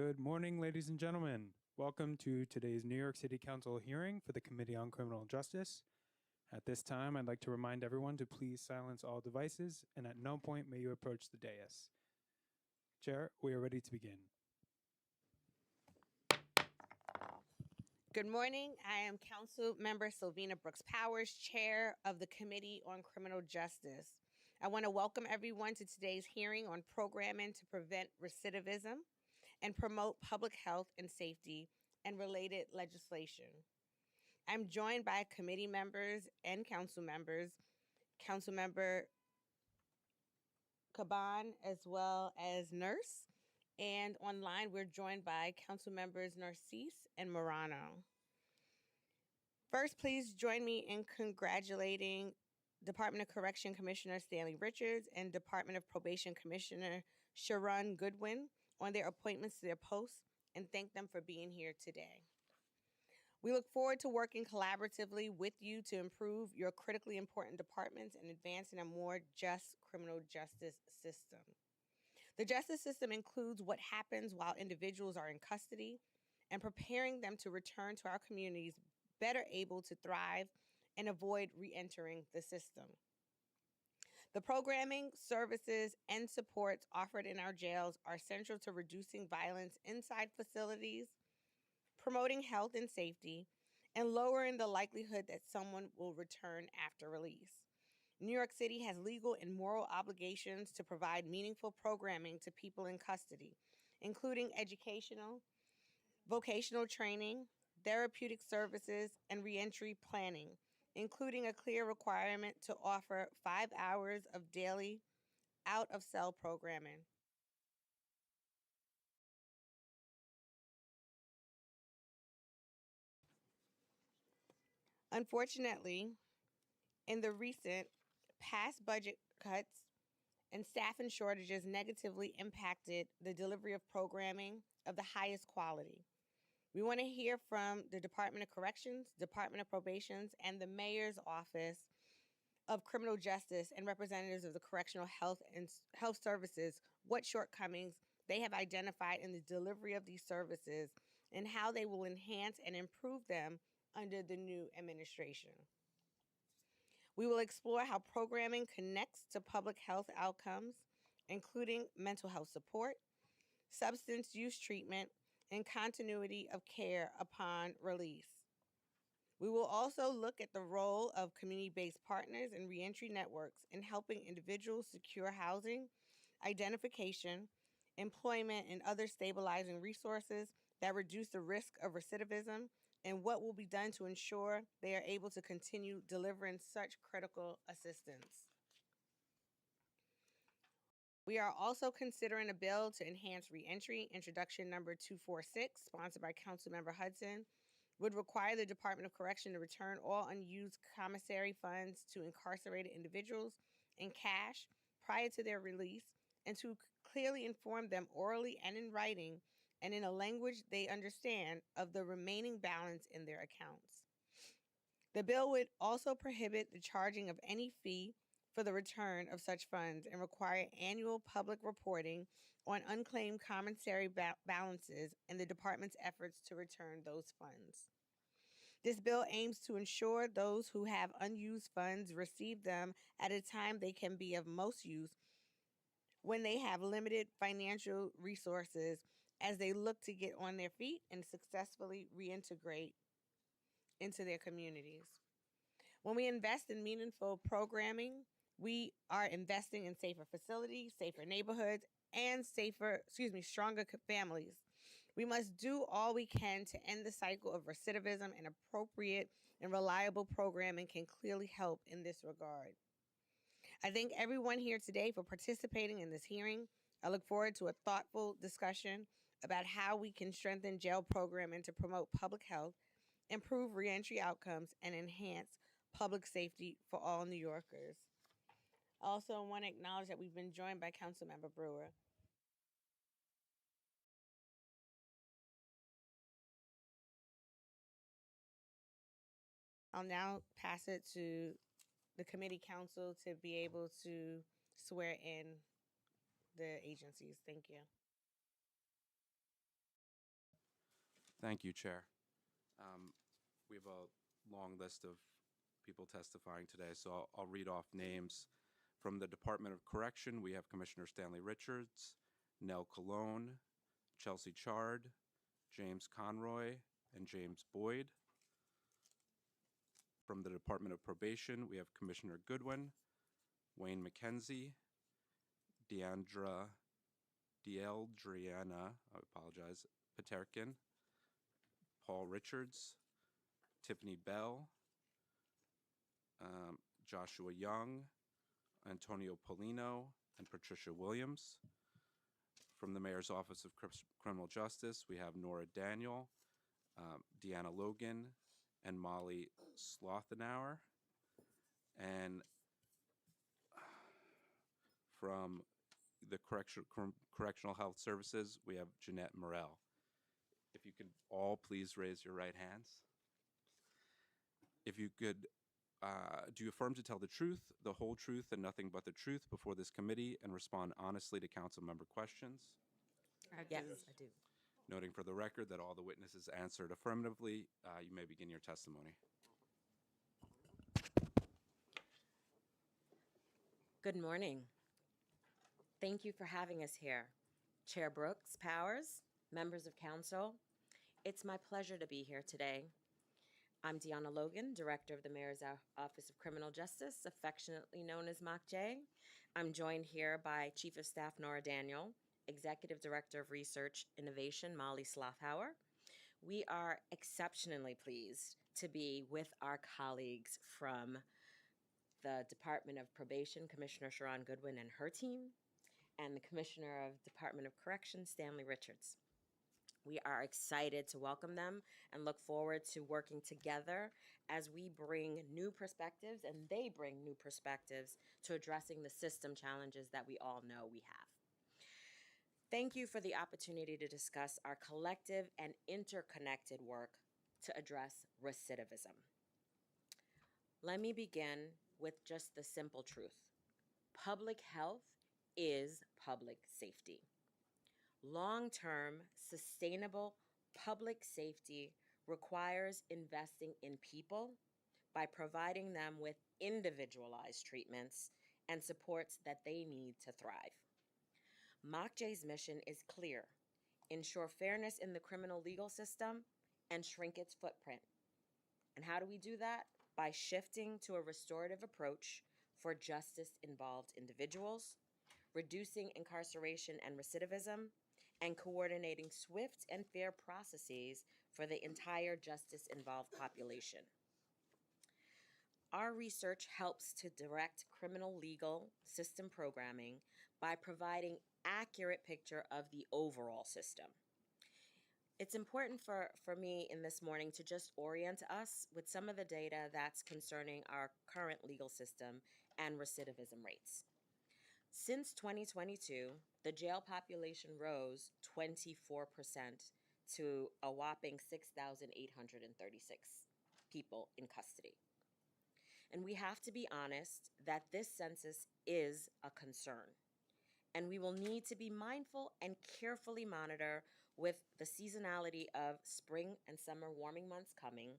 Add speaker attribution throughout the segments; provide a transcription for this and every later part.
Speaker 1: Good morning, ladies and gentlemen. Welcome to today's New York City Council hearing for the Committee on Criminal Justice. At this time, I'd like to remind everyone to please silence all devices, and at no point may you approach the dais. Chair, we are ready to begin.
Speaker 2: Good morning. I am Council Member Sylvina Brooks Powers, Chair of the Committee on Criminal Justice. I want to welcome everyone to today's hearing on programming to prevent recidivism and promote public health and safety and related legislation. I'm joined by committee members and council members, Councilmember Caban as well as Nurse. And online, we're joined by Council Members Narcisse and Morano. First, please join me in congratulating Department of Correction Commissioner Stanley Richards and Department of Probation Commissioner Sharon Goodwin on their appointments to their posts and thank them for being here today. We look forward to working collaboratively with you to improve your critically important departments and advancing a more just criminal justice system. The justice system includes what happens while individuals are in custody and preparing them to return to our communities better able to thrive and avoid re-entering the system. The programming, services, and supports offered in our jails are central to reducing violence inside facilities, promoting health and safety, and lowering the likelihood that someone will return after release. New York City has legal and moral obligations to provide meaningful programming to people in custody, including educational, vocational training, therapeutic services, and reentry planning, including a clear requirement to offer 5 hours of daily out-of-cell programming. Unfortunately, in the recent past budget cuts and staffing shortages negatively impacted the delivery of programming of the highest quality. We want to hear from the Department of Corrections, Department of Probations, and the Mayor's Office of Criminal Justice and representatives of the Correctional Health and Health Services what shortcomings they have identified in the delivery of these services and how they will enhance and improve them under the new administration. We will explore how programming connects to public health outcomes, including mental health support, substance use treatment, and continuity of care upon release. We will also look at the role of community-based partners and reentry networks in helping individuals secure housing, identification, employment, and other stabilizing resources that reduce the risk of recidivism, and what will be done to ensure they are able to continue delivering such critical assistance. We are also considering a bill to enhance reentry, introduction number 246, sponsored by Councilmember Hudson, would require the Department of Correction to return all unused commissary funds to incarcerated individuals in cash prior to their release and to clearly inform them orally and in writing and in a language they understand of the remaining balance in their accounts. The bill would also prohibit the charging of any fee for the return of such funds and require annual public reporting on unclaimed commissary balances and the department's efforts to return those funds. This bill aims to ensure those who have unused funds receive them at a time they can be of most use when they have limited financial resources as they look to get on their feet and successfully reintegrate into their communities. When we invest in meaningful programming, we are investing in safer facilities, safer neighborhoods, and stronger families. We must do all we can to end the cycle of recidivism, and appropriate and reliable programming can clearly help in this regard. I thank everyone here today for participating in this hearing. I look forward to a thoughtful discussion about how we can strengthen jail programming to promote public health, improve reentry outcomes, and enhance public safety for all New Yorkers. I also want to acknowledge that we've been joined by Councilmember Brewer. I'll now pass it to the committee council to be able to swear in the agencies. Thank you.
Speaker 3: Thank you, Chair. We have a long list of people testifying today, so I'll read off names. From the Department of Correction, we have Commissioner Stanley Richards, Nell Colon, Chelsea Chard, James Conroy, and James Boyd. From the Department of Probation, we have Commissioner Goodwin, Wayne McKenzie, Deandriana, I apologize, Paterkin, Paul Richards, Tiffany Bell, Joshua Young, Antonio Polino, and Patricia Williams. From the Mayor's Office of Criminal Justice, we have Nora Daniel, Deanna Logan, and Molly Slothenauer. And from the Correctional Health Services, we have Jeanette Morel. If you could all please raise your right hands. If you could, do you affirm to tell the truth, the whole truth, and nothing but the truth before this committee and respond honestly to council member questions?
Speaker 4: Yes, I do.
Speaker 3: Noting for the record that all the witnesses answered affirmatively, you may begin your testimony.
Speaker 4: Good morning. Thank you for having us here. Chair Brooks, Powers, members of council, it's my pleasure to be here today. I'm Deanna Logan, Director of the Mayor's Office of Criminal Justice, affectionately known as MOCJ. I'm joined here by Chief of Staff Nora Daniel, Executive Director of Research Innovation Molly Slothenauer. We are exceptionally pleased to be with our colleagues from the Department of Probation, Commissioner Sharon Goodwin and her team, and the Commissioner of Department of Corrections, Stanley Richards. We are excited to welcome them and look forward to working together as we bring new perspectives and they bring new perspectives to addressing the system challenges that we all know we have. Thank you for the opportunity to discuss our collective and interconnected work to address recidivism. Let me begin with just the simple truth. Public health is public safety. Long-term, sustainable public safety requires investing in people by providing them with individualized treatments and supports that they need to thrive. MOCJ's mission is clear: ensure fairness in the criminal legal system and shrink its footprint. And how do we do that? By shifting to a restorative approach for justice-involved individuals, reducing incarceration and recidivism, and coordinating swift and fair processes for the entire justice-involved population. Our research helps to direct criminal legal system programming by providing accurate picture of the overall system. It's important for me in this morning to just orient us with some of the data that's concerning our current legal system and recidivism rates. Since 2022, the jail population rose 24% to a whopping 6,836 people in custody. And we have to be honest that this census is a concern. And we will need to be mindful and carefully monitor with the seasonality of spring and summer warming months coming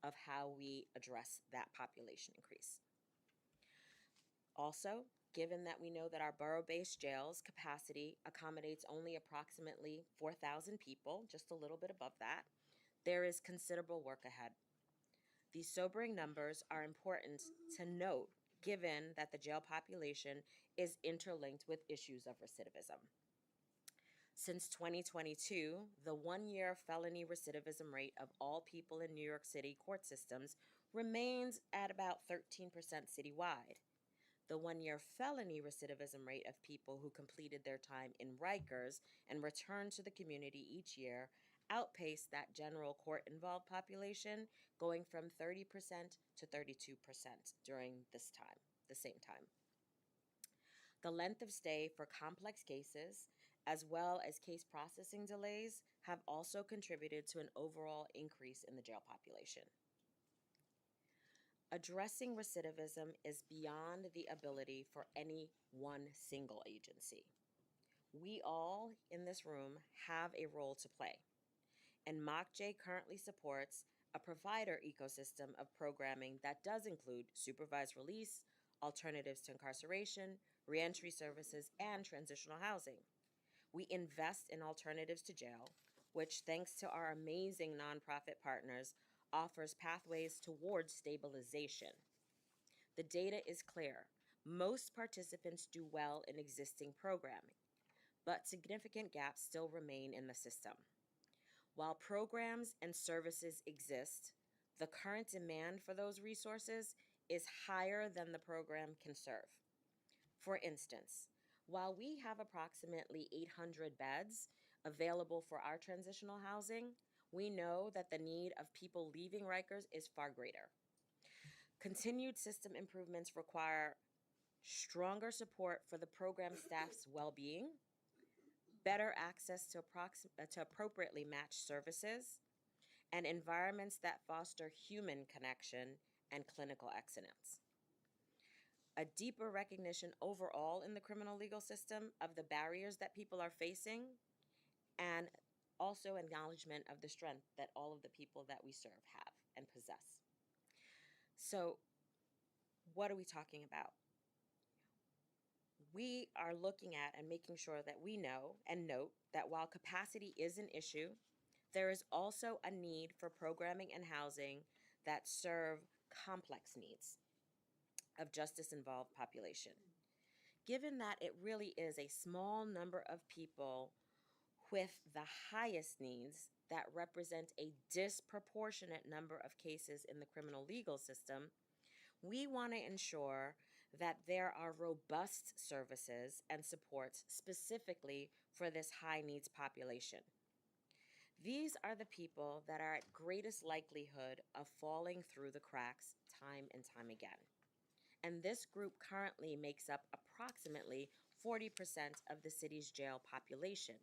Speaker 4: of how we address that population increase. Also, given that we know that our borough-based jails capacity accommodates only approximately 4,000 people, just a little bit above that, there is considerable work ahead. These sobering numbers are important to note given that the jail population is interlinked with issues of recidivism. Since 2022, the one-year felony recidivism rate of all people in New York City court systems remains at about 13% citywide. The one-year felony recidivism rate of people who completed their time in Rikers and returned to the community each year outpaced that general court-involved population, going from 30% to 32% during the same time. The length of stay for complex cases, as well as case processing delays, have also contributed to an overall increase in the jail population. Addressing recidivism is beyond the ability for any one single agency. We all in this room have a role to play. and MOCJ currently supports a provider ecosystem of programming that does include supervised release, alternatives to incarceration, reentry services, and transitional housing. We invest in alternatives to jail, which, thanks to our amazing nonprofit partners, offers pathways towards stabilization. The data is clear. Most participants do well in existing programming, but significant gaps still remain in the system. While programs and services exist, the current demand for those resources is higher than the program can serve. For instance, while we have approximately 800 beds available for our transitional housing, we know that the need of people leaving Rikers is far greater. Continued system improvements require stronger support for the program staff's well-being, better access to appropriately matched services, and environments that foster human connection and clinical excellence. A deeper recognition overall in the criminal legal system of the barriers that people are facing, and also acknowledgement of the strength that all of the people that we serve have and possess. So, what are we talking about? We are looking at and making sure that we know and note that while capacity is an issue, there is also a need for programming and housing that serve complex needs of justice-involved population. Given that it really is a small number of people with the highest needs that represent a disproportionate number of cases in the criminal legal system, we want to ensure that there are robust services and supports specifically for this high needs population. These are the people that are at greatest likelihood of falling through the cracks time and time again. And this group currently makes up approximately 40% of the city's jail population.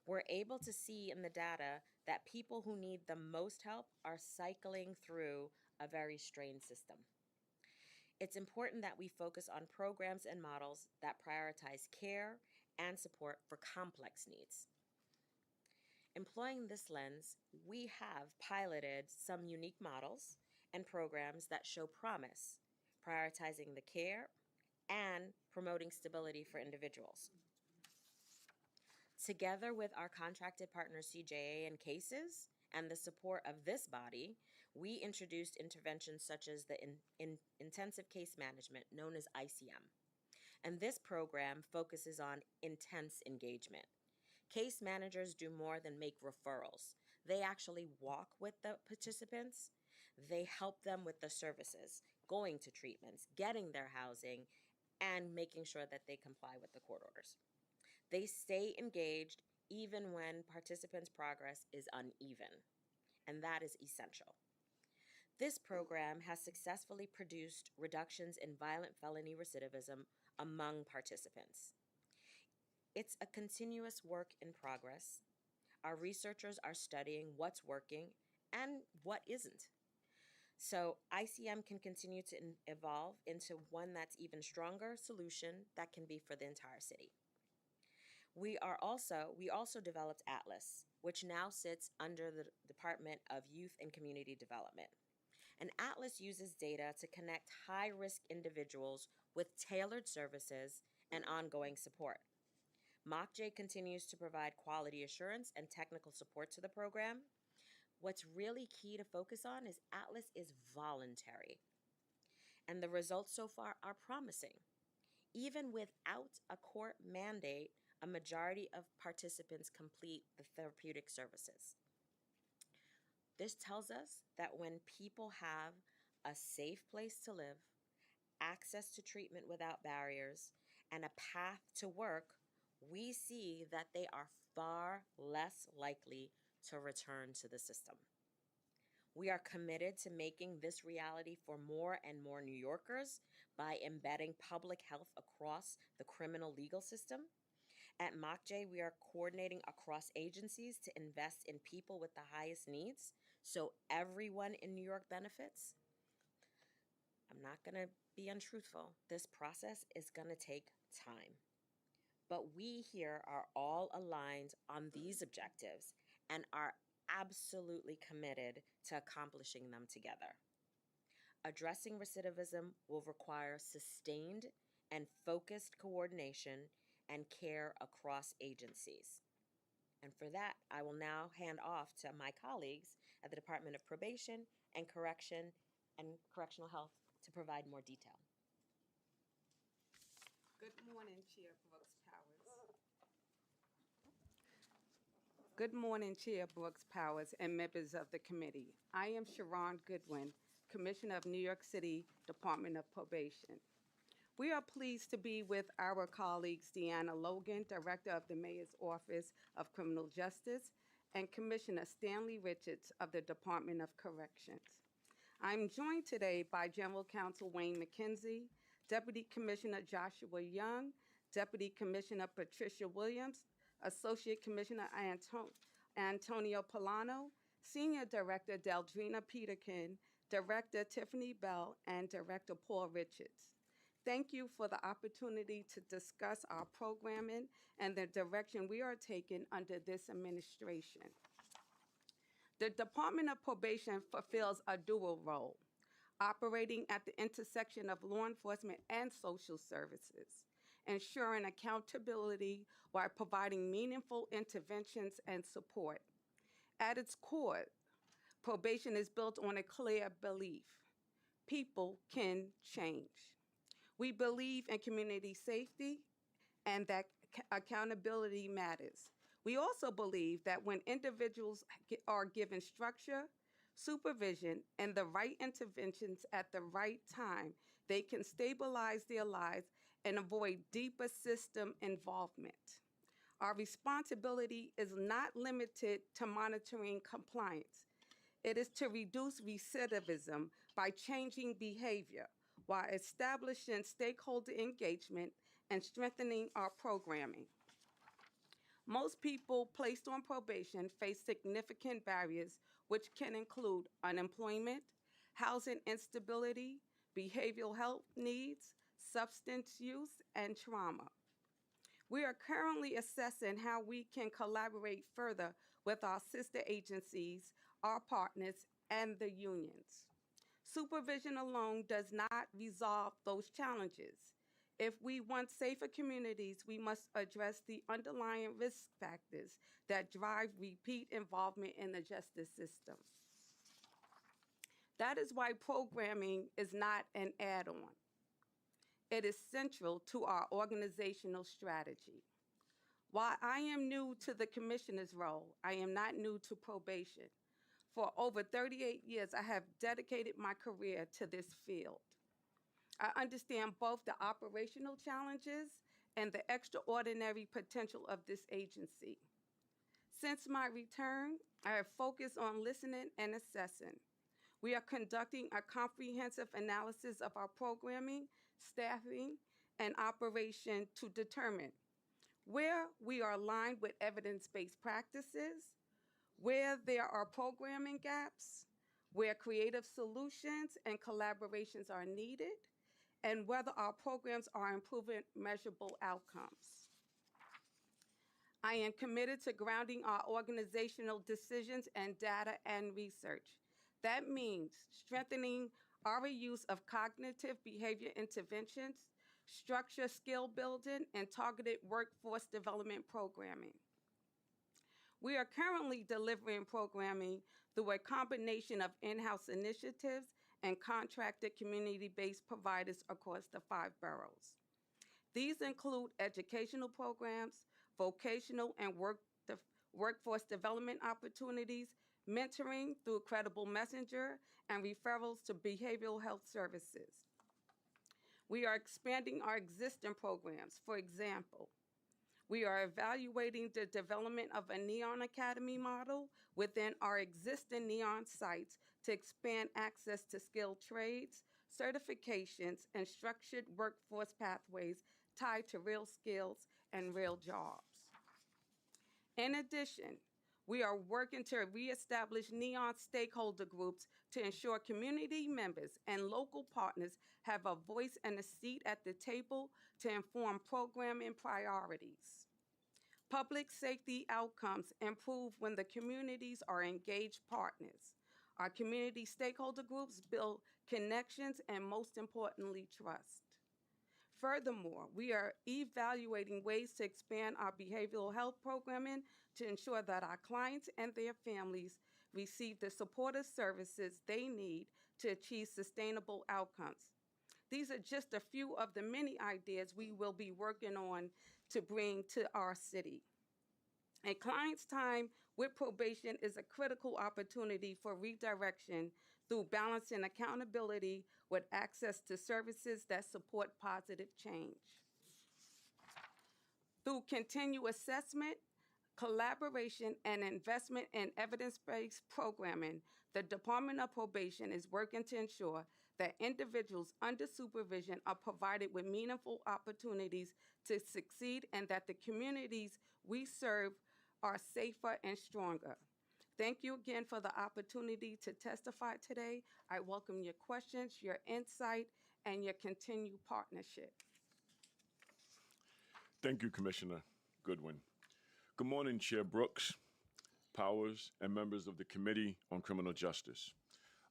Speaker 4: We're able to see in the data that people who need the most help are cycling through a very strained system. It's important that we focus on programs and models that prioritize care and support for complex needs. Employing this lens, we have piloted some unique models and programs that show promise, prioritizing the care and promoting stability for individuals. Together with our contracted partner CJA and CASES and the support of this body, we introduced interventions such as the intensive case management, known as ICM. And this program focuses on intense engagement. Case managers do more than make referrals. They actually walk with the participants. They help them with the services, going to treatments, getting their housing, and making sure that they comply with the court orders. They stay engaged even when participants' progress is uneven, and that is essential. This program has successfully produced reductions in violent felony recidivism among participants. It's a continuous work in progress. Our researchers are studying what's working and what isn't. So ICM can continue to evolve into one that's even stronger solution that can be for the entire city. We also developed Atlas, which now sits under the Department of Youth and Community Development. And Atlas uses data to connect high-risk individuals with tailored services and ongoing support. MOCJ continues to provide quality assurance and technical support to the program. What's really key to focus on is Atlas is voluntary, and the results so far are promising. Even without a court mandate, a majority of participants complete the therapeutic services. This tells us that when people have a safe place to live, access to treatment without barriers, and a path to work, we see that they are far less likely to return to the system. We are committed to making this reality for more and more New Yorkers by embedding public health across the criminal legal system. At MOCJ, we are coordinating across agencies to invest in people with the highest needs so everyone in New York benefits. I'm not going to be untruthful. This process is going to take time. But we here are all aligned on these objectives and are absolutely committed to accomplishing them together. Addressing recidivism will require sustained and focused coordination and care across agencies. And for that, I will now hand off to my colleagues at the Department of Probation and Correctional Health to provide more detail.
Speaker 5: Good morning, Chair Brooks Powers. Good morning, Chair Brooks Powers and members of the committee. I am Sharon Goodwin, Commissioner of New York City Department of Probation. We are pleased to be with our colleagues Deanna Logan, Director of the Mayor's Office of Criminal Justice, and Commissioner Stanley Richards of the Department of Corrections. I'm joined today by General Counsel Wayne McKenzie, Deputy Commissioner Joshua Young, Deputy Commissioner Patricia Williams, Associate Commissioner Antonio Polano, Senior Director Deldrina Peterkin, Director Tiffany Bell, and Director Paul Richards. Thank you for the opportunity to discuss our programming and the direction we are taking under this administration. The Department of Probation fulfills a dual role, operating at the intersection of law enforcement and social services, ensuring accountability while providing meaningful interventions and support. At its core, probation is built on a clear belief: people can change. We believe in community safety and that accountability matters. We also believe that when individuals are given structure, supervision, and the right interventions at the right time, they can stabilize their lives and avoid deeper system involvement. Our responsibility is not limited to monitoring compliance. It is to reduce recidivism by changing behavior while establishing stakeholder engagement and strengthening our programming. Most people placed on probation face significant barriers, which can include unemployment, housing instability, behavioral health needs, substance use, and trauma. We are currently assessing how we can collaborate further with our sister agencies, our partners, and the unions. Supervision alone does not resolve those challenges. If we want safer communities, we must address the underlying risk factors that drive repeat involvement in the justice system. That is why programming is not an add-on. It is central to our organizational strategy. While I am new to the commissioner's role, I am not new to probation. For over 38 years, I have dedicated my career to this field. I understand both the operational challenges and the extraordinary potential of this agency. Since my return, I have focused on listening and assessing. We are conducting a comprehensive analysis of our programming, staffing, and operation to determine where we are aligned with evidence-based practices, where there are programming gaps, where creative solutions and collaborations are needed, and whether our programs are improving measurable outcomes. I am committed to grounding our organizational decisions in data and research. That means strengthening our use of cognitive behavior interventions, structure skill building, and targeted workforce development programming. We are currently delivering programming through a combination of in-house initiatives and contracted community-based providers across the 5 boroughs. These include educational programs, vocational and workforce development opportunities, mentoring through Credible Messenger, and referrals to behavioral health services. We are expanding our existing programs. For example, we are evaluating the development of a Neon Academy model within our existing Neon sites to expand access to skilled trades, certifications, and structured workforce pathways tied to real skills and real jobs. In addition, we are working to reestablish Neon stakeholder groups to ensure community members and local partners have a voice and a seat at the table to inform programming priorities. Public safety outcomes improve when the communities are engaged partners. Our community stakeholder groups build connections and, most importantly, trust. Furthermore, we are evaluating ways to expand our behavioral health programming to ensure that our clients and their families receive the supportive services they need to achieve sustainable outcomes. These are just a few of the many ideas we will be working on to bring to our city. A client's time with probation is a critical opportunity for redirection through balancing accountability with access to services that support positive change. Through continued assessment, collaboration, and investment in evidence-based programming, the Department of Probation is working to ensure that individuals under supervision are provided with meaningful opportunities to succeed and that the communities we serve are safer and stronger. Thank you again for the opportunity to testify today. I welcome your questions, your insight, and your continued partnership.
Speaker 6: Thank you, Commissioner Goodwin. Good morning, Chair Brooks, Powers, and members of the Committee on Criminal Justice.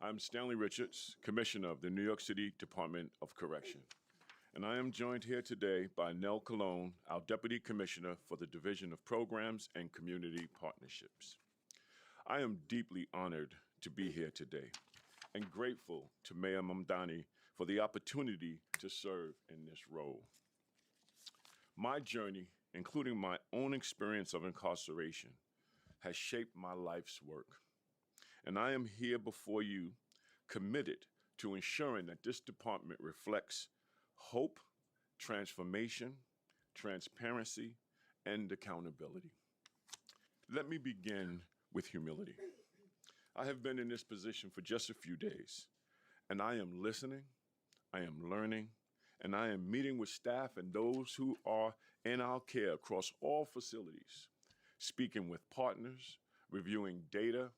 Speaker 6: I'm Stanley Richards, Commissioner of the New York City Department of Correction, and I am joined here today by Nell Colon, our Deputy Commissioner for the Division of Programs and Community Partnerships. I am deeply honored to be here today and grateful to Mayor Mamdani for the opportunity to serve in this role. My journey, including my own experience of incarceration, has shaped my life's work. And I am here before you committed to ensuring that this department reflects hope, transformation, transparency, and accountability. Let me begin with humility. I have been in this position for just a few days, and I am listening, I am learning, and I am meeting with staff and those who are in our care across all facilities, speaking with partners, reviewing data,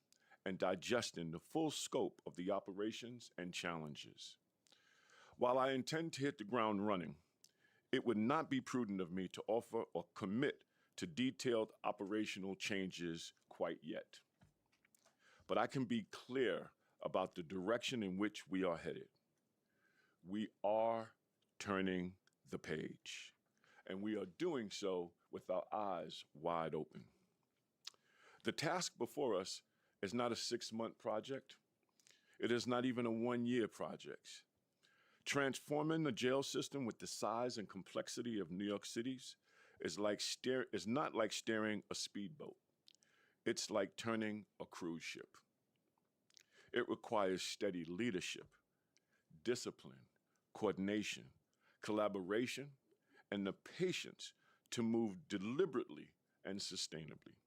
Speaker 6: and digesting the full scope of the operations and challenges. While I intend to hit the ground running, it would not be prudent of me to offer or commit to detailed operational changes quite yet. But I can be clear about the direction in which we are headed. We are turning the page, and we are doing so with our eyes wide open. The task before us is not a 6-month project. It is not even a 1-year project. Transforming the jail system with the size and complexity of New York City's is not like steering a speedboat. It's like turning a cruise ship. It requires steady leadership, discipline, coordination, collaboration, and the patience to move deliberately and sustainably.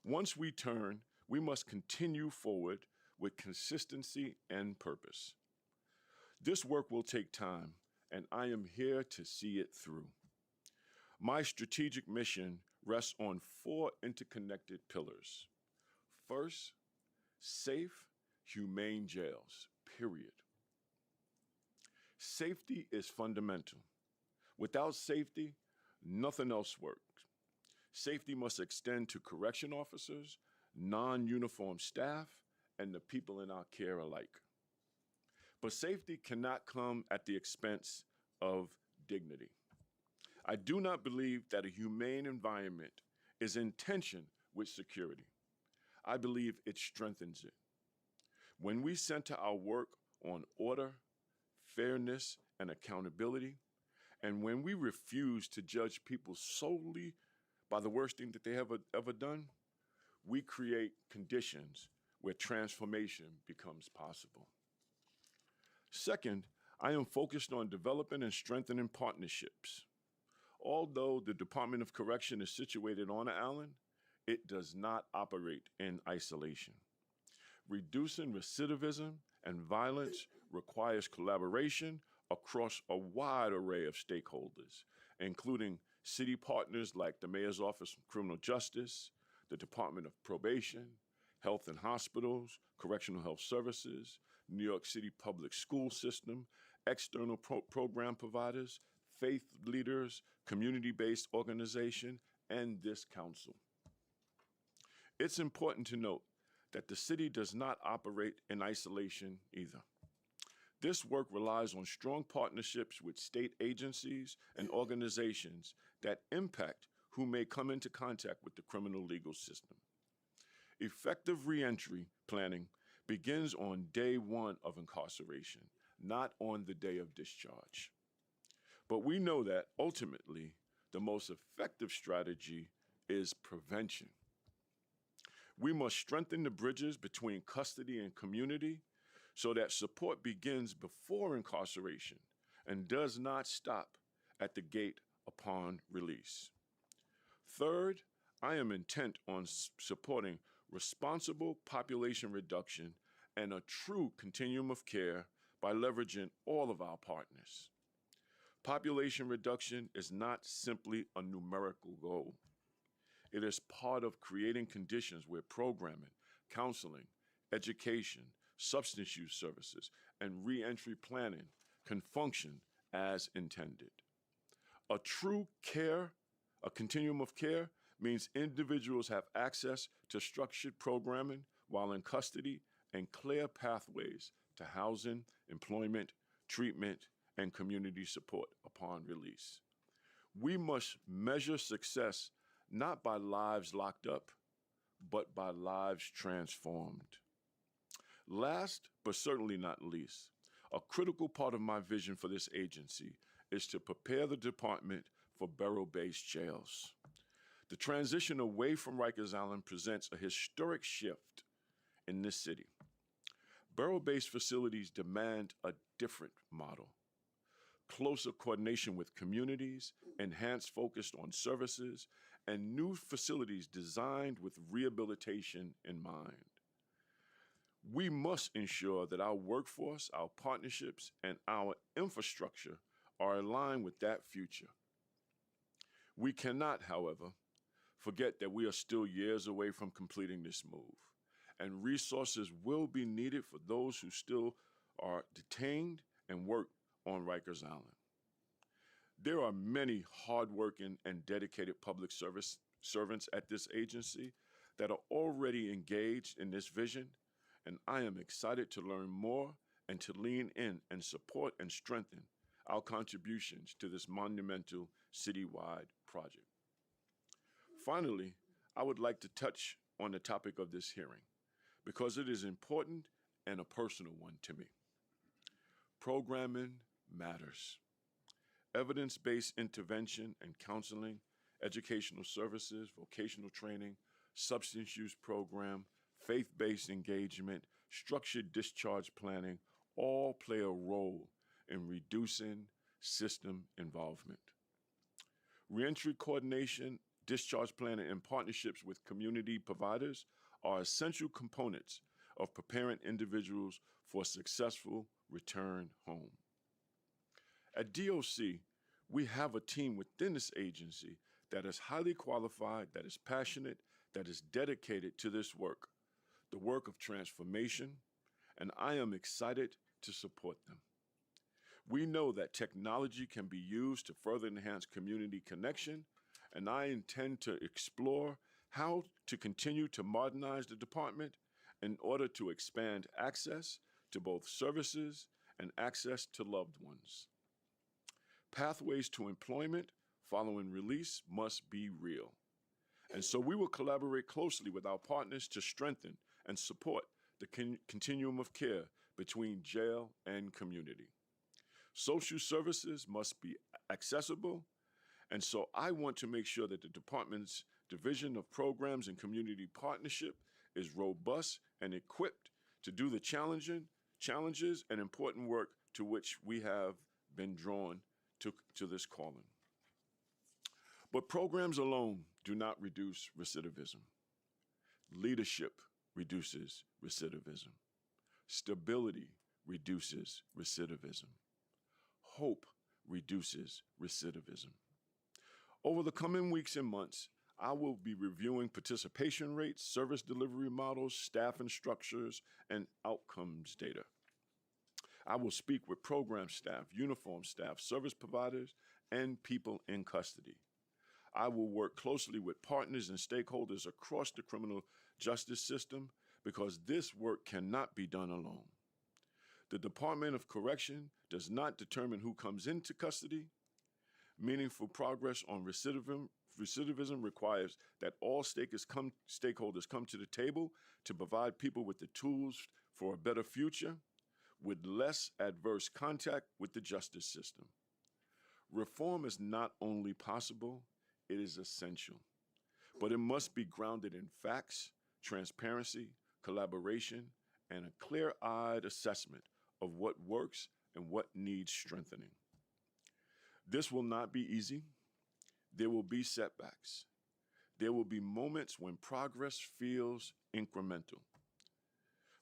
Speaker 6: Once we turn, we must continue forward with consistency and purpose. This work will take time, and I am here to see it through. My strategic mission rests on 4 interconnected pillars. First, safe, humane jails, period. Safety is fundamental. Without safety, nothing else works. Safety must extend to correction officers, non-uniformed staff, and the people in our care alike. But safety cannot come at the expense of dignity. I do not believe that a humane environment is in tension with security. I believe it strengthens it. When we center our work on order, fairness, and accountability, and when we refuse to judge people solely by the worst thing that they have ever done, we create conditions where transformation becomes possible. Second, I am focused on developing and strengthening partnerships. Although the Department of Correction is situated on an island, it does not operate in isolation. Reducing recidivism and violence requires collaboration across a wide array of stakeholders, including city partners like the Mayor's Office of Criminal Justice, the Department of Probation, Health and Hospitals, Correctional Health Services, New York City Public School System, external program providers, faith leaders, community-based organization, and this council. It's important to note that the city does not operate in isolation either. This work relies on strong partnerships with state agencies and organizations that impact who may come into contact with the criminal legal system. Effective reentry planning begins on day one of incarceration, not on the day of discharge. But we know that ultimately, the most effective strategy is prevention. We must strengthen the bridges between custody and community so that support begins before incarceration and does not stop at the gate upon release. Third, I am intent on supporting responsible population reduction and a true continuum of care by leveraging all of our partners. Population reduction is not simply a numerical goal. It is part of creating conditions where programming, counseling, education, substance use services, and reentry planning can function as intended. A true care, a continuum of care, means individuals have access to structured programming while in custody and clear pathways to housing, employment, treatment, and community support upon release. We must measure success not by lives locked up, but by lives transformed. Last, but certainly not least, a critical part of my vision for this agency is to prepare the department for borough-based jails. The transition away from Rikers Island presents a historic shift in this city. Borough-based facilities demand a different model. Closer coordination with communities, enhanced focus on services, and new facilities designed with rehabilitation in mind. We must ensure that our workforce, our partnerships, and our infrastructure are aligned with that future. We cannot, however, forget that we are still years away from completing this move, and resources will be needed for those who still are detained and work on Rikers Island. There are many hardworking and dedicated public service servants at this agency that are already engaged in this vision, and I am excited to learn more and to lean in and support and strengthen our contributions to this monumental citywide project. Finally, I would like to touch on the topic of this hearing because it is important and a personal one to me. Programming matters. Evidence-based intervention and counseling, educational services, vocational training, substance use program, faith-based engagement, structured discharge planning all play a role in reducing system involvement. Reentry coordination, discharge planning, and partnerships with community providers are essential components of preparing individuals for a successful return home. At DOC, we have a team within this agency that is highly qualified, that is passionate, that is dedicated to this work, the work of transformation, and I am excited to support them. We know that technology can be used to further enhance community connection, and I intend to explore how to continue to modernize the department in order to expand access to both services and access to loved ones. Pathways to employment following release must be real. And so we will collaborate closely with our partners to strengthen and support the continuum of care between jail and community. Social services must be accessible, and so I want to make sure that the department's Division of Programs and Community Partnership is robust and equipped to do the challenges and important work to which we have been drawn to this calling. But programs alone do not reduce recidivism. Leadership reduces recidivism. Stability reduces recidivism. Hope reduces recidivism. Over the coming weeks and months, I will be reviewing participation rates, service delivery models, staffing structures, and outcomes data. I will speak with program staff, uniform staff, service providers, and people in custody. I will work closely with partners and stakeholders across the criminal justice system because this work cannot be done alone. The Department of Correction does not determine who comes into custody. Meaningful progress on recidivism requires that all stakeholders come to the table to provide people with the tools for a better future with less adverse contact with the justice system. Reform is not only possible, it is essential. But it must be grounded in facts, transparency, collaboration, and a clear-eyed assessment of what works and what needs strengthening. This will not be easy. There will be setbacks. There will be moments when progress feels incremental.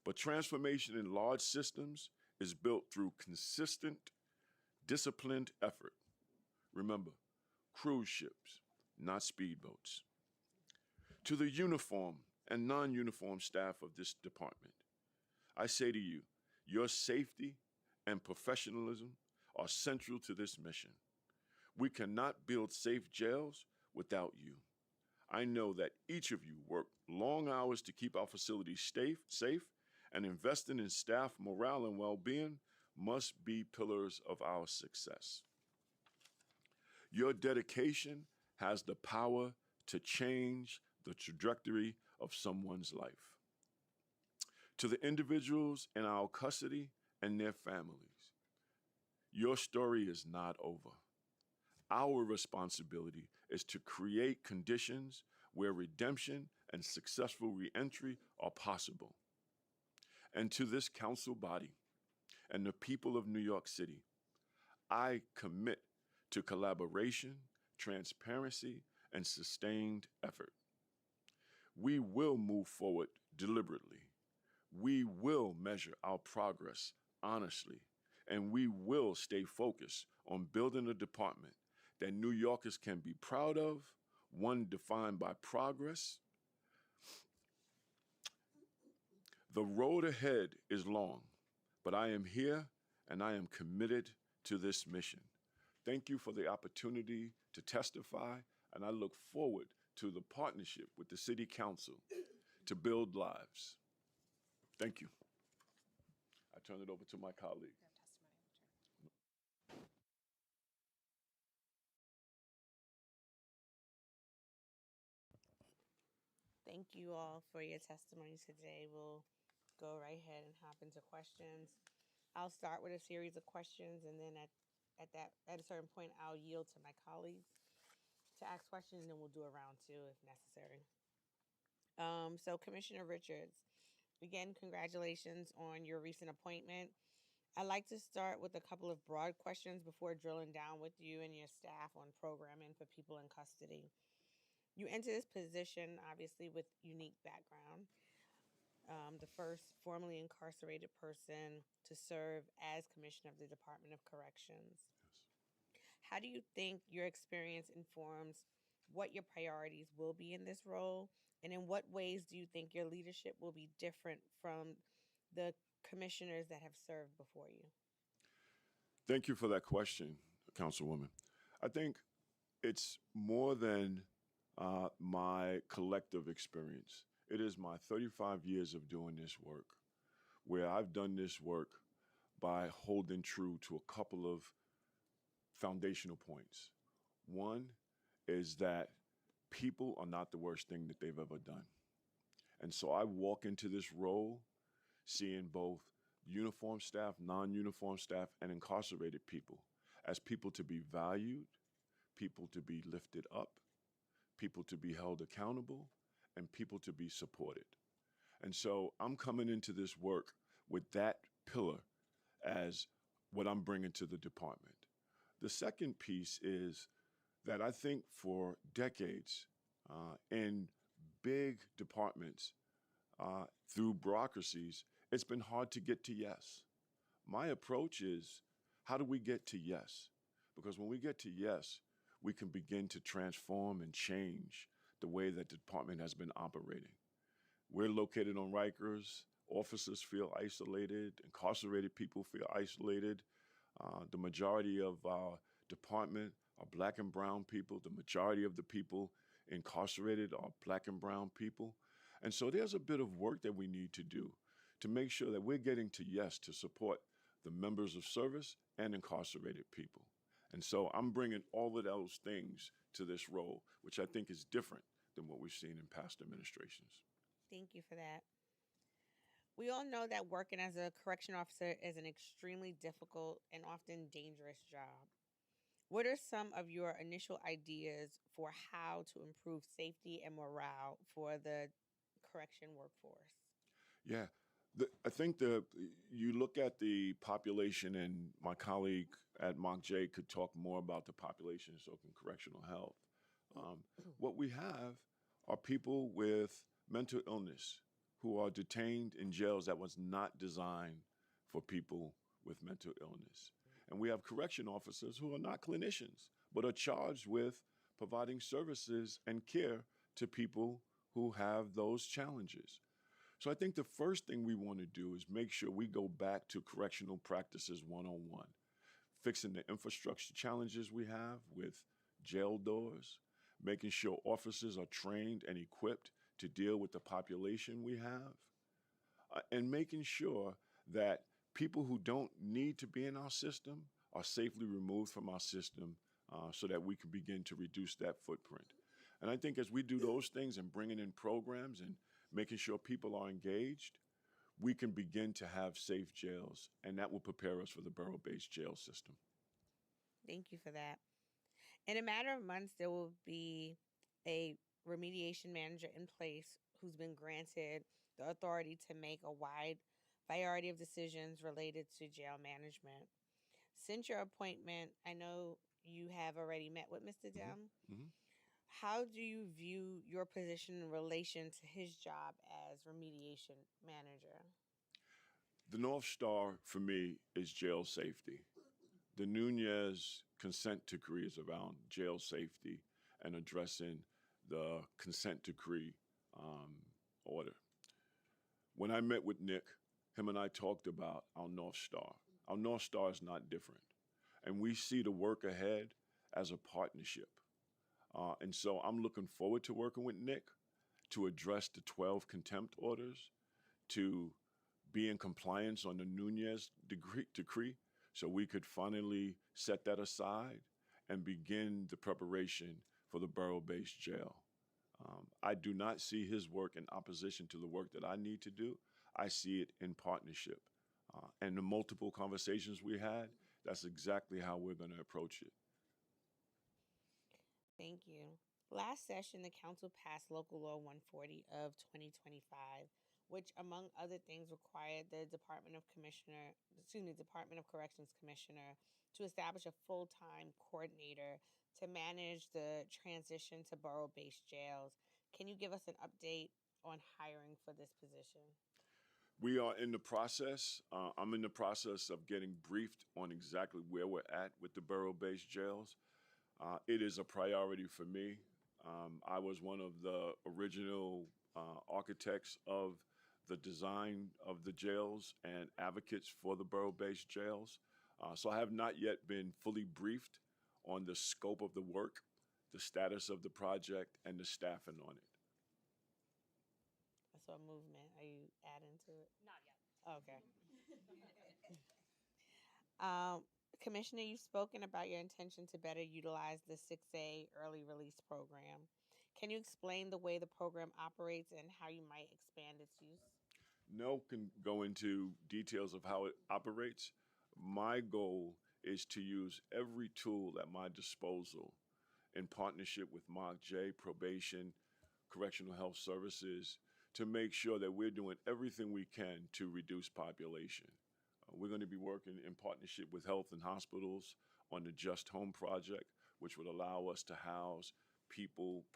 Speaker 6: But transformation in large systems is built through consistent, disciplined effort. Remember, cruise ships, not speedboats. To the uniform and non-uniform staff of this department, I say to you, your safety and professionalism are central to this mission. We cannot build safe jails without you. I know that each of you work long hours to keep our facilities safe, and investing in staff morale and well-being must be pillars of our success. Your dedication has the power to change the trajectory of someone's life. To the individuals in our custody and their families, your story is not over. Our responsibility is to create conditions where redemption and successful reentry are possible. And to this council body and the people of New York City, I commit to collaboration, transparency, and sustained effort. We will move forward deliberately. We will measure our progress honestly, and we will stay focused on building a department that New Yorkers can be proud of, one defined by progress. The road ahead is long, but I am here and I am committed to this mission. Thank you for the opportunity to testify, and I look forward to the partnership with the City Council to build lives. Thank you. I turn it over to my colleague.
Speaker 2: Thank you all for your testimony today. We'll go right ahead and hop into questions. I'll start with a series of questions, and then at a certain point, I'll yield to my colleagues to ask questions, and then we'll do a round two if necessary. So Commissioner Richards, again, congratulations on your recent appointment. I'd like to start with a couple of broad questions before drilling down with you and your staff on programming for people in custody. You enter this position, obviously, with unique background. The first formerly incarcerated person to serve as Commissioner of the Department of Corrections. How do you think your experience informs what your priorities will be in this role? And in what ways do you think your leadership will be different from the commissioners that have served before you?
Speaker 6: Thank you for that question, Councilwoman. I think it's more than my collective experience. It is my 35 years of doing this work, where I've done this work by holding true to a couple of foundational points. One is that people are not the worst thing that they've ever done. And so I walk into this role seeing both uniform staff, non-uniform staff, and incarcerated people as people to be valued, people to be lifted up, people to be held accountable, and people to be supported. And so I'm coming into this work with that pillar as what I'm bringing to the department. The second piece is that I think for decades in big departments, through bureaucracies, it's been hard to get to yes. My approach is, how do we get to yes? Because when we get to yes, we can begin to transform and change the way that the department has been operating. We're located on Rikers. Officers feel isolated. Incarcerated people feel isolated. The majority of our department are black and brown people. The majority of the people incarcerated are black and brown people. And so there's a bit of work that we need to do to make sure that we're getting to yes to support the members of service and incarcerated people. And so I'm bringing all of those things to this role, which I think is different than what we've seen in past administrations.
Speaker 2: Thank you for that. We all know that working as a correction officer is an extremely difficult and often dangerous job. What are some of your initial ideas for how to improve safety and morale for the correction workforce?
Speaker 6: Yeah, I think you look at the population, and my colleague at Mock J could talk more about the population so in correctional health. What we have are people with mental illness who are detained in jails that was not designed for people with mental illness. And we have correction officers who are not clinicians, but are charged with providing services and care to people who have those challenges. So I think the first thing we want to do is make sure we go back to correctional practices 101, fixing the infrastructure challenges we have with jail doors, making sure officers are trained and equipped to deal with the population we have, and making sure that people who don't need to be in our system are safely removed from our system so that we can begin to reduce that footprint. And I think as we do those things and bringing in programs and making sure people are engaged, we can begin to have safe jails, and that will prepare us for the borough-based jail system.
Speaker 2: Thank you for that. In a matter of months, there will be a remediation manager in place who's been granted the authority to make a wide variety of decisions related to jail management. Since your appointment, I know you have already met with Mr. Dem.
Speaker 6: Mm-hmm.
Speaker 2: How do you view your position in relation to his job as remediation manager?
Speaker 6: The North Star for me is jail safety. The Nunez consent decree is around jail safety and addressing the consent decree order. When I met with Nick, him and I talked about our North Star. Our North Star is not different. And we see the work ahead as a partnership. And so I'm looking forward to working with Nick to address the 12 contempt orders, to be in compliance on the Nunez decree so we could finally set that aside and begin the preparation for the borough-based jail. I do not see his work in opposition to the work that I need to do. I see it in partnership. And the multiple conversations we had, that's exactly how we're going to approach it.
Speaker 2: Thank you. Last session, the council passed Local Law 140 of 2025, which, among other things, required the Department of Corrections Commissioner to establish a full-time coordinator to manage the transition to borough-based jails. Can you give us an update on hiring for this position?
Speaker 6: We are in the process. I'm in the process of getting briefed on exactly where we're at with the borough-based jails. It is a priority for me. I was one of the original architects of the design of the jails and advocates for the borough-based jails. So I have not yet been fully briefed on the scope of the work, the status of the project, and the staffing on it.
Speaker 2: I saw a movement. Are you adding to it?
Speaker 4: Not yet.
Speaker 2: Okay. Commissioner, you've spoken about your intention to better utilize the 6A early release program. Can you explain the way the program operates and how you might expand its use?
Speaker 6: No can go into details of how it operates. My goal is to use every tool at my disposal in partnership with Mark J, Probation, Correctional Health Services, to make sure that we're doing everything we can to reduce population. We're going to be working in partnership with health and hospitals on the Just Home Project, which would allow us to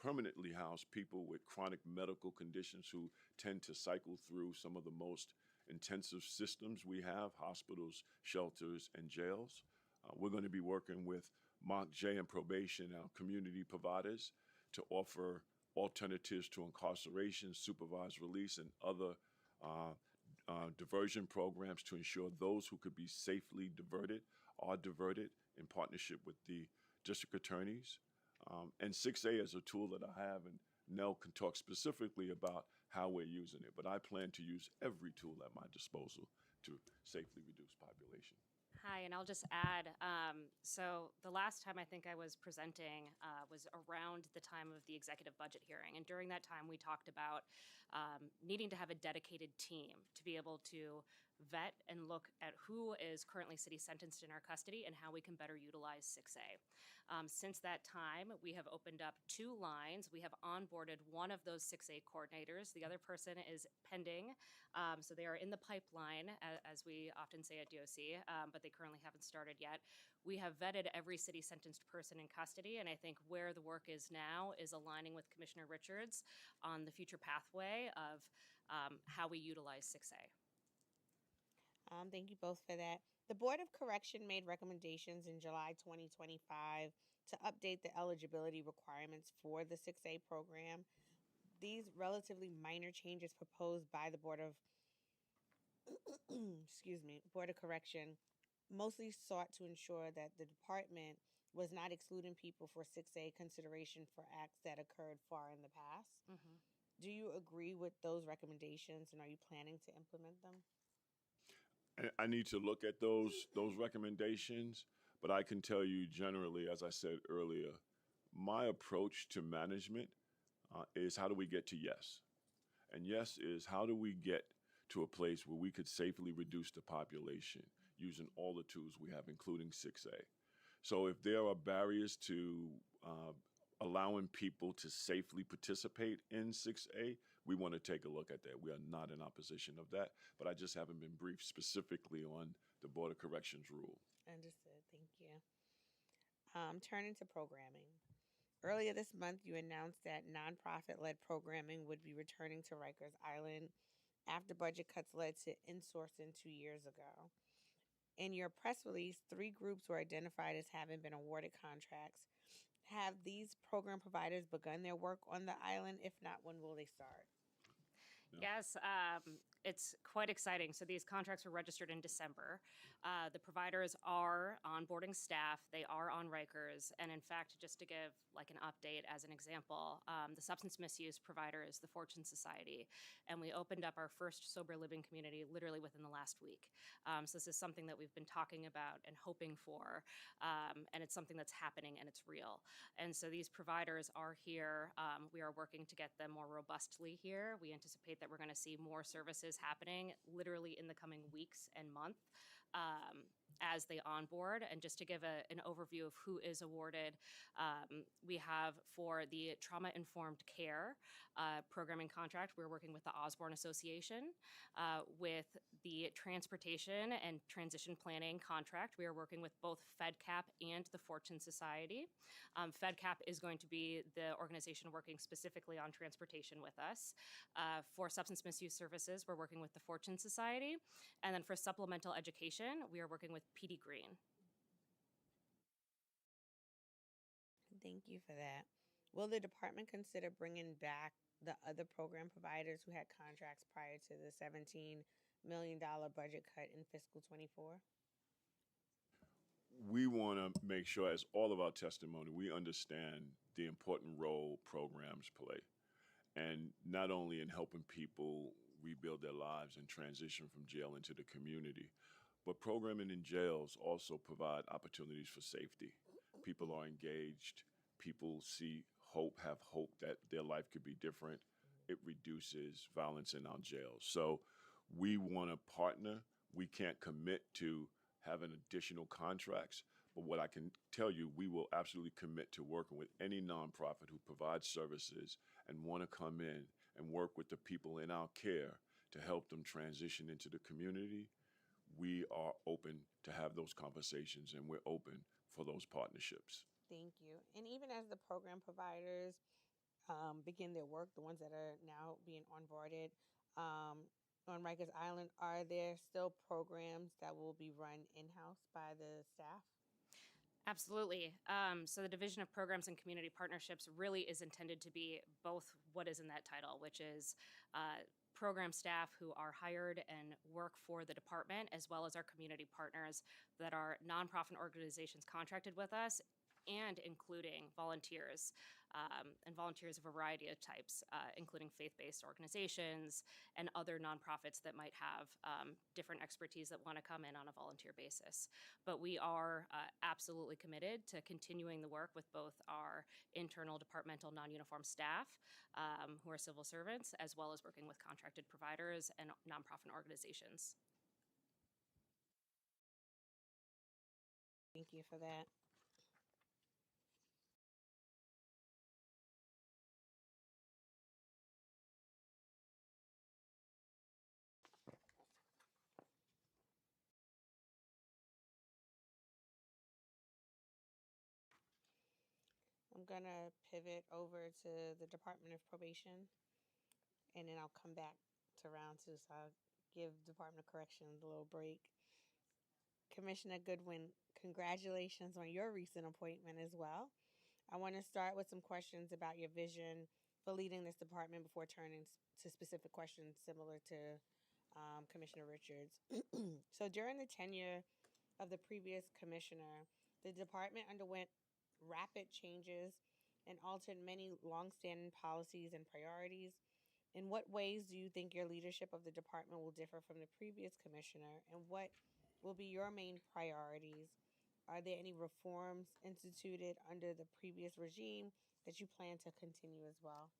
Speaker 6: permanently house people with chronic medical conditions who tend to cycle through some of the most intensive systems we have, hospitals, shelters, and jails. We're going to be working with Mark J and Probation, our community providers, to offer alternatives to incarceration, supervised release, and other diversion programs to ensure those who could be safely diverted are diverted in partnership with the district attorneys, and 6A is a tool that I have, and Nell can talk specifically about how we're using it. But I plan to use every tool at my disposal to safely reduce population.
Speaker 7: Hi, and I'll just add, so the last time I think I was presenting was around the time of the executive budget hearing. And during that time, we talked about needing to have a dedicated team to be able to vet and look at who is currently city sentenced in our custody and how we can better utilize 6A. Since that time, we have opened up 2 lines. We have onboarded one of those 6A coordinators. The other person is pending. So they are in the pipeline, as we often say at DOC, but they currently haven't started yet. We have vetted every city sentenced person in custody, and I think where the work is now is aligning with Commissioner Richards on the future pathway of how we utilize 6A.
Speaker 2: Thank you both for that. The Board of Correction made recommendations in July 2025 to update the eligibility requirements for the 6A program. These relatively minor changes proposed by the Board of Board of Correction mostly sought to ensure that the department was not excluding people for 6A consideration for acts that occurred far in the past. Do you agree with those recommendations, and are you planning to implement them?
Speaker 6: I need to look at those recommendations, but I can tell you generally, as I said earlier, my approach to management is how do we get to yes? And yes is how do we get to a place where we could safely reduce the population using all the tools we have, including 6A. So if there are barriers to allowing people to safely participate in 6A, we want to take a look at that. We are not in opposition of that, but I just haven't been briefed specifically on the Board of Corrections rule.
Speaker 2: Understood. Thank you. Turning to programming. Earlier this month, you announced that nonprofit-led programming would be returning to Rikers Island after budget cuts led to insourcing 2 years ago. In your press release, 3 groups were identified as having been awarded contracts. Have these program providers begun their work on the island? If not, when will they start?
Speaker 7: Yes, it's quite exciting. So these contracts were registered in December. The providers are onboarding staff. They are on Rikers. And in fact, just to give like an update as an example, the substance misuse provider is the Fortune Society. And we opened up our first sober living community literally within the last week. So this is something that we've been talking about and hoping for. And it's something that's happening and it's real. And so these providers are here. We are working to get them more robustly here. We anticipate that we're going to see more services happening literally in the coming weeks and month as they onboard. And just to give an overview of who is awarded, we have for the trauma-informed care programming contract, we're working with the Osborne Association. With the transportation and transition planning contract, we are working with both FedCap and the Fortune Society. FedCap is going to be the organization working specifically on transportation with us. For substance misuse services, we're working with the Fortune Society. And then for supplemental education, we are working with PD Green.
Speaker 2: Thank you for that. Will the department consider bringing back the other program providers who had contracts prior to the $17 million budget cut in fiscal 24?
Speaker 6: We want to make sure, as all of our testimony, we understand the important role programs play. And not only in helping people rebuild their lives and transition from jail into the community, but programming in jails also provide opportunities for safety. People are engaged. People see hope, have hope that their life could be different. It reduces violence in our jails. So we want to partner. We can't commit to having additional contracts, but what I can tell you, we will absolutely commit to working with any nonprofit who provides services and want to come in and work with the people in our care to help them transition into the community. We are open to have those conversations, and we're open for those partnerships.
Speaker 2: Thank you. And even as the program providers begin their work, the ones that are now being onboarded on Rikers Island, are there still programs that will be run in-house by the staff?
Speaker 7: Absolutely. So the Division of Programs and Community Partnerships really is intended to be both what is in that title, which is program staff who are hired and work for the department, as well as our community partners that are nonprofit organizations contracted with us and including volunteers, and volunteers of a variety of types, including faith-based organizations and other nonprofits that might have different expertise that want to come in on a volunteer basis. But we are absolutely committed to continuing the work with both our internal departmental non-uniform staff, who are civil servants, as well as working with contracted providers and nonprofit organizations.
Speaker 2: Thank you for that. I'm going to pivot over to the Department of Probation, and then I'll come back to round two. So I'll give Department of Corrections a little break. Commissioner Goodwin, congratulations on your recent appointment as well. I want to start with some questions about your vision for leading this department before turning to specific questions similar to Commissioner Richards. So during the tenure of the previous commissioner, the department underwent rapid changes and altered many longstanding policies and priorities. In what ways do you think your leadership of the department will differ from the previous commissioner, and what will be your main priorities? Are there any reforms instituted under the previous regime that you plan to continue as well?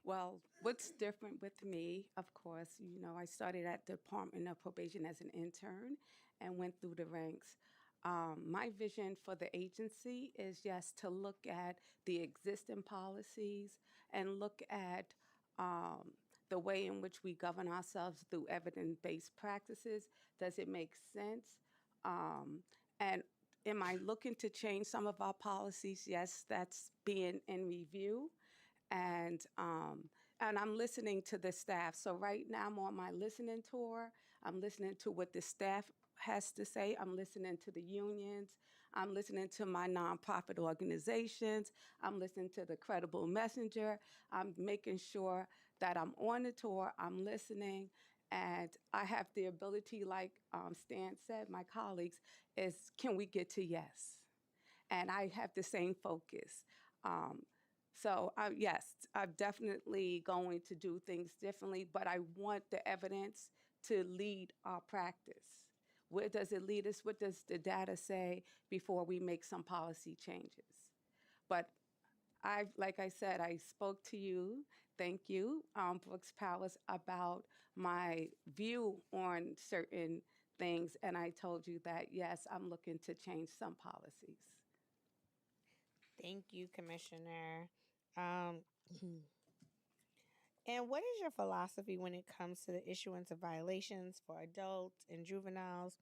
Speaker 5: Well, what's different with me, of course, I started at the Department of Probation as an intern and went through the ranks. My vision for the agency is just to look at the existing policies and look at the way in which we govern ourselves through evidence-based practices. Does it make sense? And am I looking to change some of our policies? Yes, that's being in review. And I'm listening to the staff. So right now I'm on my listening tour. I'm listening to what the staff has to say. I'm listening to the unions. I'm listening to my nonprofit organizations. I'm listening to the Credible Messenger. I'm making sure that I'm on the tour. I'm listening. And I have the ability, like Stan said, my colleagues, is can we get to yes? And I have the same focus. So yes, I'm definitely going to do things differently, but I want the evidence to lead our practice. Where does it lead us? What does the data say before we make some policy changes? But like I said, I spoke to you, thank you, Brooks Powers, about my view on certain things, and I told you that, yes, I'm looking to change some policies.
Speaker 2: Thank you, Commissioner. Um, and what is your philosophy when it comes to the issuance of violations for adults and juveniles?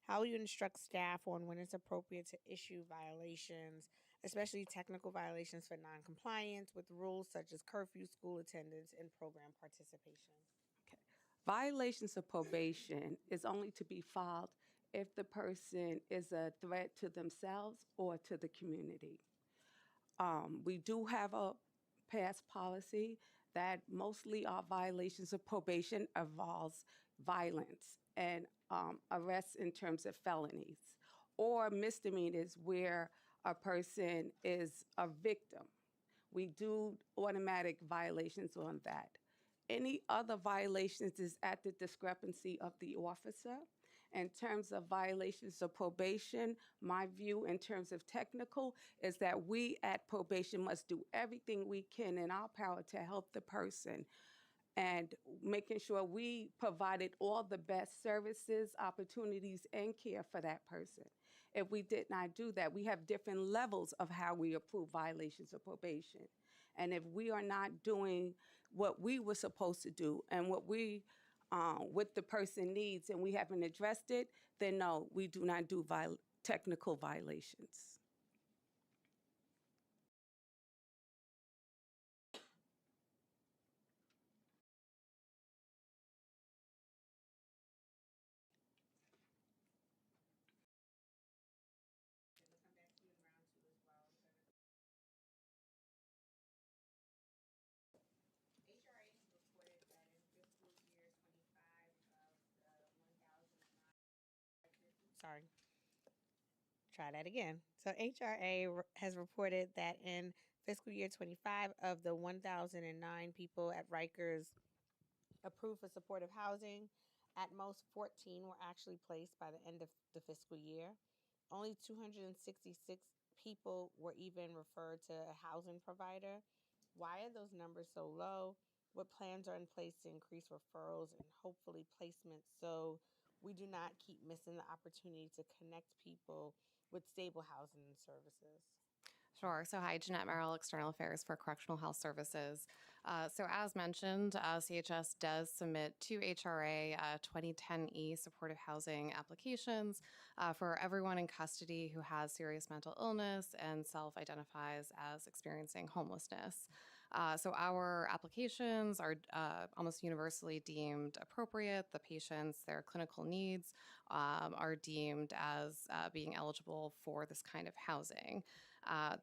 Speaker 2: How will you instruct staff on when it's appropriate to issue violations, especially technical violations for noncompliance with rules such as curfew, school attendance, and program participation?
Speaker 5: Okay. Violations of probation is only to be filed if the person is a threat to themselves or to the community. We do have a past policy that mostly our violations of probation involves violence and arrests in terms of felonies or misdemeanors where a person is a victim. We do automatic violations on that. Any other violations is at the discrepancy of the officer. In terms of violations of probation, my view in terms of technical is that we at probation must do everything we can in our power to help the person and making sure we provided all the best services, opportunities, and care for that person. If we did not do that, we have different levels of how we approve violations of probation. And if we are not doing what we were supposed to do and what the person needs and we haven't addressed it, then no, we do not do technical violations.
Speaker 2: Sorry. try that again. So HRA has reported that in fiscal year 25, of the 1,009 people at Rikers approved for supportive housing, at most 14 were actually placed by the end of the fiscal year. Only 266 people were even referred to a housing provider. Why are those numbers so low? What plans are in place to increase referrals and hopefully placements so we do not keep missing the opportunity to connect people with stable housing and services?
Speaker 8: Sure. So, hi, Jeanette Merrill, External Affairs for Correctional Health Services. So, as mentioned, CHS does submit to HRA 2010E supportive housing applications for everyone in custody who has serious mental illness and self identifies as experiencing homelessness. So, our applications are almost universally deemed appropriate. The patients, their clinical needs are deemed as being eligible for this kind of housing.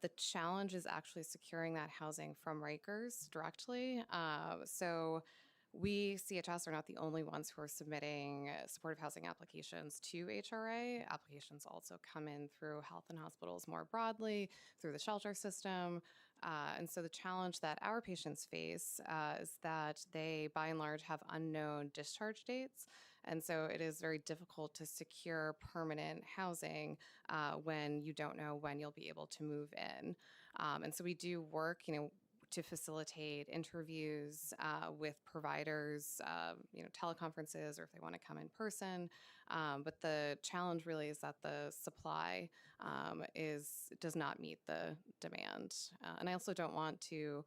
Speaker 8: The challenge is actually securing that housing from Rikers directly. So we, CHS, are not the only ones who are submitting supportive housing applications to HRA. Applications also come in through health and hospitals more broadly, through the shelter system. And so the challenge that our patients face is that they, by and large, have unknown discharge dates. And so it is very difficult to secure permanent housing when you don't know when you'll be able to move in. And so we do work, to facilitate interviews with providers, teleconferences, or if they want to come in person. But the challenge really is that the supply does not meet the demand. And I also don't want to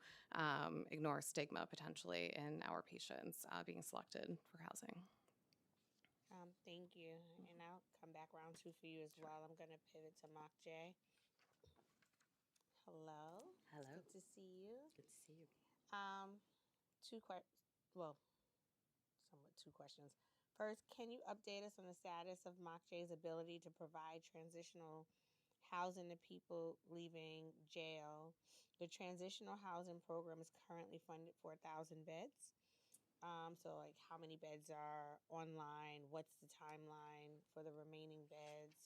Speaker 8: ignore stigma potentially in our patients being selected for housing.
Speaker 2: Thank you. And I'll come back round two for you as well. I'm going to pivot to Mock J. Hello.
Speaker 4: Hello.
Speaker 2: Good to see you.
Speaker 4: Good to see you.
Speaker 2: Somewhat two questions. First, can you update us on the status of Mock J's ability to provide transitional housing to people leaving jail? The transitional housing program is currently funded for 1,000 beds. So, like, how many beds are online? What's the timeline for the remaining beds?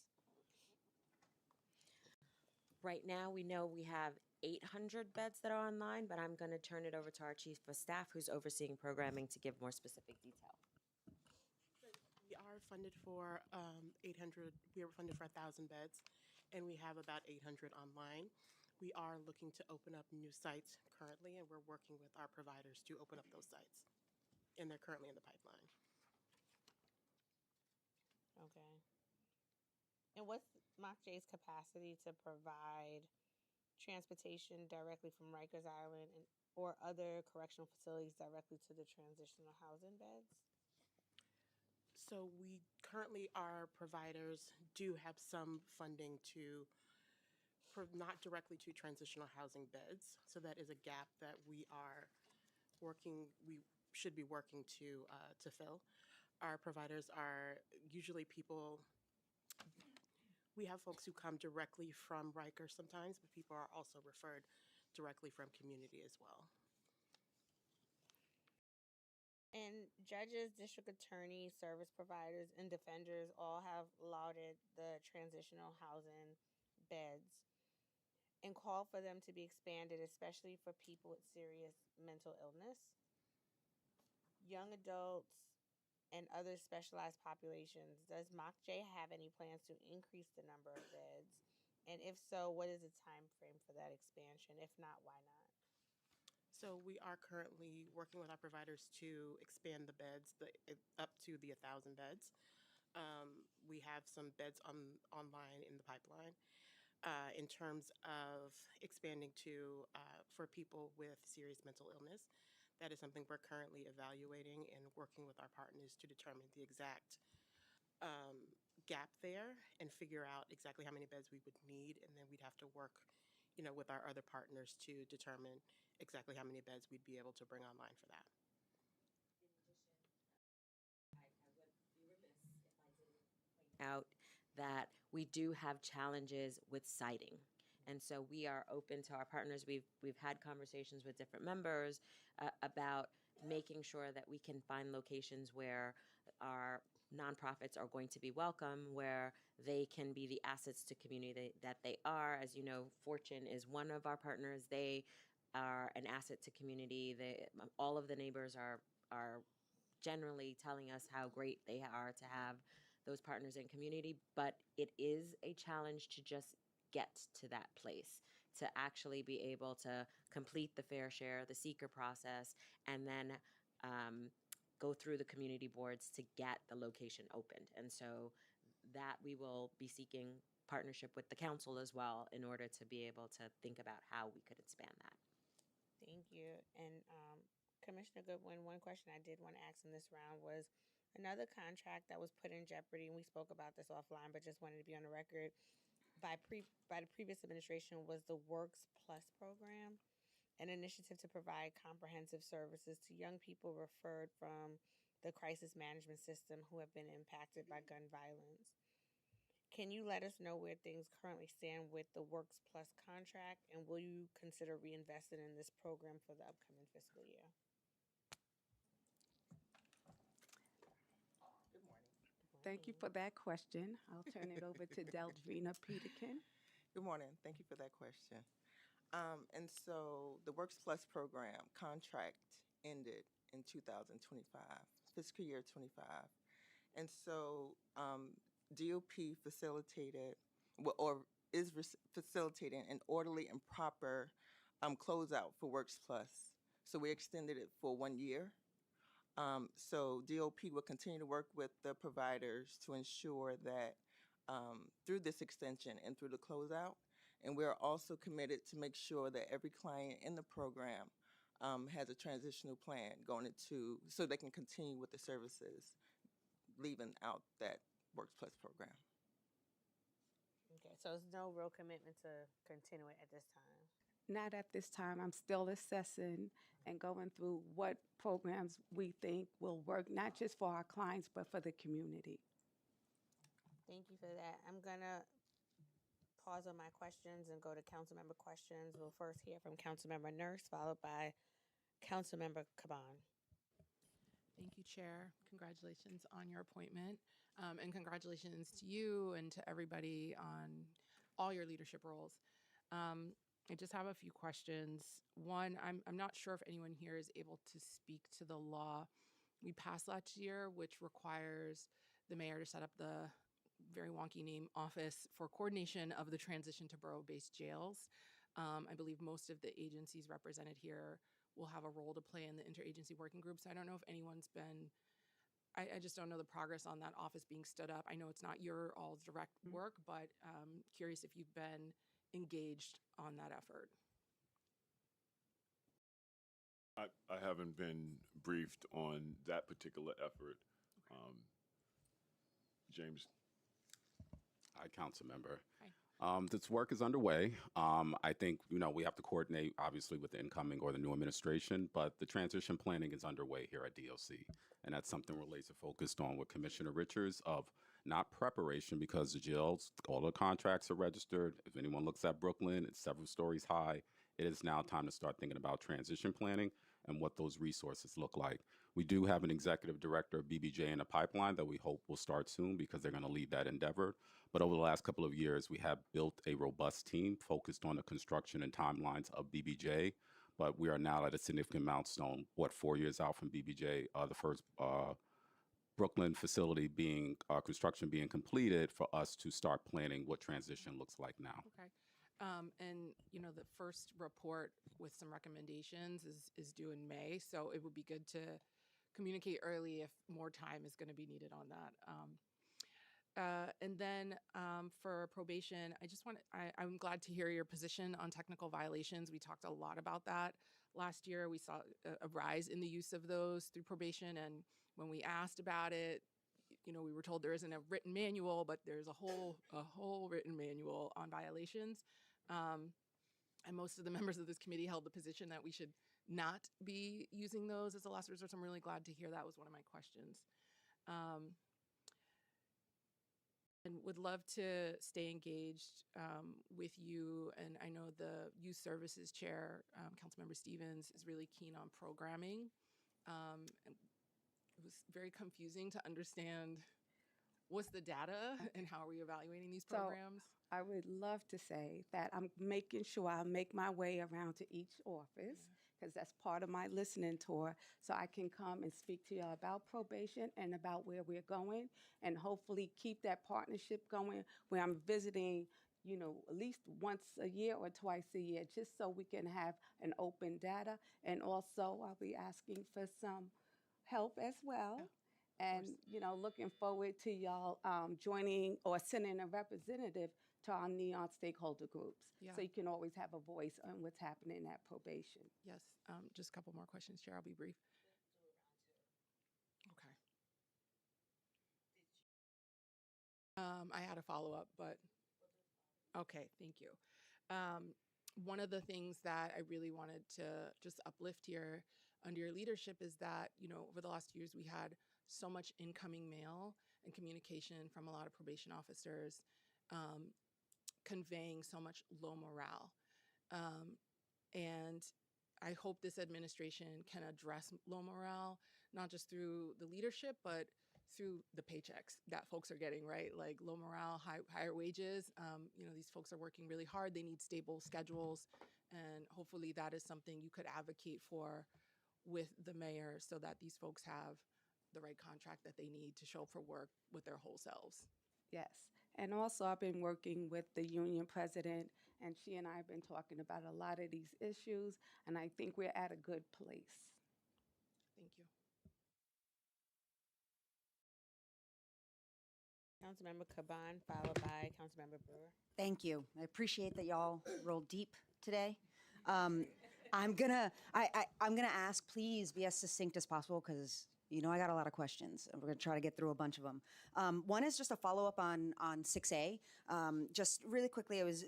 Speaker 4: Right now, we know we have 800 beds that are online, but I'm going to turn it over to our chief of staff who's overseeing programming to give more specific detail.
Speaker 9: We are funded for 800. We are funded for 1,000 beds, and we have about 800 online. We are looking to open up new sites currently, and we're working with our providers to open up those sites, and they're currently in the pipeline.
Speaker 2: Okay. And what's Mock J's capacity to provide transportation directly from Rikers Island or other correctional facilities directly to the transitional housing beds?
Speaker 9: So we currently, our providers do have some funding to, not directly to transitional housing beds. So that is a gap that we should be working to fill. Our providers are usually people. We have folks who come directly from Rikers sometimes, but people are also referred directly from community as well.
Speaker 2: And judges, district attorneys, service providers, and defenders all have lauded the transitional housing beds and call for them to be expanded, especially for people with serious mental illness, young adults, and other specialized populations. Does Mock J have any plans to increase the number of beds? And if so, what is the time frame for that expansion? If not, why not?
Speaker 9: So we are currently working with our providers to expand the beds up to the 1,000 beds. We have some beds online in the pipeline. In terms of expanding to for people with serious mental illness, that is something we're currently evaluating and working with our partners to determine the exact gap there and figure out exactly how many beds we would need, and then we'd have to work, with our other partners to determine exactly how many beds we'd be able to bring online for that.
Speaker 4: Out that we do have challenges with siting. And so we are open to our partners. We've had conversations with different members about making sure that we can find locations where our nonprofits are going to be welcome, where they can be the assets to community that they are. As you know, Fortune is one of our partners. They are an asset to community. All of the neighbors are generally telling us how great they are to have those partners in community, but it is a challenge to just get to that place, to actually be able to complete the fair share, the seeker process, and then go through the community boards to get the location opened. And so that we will be seeking partnership with the council as well in order to be able to think about how we could expand that.
Speaker 2: Thank you. And Commissioner Goodwin, one question I did want to ask in this round was another contract that was put in jeopardy, and we spoke about this offline, but just wanted to be on the record by the previous administration, was the Works Plus program, an initiative to provide comprehensive services to young people referred from the crisis management system who have been impacted by gun violence. Can you let us know where things currently stand with the Works Plus contract, and will you consider reinvesting in this program for the upcoming fiscal year?
Speaker 5: Thank you for that question. I'll turn it over to Deldrina Peterkin.
Speaker 10: Good morning. Thank you for that question. And so the Works Plus program contract ended in 2025, fiscal year 25. And so DOP facilitated facilitating an orderly and proper closeout for Works Plus. So we extended it for 1 year. So DOP will continue to work with the providers to ensure that through this extension and through the closeout, and we're also committed to make sure that every client in the program has a transitional plan going into, so they can continue with the services, leaving out that Works Plus program.
Speaker 2: Okay, so there's no real commitment to continue it at this time.
Speaker 5: Not at this time. I'm still assessing and going through what programs we think will work, not just for our clients, but for the community.
Speaker 2: Thank you for that. I'm gonna pause on my questions and go to council member questions. We'll first hear from Councilmember Nurse, followed by Councilmember Caban.
Speaker 11: Thank you, Chair. Congratulations on your appointment, and congratulations to you and to everybody on all your leadership roles. I just have a few questions. One, I'm not sure if anyone here is able to speak to the law we passed last year, which requires the mayor to set up the very wonky name office for coordination of the transition to borough-based jails. I believe most of the agencies represented here will have a role to play in the interagency working groups. I don't know if anyone's been, I just don't know the progress on that office being stood up. I know it's not your all's direct work, but curious if you've been engaged on that effort.
Speaker 6: I haven't been briefed on that particular effort. James.
Speaker 3: Hi, council member.
Speaker 11: Hi.
Speaker 3: This work is underway. I think, we have to coordinate, obviously, with the incoming or the new administration, but the transition planning is underway here at DOC. And that's something we're laser focused on with Commissioner Richards of not preparation, because the jails, all the contracts are registered. If anyone looks at Brooklyn, it's several stories high. It is now time to start thinking about transition planning and what those resources look like. We do have an executive director of BBJ in the pipeline that we hope will start soon, because they're going to lead that endeavor. But over the last couple of years, we have built a robust team focused on the construction and timelines of BBJ. But we are now at a significant milestone, 4 years out from BBJ, the first Brooklyn facility being, construction being completed, for us to start planning what transition looks like now.
Speaker 11: Okay. And, the first report with some recommendations is due in May, so it would be good to communicate early if more time is going to be needed on that. And then for probation, I'm glad to hear your position on technical violations. We talked a lot about that last year. We saw a rise in the use of those through probation, and when we asked about it, we were told there isn't a written manual, but there's a whole written manual on violations. And most of the members of this committee held the position that we should not be using those as a last resort. So I'm really glad to hear that was one of my questions. And would love to stay engaged with you. And I know the Youth Services Chair, Councilmember Stevens, is really keen on programming. And it was very confusing to understand what's the data and how are we evaluating these
Speaker 5: So,
Speaker 11: programs?
Speaker 5: I would love to say that I'm making sure I make my way around to each office because that's part of my listening tour, so I can come and speak to y'all about probation and about where we're going, and hopefully keep that partnership going where I'm visiting, at least once a year or twice a year, just so we can have an open data. And also, I'll be asking for some help as well. And, looking forward to y'all joining or sending a representative to our NEON stakeholder groups.
Speaker 11: Yeah.
Speaker 5: So you can always have a voice on what's happening at probation.
Speaker 11: Yes. Just a couple more questions, Chair. I'll be brief. Okay. I had a follow-up, but okay, thank you. One of the things that I really wanted to just uplift here under your leadership is that, over the last few years, we had so much incoming mail and communication from a lot of probation officers conveying so much low morale. And I hope this administration can address low morale, not just through the leadership, but through the paychecks that folks are getting, right? Like low morale, higher wages. These folks are working really hard. They need stable schedules. And hopefully that is something you could advocate for with the mayor so that these folks have the right contract that they need to show up for work with their whole selves.
Speaker 5: Yes. And also, I've been working with the union president, and she and I have been talking about a lot of these issues, and I think we're at a good place.
Speaker 11: Thank you.
Speaker 2: Councilmember Caban, followed by Councilmember Brewer.
Speaker 12: Thank you. I appreciate that y'all rolled deep today. I'm gonna ask, please be as succinct as possible because I got a lot of questions, and we're gonna try to get through a bunch of them. One is just a follow-up on 6A. Just really quickly, I was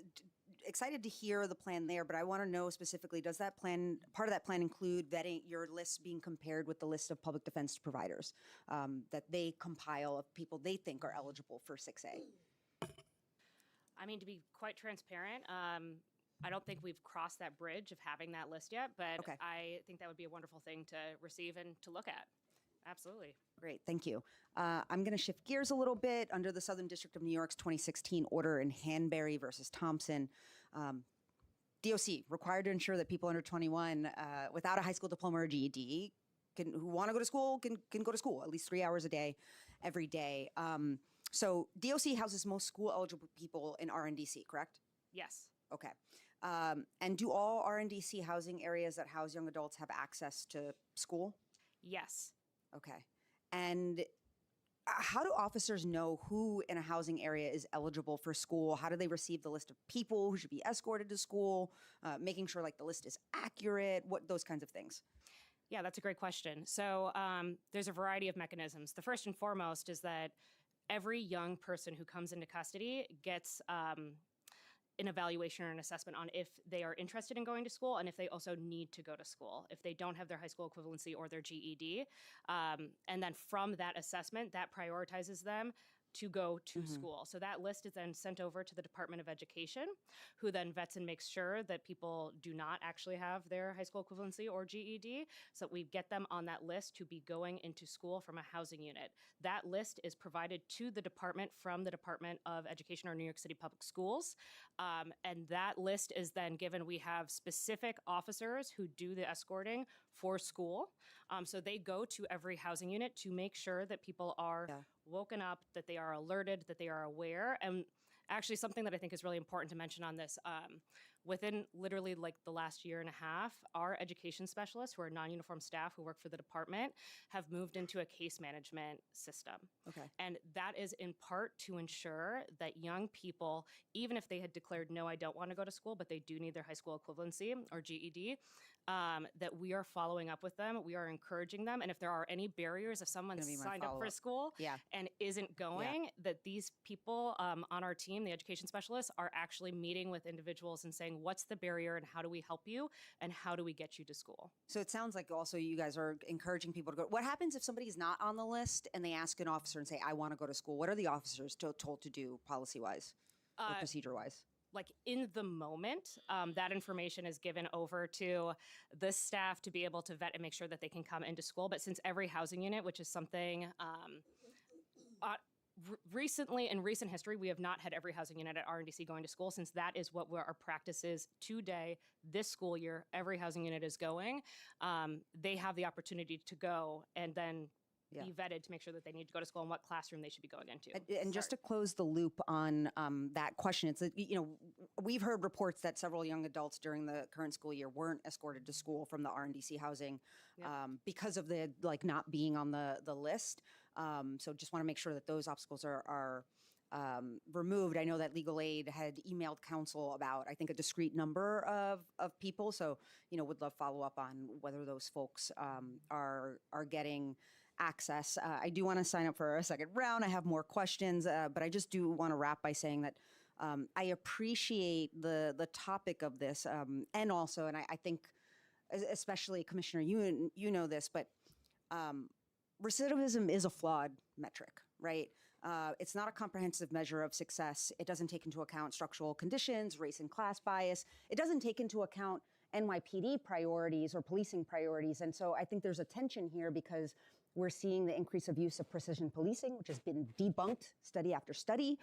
Speaker 12: excited to hear the plan there, but I want to know specifically, does that plan, part of that plan include vetting your list being compared with the list of public defense providers that they compile of people they think are eligible for 6A?
Speaker 7: I mean, to be quite transparent, I don't think we've crossed that bridge of having that list yet, but
Speaker 12: Okay.
Speaker 7: I think that would be a wonderful thing to receive and to look at. Absolutely.
Speaker 12: Great, thank you. I'm going to shift gears a little bit. Under the Southern District of New York's 2016 order in Hanbury versus Thompson, DOC required to ensure that people under 21 without a high school diploma or GED who want to go to school can go to school at least 3 hours a day, every day. So DOC houses most school eligible people in RNDC, correct?
Speaker 7: Yes.
Speaker 12: Okay. And do all RNDC housing areas that house young adults have access to school?
Speaker 7: Yes.
Speaker 12: Okay. And how do officers know who in a housing area is eligible for school? How do they receive the list of people who should be escorted to school? Making sure the list is accurate, those kinds of things.
Speaker 7: Yeah, that's a great question. So there's a variety of mechanisms. The first and foremost is that every young person who comes into custody gets an evaluation or an assessment on if they are interested in going to school and if they also need to go to school, if they don't have their high school equivalency or their GED. And then from that assessment, that prioritizes them to go to school. So that list is then sent over to the Department of Education, who then vets and makes sure that people do not actually have their high school equivalency or GED, so that we get them on that list to be going into school from a housing unit. That list is provided to the department from the Department of Education or New York City Public Schools, and that list is then given. We have specific officers who do the escorting for school, so they go to every housing unit to make sure that people are woken up, that they are alerted, that they are aware. And actually something that I think is really important to mention on this, within literally the last year and a half, our education specialists, who are non-uniform staff who work for the department, have moved into a case management system.
Speaker 12: Okay.
Speaker 7: And that is in part to ensure that young people, even if they had declared, no, I don't want to go to school, but they do need their high school equivalency or GED, that we are following up with them. We are encouraging them. And if there are any barriers, if someone's signed up for school and isn't going, that these people on our team, the education specialists, are actually meeting with individuals and saying, what's the barrier and how do we help you and how do we get you to school?
Speaker 12: So it sounds like also you guys are encouraging people to go. What happens if somebody's not on the list and they ask an officer and say, I want to go to school? What are the officers told to do policy-wise or procedure-wise?
Speaker 7: In the moment, that information is given over to the staff to be able to vet and make sure that they can come into school. But since every housing unit, which is something recently, in recent history, we have not had every housing unit at RNDC going to school, since that is what our practice is today. This school year, every housing unit is going. They have the opportunity to go and then be vetted to make sure that they need to go to school and what classroom they should be going into.
Speaker 12: And just to close the loop on that question, it's we've heard reports that several young adults during the current school year weren't escorted to school from the RNDC housing because of the not being on the list. So just want to make sure that those obstacles are removed. I know that legal aid had emailed council about, I think, a discrete number of people. So would love follow up on whether those folks are getting access. I do want to sign up for a second round. I have more questions, but I just do want to wrap by saying that I appreciate the topic of this, and also, and I think, especially Commissioner, you know this, but recidivism is a flawed metric, right? It's not a comprehensive measure of success. It doesn't take into account structural conditions, race and class bias. It doesn't take into account NYPD priorities or policing priorities. And so I think there's a tension here because we're seeing the increase of use of precision policing, which has been debunked study after study.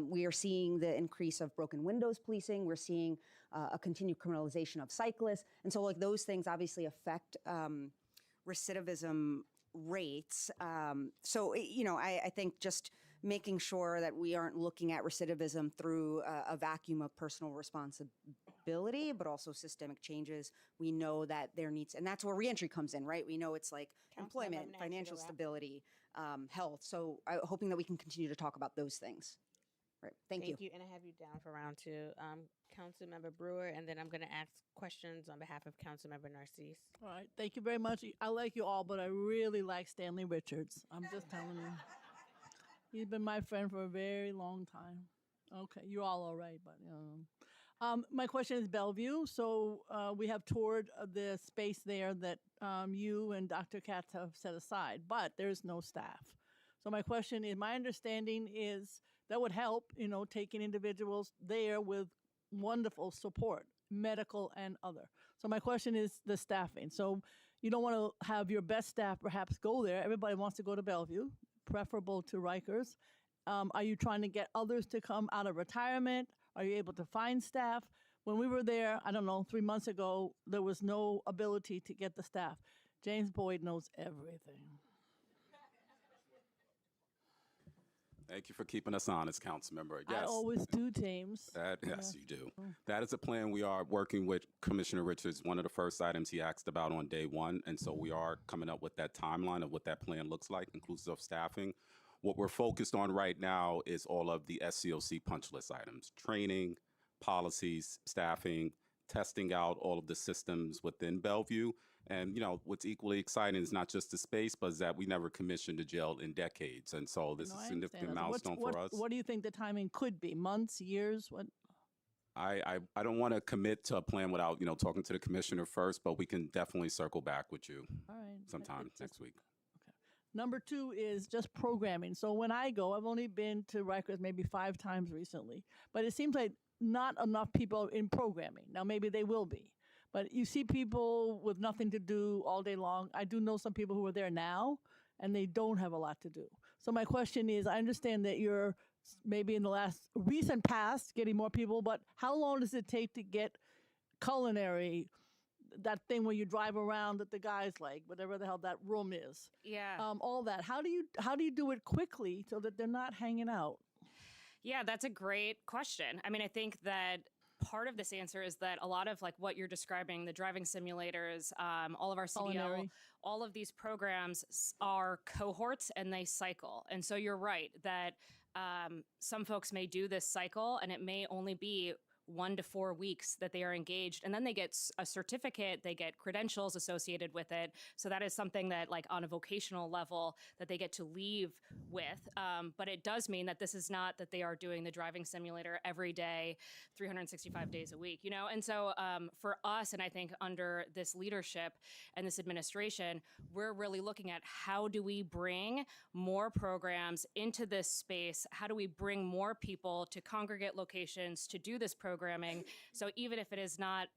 Speaker 12: We are seeing the increase of broken windows policing. We're seeing a continued criminalization of cyclists. And so those things obviously affect recidivism rates. So, I think just making sure that we aren't looking at recidivism through a vacuum of personal responsibility, but also systemic changes. We know that there needs, and that's where reentry comes in, right? We know it's like employment, financial stability, health. So hoping that we can continue to talk about those things. Right. Thank you.
Speaker 2: And I have you down for round two. Councilmember Brewer, and then I'm going to ask questions on behalf of Councilmember Narcisse.
Speaker 13: All right. Thank you very much. I like you all, but I really like Stanley Richards. I'm just telling you. He's been my friend for a very long time. Okay. You're all right, but my question is Bellevue. So we have toured the space there that you and Dr. Katz have set aside, but there's no staff. So my question is, my understanding is that would help, taking individuals there with wonderful support, medical and other. So my question is the staffing. So you don't want to have your best staff perhaps go there. Everybody wants to go to Bellevue, preferable to Rikers. Are you trying to get others to come out of retirement? Are you able to find staff? When we were there, I don't know, 3 months ago, there was no ability to get the staff. James Boyd knows everything.
Speaker 3: Thank you for keeping us honest, Councilmember. Yes.
Speaker 13: I always do, James.
Speaker 3: Yes, you do. That is a plan we are working with Commissioner Richards. One of the first items he asked about on day one, and so we are coming up with that timeline of what that plan looks like, inclusive of staffing. What we're focused on right now is all of the SCOC punch list items: training, policies, staffing, testing out all of the systems within Bellevue. And, what's equally exciting is not just the space, but is that we never commissioned a jail in decades. And so this is a significant milestone for us.
Speaker 13: What do you think the timing could be? Months, years? What?
Speaker 3: I don't want to commit to a plan without, talking to the commissioner first, but we can definitely circle back with you sometime next week.
Speaker 13: Okay. Number two is just programming. So when I go, I've only been to Rikers maybe 5 times recently, but it seems like not enough people in programming. Now, maybe they will be. But you see people with nothing to do all day long. I do know some people who are there now, and they don't have a lot to do. So my question is, I understand that you're maybe in the recent past getting more people, but how long does it take to get culinary, that thing where you drive around at the guys like, whatever the hell that room is?
Speaker 7: Yeah.
Speaker 13: All that. How do you do it quickly so that they're not hanging out?
Speaker 7: Yeah, that's a great question. I mean, I think that part of this answer is that a lot of what you're describing, the driving simulators, all of our CDL,
Speaker 13: Culinary.
Speaker 7: all of these programs are cohorts and they cycle. And so you're right that some folks may do this cycle and it may only be 1 to 4 weeks that they are engaged, and then they get a certificate, they get credentials associated with it. So that is something that on a vocational level that they get to leave with. But it does mean that this is not that they are doing the driving simulator every day, 365 days a week, And so for us, and I think under this leadership and this administration, we're really looking at how do we bring more programs into this space? How do we bring more people to congregate locations to do this program programming. So even if it is not,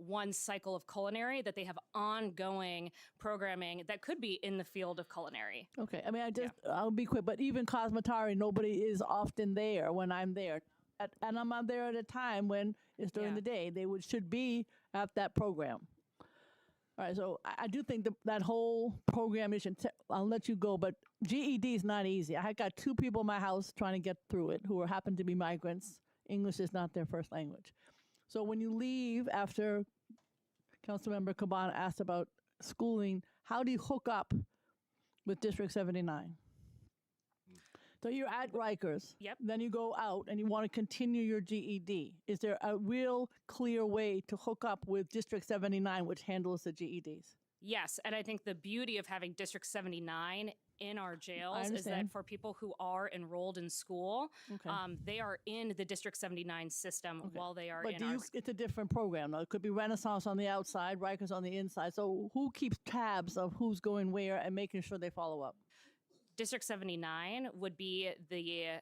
Speaker 7: one cycle of culinary, that they have ongoing programming that could be in the field of culinary.
Speaker 13: Okay, I mean, I'll be quick, but even cosmetary, nobody is often there when I'm there. And I'm not there at a time when it's during
Speaker 7: Yeah.
Speaker 13: the day. They should be at that program. All right, so I do think that whole program is, I'll let you go, but GED is not easy. I got 2 people in my house trying to get through it who happen to be migrants. English is not their first language. So when you leave after Councilmember Cabana asked about schooling, how do you hook up with District 79? So you're at Rikers.
Speaker 7: Yep.
Speaker 13: Then you go out and you want to continue your GED. Is there a real clear way to hook up with District 79, which handles the GEDs?
Speaker 7: Yes, and I think the beauty of having District 79 in our jails is that
Speaker 13: understand.
Speaker 7: for people who are enrolled in school,
Speaker 13: Okay.
Speaker 7: they are in the District 79 system while they are
Speaker 13: But
Speaker 7: in our
Speaker 13: it's a different program, though. It could be Renaissance on the outside, Rikers on the inside. So who keeps tabs of who's going where and making sure they follow up?
Speaker 7: District 79 would be the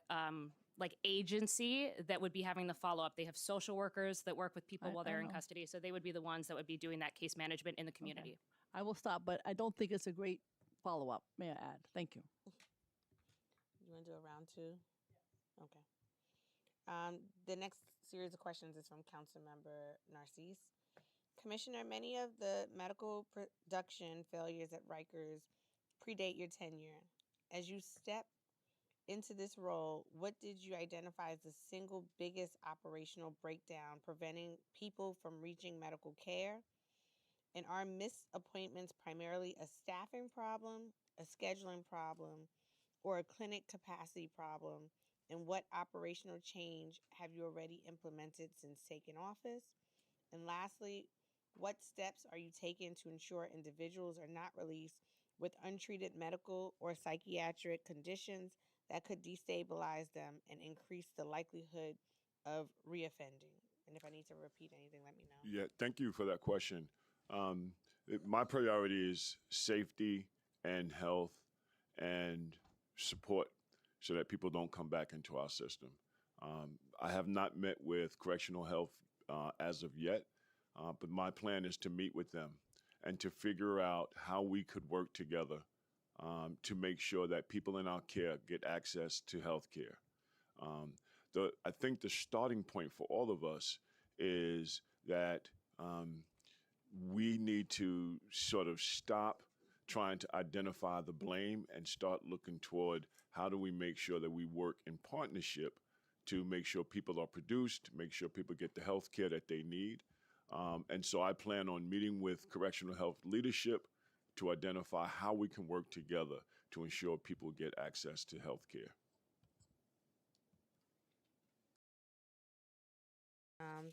Speaker 7: agency that would be having the follow-up. They have social workers that work with people while they're in
Speaker 13: know.
Speaker 7: custody, so they would be the ones that would be doing that case management in the community.
Speaker 13: I will stop, but I don't think it's a great follow-up, may I add. Thank you.
Speaker 2: You want to do a round 2? Okay. The next series of questions is from Councilmember Narcisse. Commissioner, many of the medical production failures at Rikers predate your tenure. As you step into this role, what did you identify as the single biggest operational breakdown preventing people from reaching medical care? And are missed appointments primarily a staffing problem, a scheduling problem, or a clinic capacity problem? And what operational change have you already implemented since taking office? And lastly, what steps are you taking to ensure individuals are not released with untreated medical or psychiatric conditions that could destabilize them and increase the likelihood of reoffending? And if I need to repeat anything, let me know.
Speaker 6: Yeah, thank you for that question. My priority is safety and health and support so that people don't come back into our system. I have not met with correctional health as of yet, but my plan is to meet with them and to figure out how we could work together to make sure that people in our care get access to health care. I think the starting point for all of us is that we need to sort of stop trying to identify the blame and start looking toward how do we make sure that we work in partnership to make sure people are produced, make sure people get the health care that they need. And so I plan on meeting with correctional health leadership to identify how we can work together to ensure people get access to health care.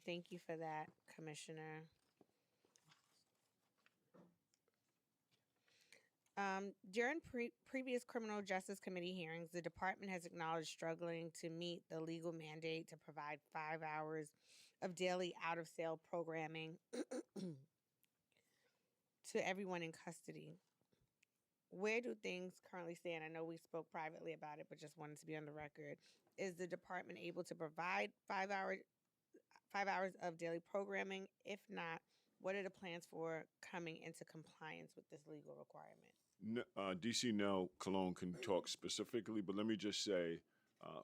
Speaker 2: Thank you for that, Commissioner. During previous criminal justice committee hearings, the department has acknowledged struggling to meet the legal mandate to provide 5 hours of daily out-of-cell programming to everyone in custody. Where do things currently stand? I know we spoke privately about it, but just wanted to be on the record. Is the department able to provide 5 hours of daily programming? If not, what are the plans for coming into compliance with this legal requirement?
Speaker 6: DC Nell Cologne can talk specifically, but let me just say,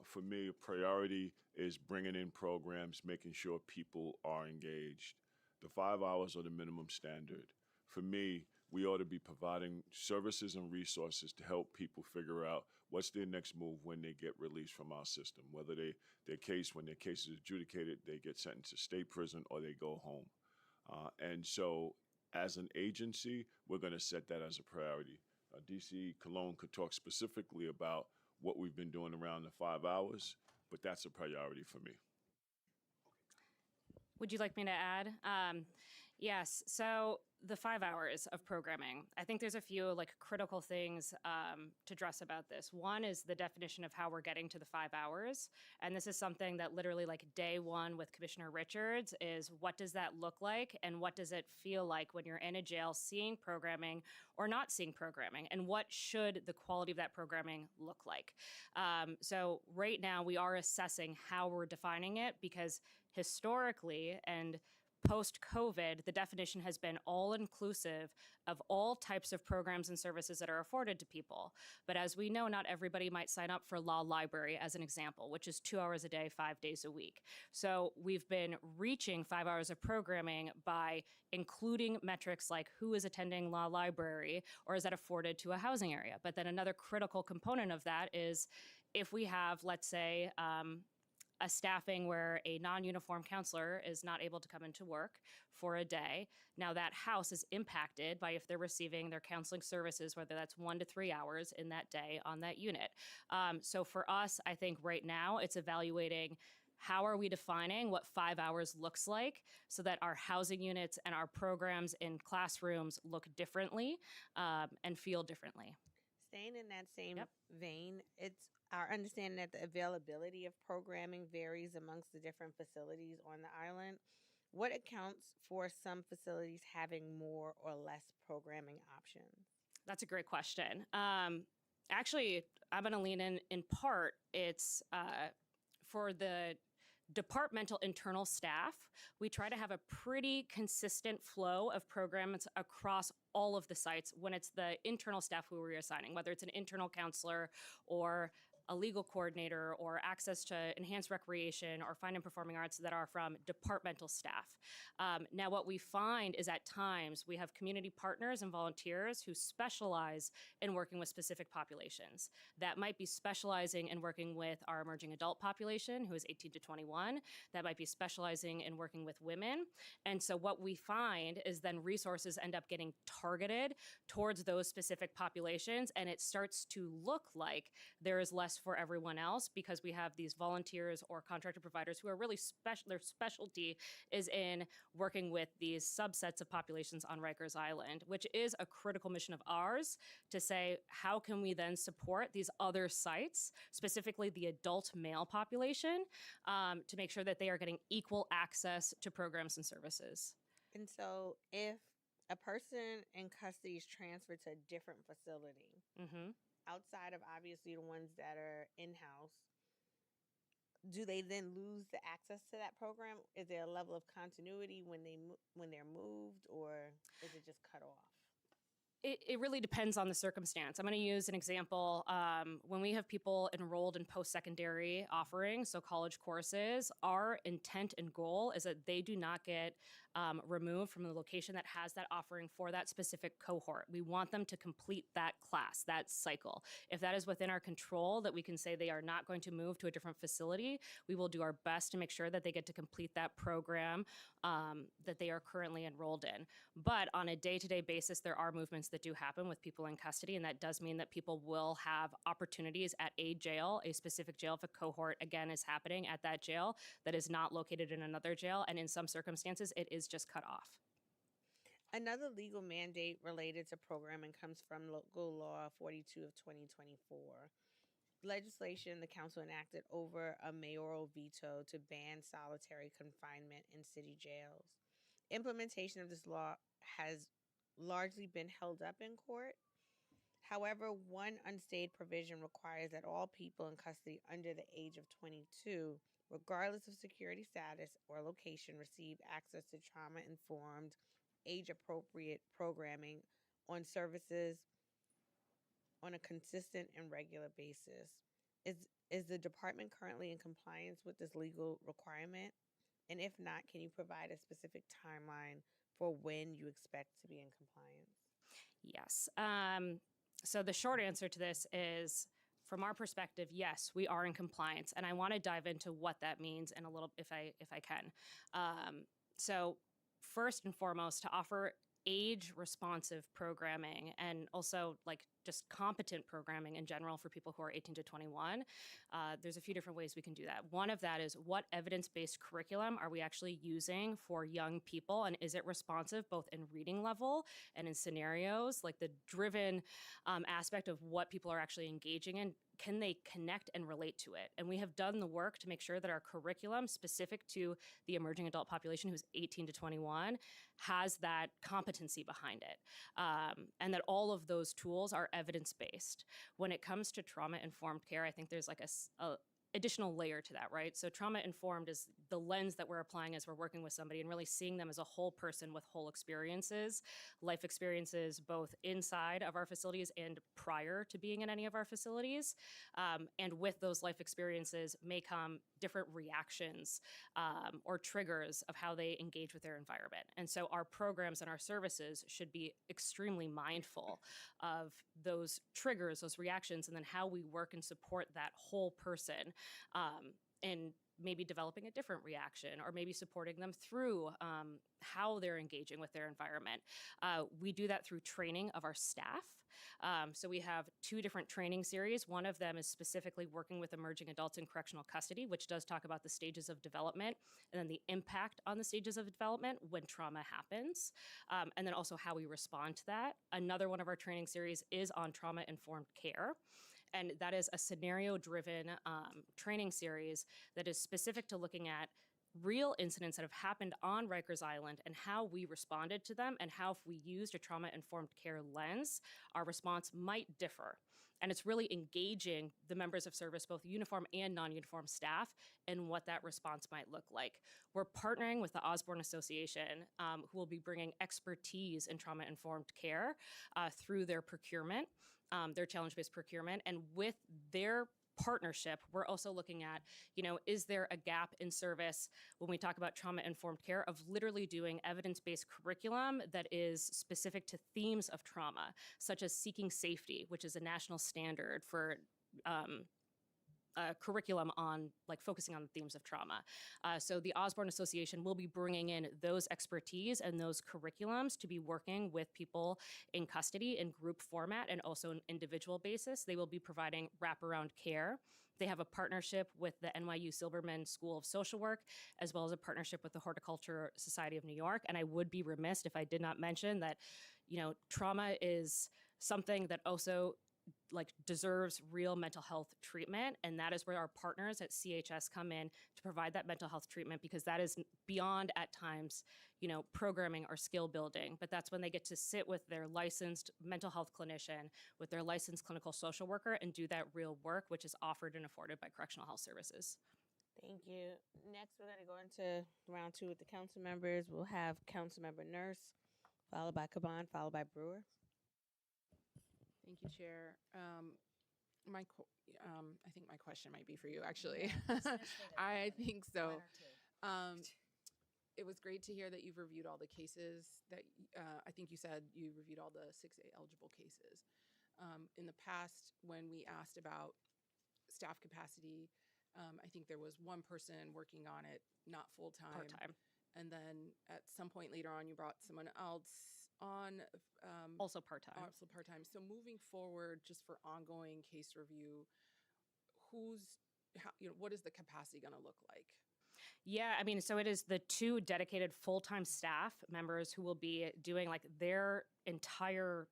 Speaker 6: for me, a priority is bringing in programs, making sure people are engaged. The 5 hours are the minimum standard. For me, we ought to be providing services and resources to help people figure out what's their next move when they get released from our system, whether when their case is adjudicated, they get sentenced to state prison or they go home. And so as an agency, we're going to set that as a priority. DC Cologne could talk specifically about what we've been doing around the 5 hours, but that's a priority for me.
Speaker 7: Would you like me to add? Yes. So the 5 hours of programming, I think there's a few like critical things to address about this. One is the definition of how we're getting to the 5 hours. And this is something that literally like day one with Commissioner Richards is what does that look like? And what does it feel like when you're in a jail seeing programming or not seeing programming? And what should the quality of that programming look like? So right now we are assessing how we're defining it because historically and post-COVID, the definition has been all-inclusive of all types of programs and services that are afforded to people. But as we know, not everybody might sign up for law library, as an example, which is 2 hours a day, 5 days a week. So we've been reaching 5 hours of programming by including metrics like who is attending law library or is that afforded to a housing area. But then another critical component of that is if we have, let's say, a staffing where a non-uniform counselor is not able to come into work for a day. Now that house is impacted by if they're receiving their counseling services, whether that's 1 to 3 hours in that day on that unit. So for us, I think right now it's evaluating how are we defining what 5 hours looks like so that our housing units and our programs in classrooms look differently and feel differently.
Speaker 2: Staying in that same
Speaker 7: Yep.
Speaker 2: vein, it's our understanding that the availability of programming varies amongst the different facilities on the island. What accounts for some facilities having more or less programming options?
Speaker 7: That's a great question. Actually, I'm going to lean in part. It's for the departmental internal staff, we try to have a pretty consistent flow of programs across all of the sites when it's the internal staff who we're assigning, whether it's an internal counselor or a legal coordinator or access to enhanced recreation or fine and performing arts that are from departmental staff. Now, what we find is at times we have community partners and volunteers who specialize in working with specific populations. That might be specializing in working with our emerging adult population, who is 18 to 21. That might be specializing in working with women. And so what we find is then resources end up getting targeted towards those specific populations, and it starts to look like there is less for everyone else because we have these volunteers or contractor providers who are really their specialty is in working with these subsets of populations on Rikers Island, which is a critical mission of ours to say, how can we then support these other sites, specifically the adult male population, to make sure that they are getting equal access to programs and services.
Speaker 2: And so if a person in custody is transferred to a different facility, outside of obviously the ones that are in-house, do they then lose the access to that program? Is there a level of continuity when they're moved, or is it just cut off?
Speaker 7: It really depends on the circumstance. I'm going to use an example. When we have people enrolled in post-secondary offerings, so college courses, our intent and goal is that they do not get removed from the location that has that offering for that specific cohort. We want them to complete that class, that cycle. If that is within our control, that we can say they are not going to move to a different facility, we will do our best to make sure that they get to complete that program that they are currently enrolled in. But on a day-to-day basis, there are movements that do happen with people in custody, and that does mean that people will have opportunities at a jail, a specific jail, if a cohort, again, is happening at that jail that is not located in another jail, and in some circumstances, it is just cut off.
Speaker 2: Another legal mandate related to programming comes from Local Law 42 of 2024. Legislation the council enacted over a mayoral veto to ban solitary confinement in city jails. Implementation of this law has largely been held up in court. However, one unstated provision requires that all people in custody under the age of 22, regardless of security status or location, receive access to trauma-informed, age-appropriate programming on services on a consistent and regular basis. Is the department currently in compliance with this legal requirement? And if not, can you provide a specific timeline for when you expect to be in compliance?
Speaker 7: Yes. So the short answer to this is, from our perspective, yes, we are in compliance, and I want to dive into what that means in a little, if I can. So first and foremost, to offer age responsive programming and also like just competent programming in general for people who are 18 to 21, there's a few different ways we can do that. One of that is, what evidence-based curriculum are we actually using for young people, and is it responsive both in reading level and in scenarios, like the driven aspect of what people are actually engaging in? Can they connect and relate to it? And we have done the work to make sure that our curriculum specific to the emerging adult population who's 18 to 21 has that competency behind it. And that all of those tools are evidence-based. When it comes to trauma-informed care, I think there's like a additional layer to that, right? So trauma-informed is the lens that we're applying as we're working with somebody and really seeing them as a whole person with whole experiences, life experiences, both inside of our facilities and prior to being in any of our facilities. And with those life experiences may come different reactions or triggers of how they engage with their environment. And so our programs and our services should be extremely mindful of those triggers, those reactions, and then how we work and support that whole person in maybe developing a different reaction, or maybe supporting them through how they're engaging with their environment. We do that through training of our staff. So we have 2 different training series. One of them is specifically working with emerging adults in correctional custody, which does talk about the stages of development and then the impact on the stages of development when trauma happens, and then also how we respond to that. Another one of our training series is on trauma-informed care. And that is a scenario-driven training series that is specific to looking at real incidents that have happened on Rikers Island and how we responded to them, and how, if we used a trauma-informed care lens, our response might differ. And it's really engaging the members of service, both uniform and non-uniform staff, and what that response might look like. We're partnering with the Osborne Association, who will be bringing expertise in trauma-informed care through their procurement, their challenge-based procurement. And with their partnership, we're also looking at, is there a gap in service when we talk about trauma-informed care, of literally doing evidence-based curriculum that is specific to themes of trauma, such as seeking safety, which is a national standard for curriculum on focusing on the themes of trauma. So the Osborne Association will be bringing in those expertise and those curriculums to be working with people in custody in group format and also an individual basis. They will be providing wraparound care. They have a partnership with the NYU Silberman School of Social Work, as well as a partnership with the Horticulture Society of New York. And I would be remiss if I did not mention that, trauma is something that also deserves real mental health treatment. And that is where our partners at CHS come in to provide that mental health treatment, because that is beyond, at times, programming or skill building. But that's when they get to sit with their licensed mental health clinician, with their licensed clinical social worker, and do that real work, which is offered and afforded by Correctional Health Services.
Speaker 2: Thank you. Next, we're going to go into round 2 with the council members. We'll have Councilmember Nurse, followed by Caban, followed by Brewer.
Speaker 11: Thank you, Chair. I think my question might be for you, actually. I think so. It was great to hear that you've reviewed all the cases that I think you said you reviewed all the 6A eligible cases. In the past, when we asked about staff capacity, I think there was one person working on it, not full-time.
Speaker 7: Part-time.
Speaker 11: And then at some point later on, you brought someone else on.
Speaker 7: Also part-time.
Speaker 11: Also part-time. So moving forward, just for ongoing case review, what is the capacity going to look like?
Speaker 7: Yeah, so it is the 2 dedicated full-time staff members who will be doing their entire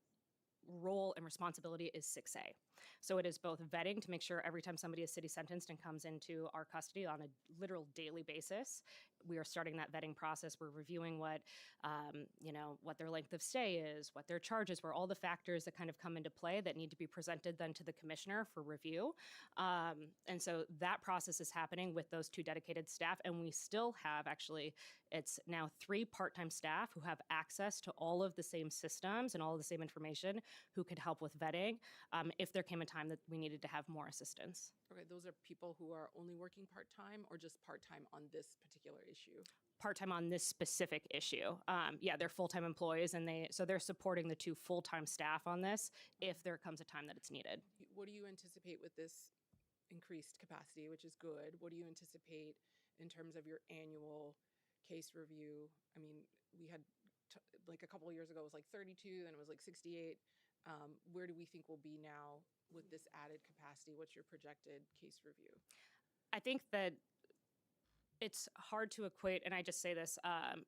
Speaker 7: role and responsibility is 6A. So it is both vetting to make sure every time somebody is city sentenced and comes into our custody on a literal daily basis, we are starting that vetting process. We're reviewing what their length of stay is, what their charges were, all the factors that kind of come into play that need to be presented then to the commissioner for review. And so that process is happening with those 2 dedicated staff. And we still have, actually, it's now 3 part-time staff who have access to all of the same systems and all of the same information, who could help with vetting if there came a time that we needed to have more assistance.
Speaker 11: Okay, those are people who are only working part-time, or just part-time on this particular issue?
Speaker 7: Part-time on this specific issue. Yeah, they're full-time employees, and they're supporting the 2 full-time staff on this if there comes a time that it's needed.
Speaker 11: What do you anticipate with this increased capacity, which is good? What do you anticipate in terms of your annual case review? We had like a couple of years ago, it was like 32, then it was like 68. Where do we think we'll be now with this added capacity? What's your projected case review?
Speaker 7: I think that it's hard to equate, and I just say this,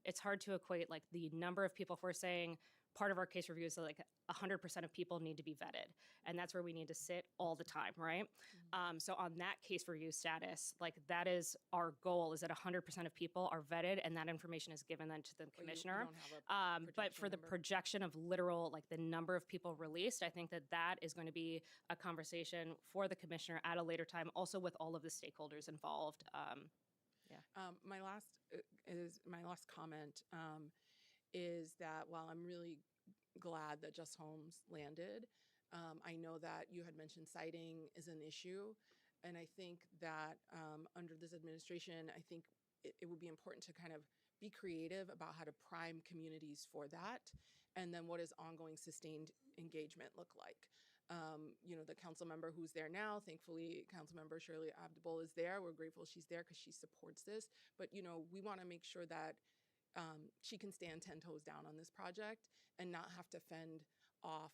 Speaker 7: it's hard to equate like the number of people, if we're saying part of our case review is that like 100% of people need to be vetted, and that's where we need to sit all the time, right? So on that case review status, like that is our goal, is that 100% of people are vetted, and that information is given then to the commissioner.
Speaker 11: don't have a
Speaker 7: But for the
Speaker 11: number?
Speaker 7: projection of literal, like the number of people released, I think that that is going to be a conversation for the commissioner at a later time, also with all of the stakeholders involved.
Speaker 11: My last comment is that while I'm really glad that Just Homes landed, I know that you had mentioned citing is an issue, and I think that under this administration, I think it would be important to kind of be creative about how to prime communities for that, and then what does ongoing sustained engagement look like. The council member who's there now, thankfully, council member Shirley Abdul is there. We're grateful she's there because she supports this. But, we want to make sure that she can stand 10 toes down on this project and not have to fend off,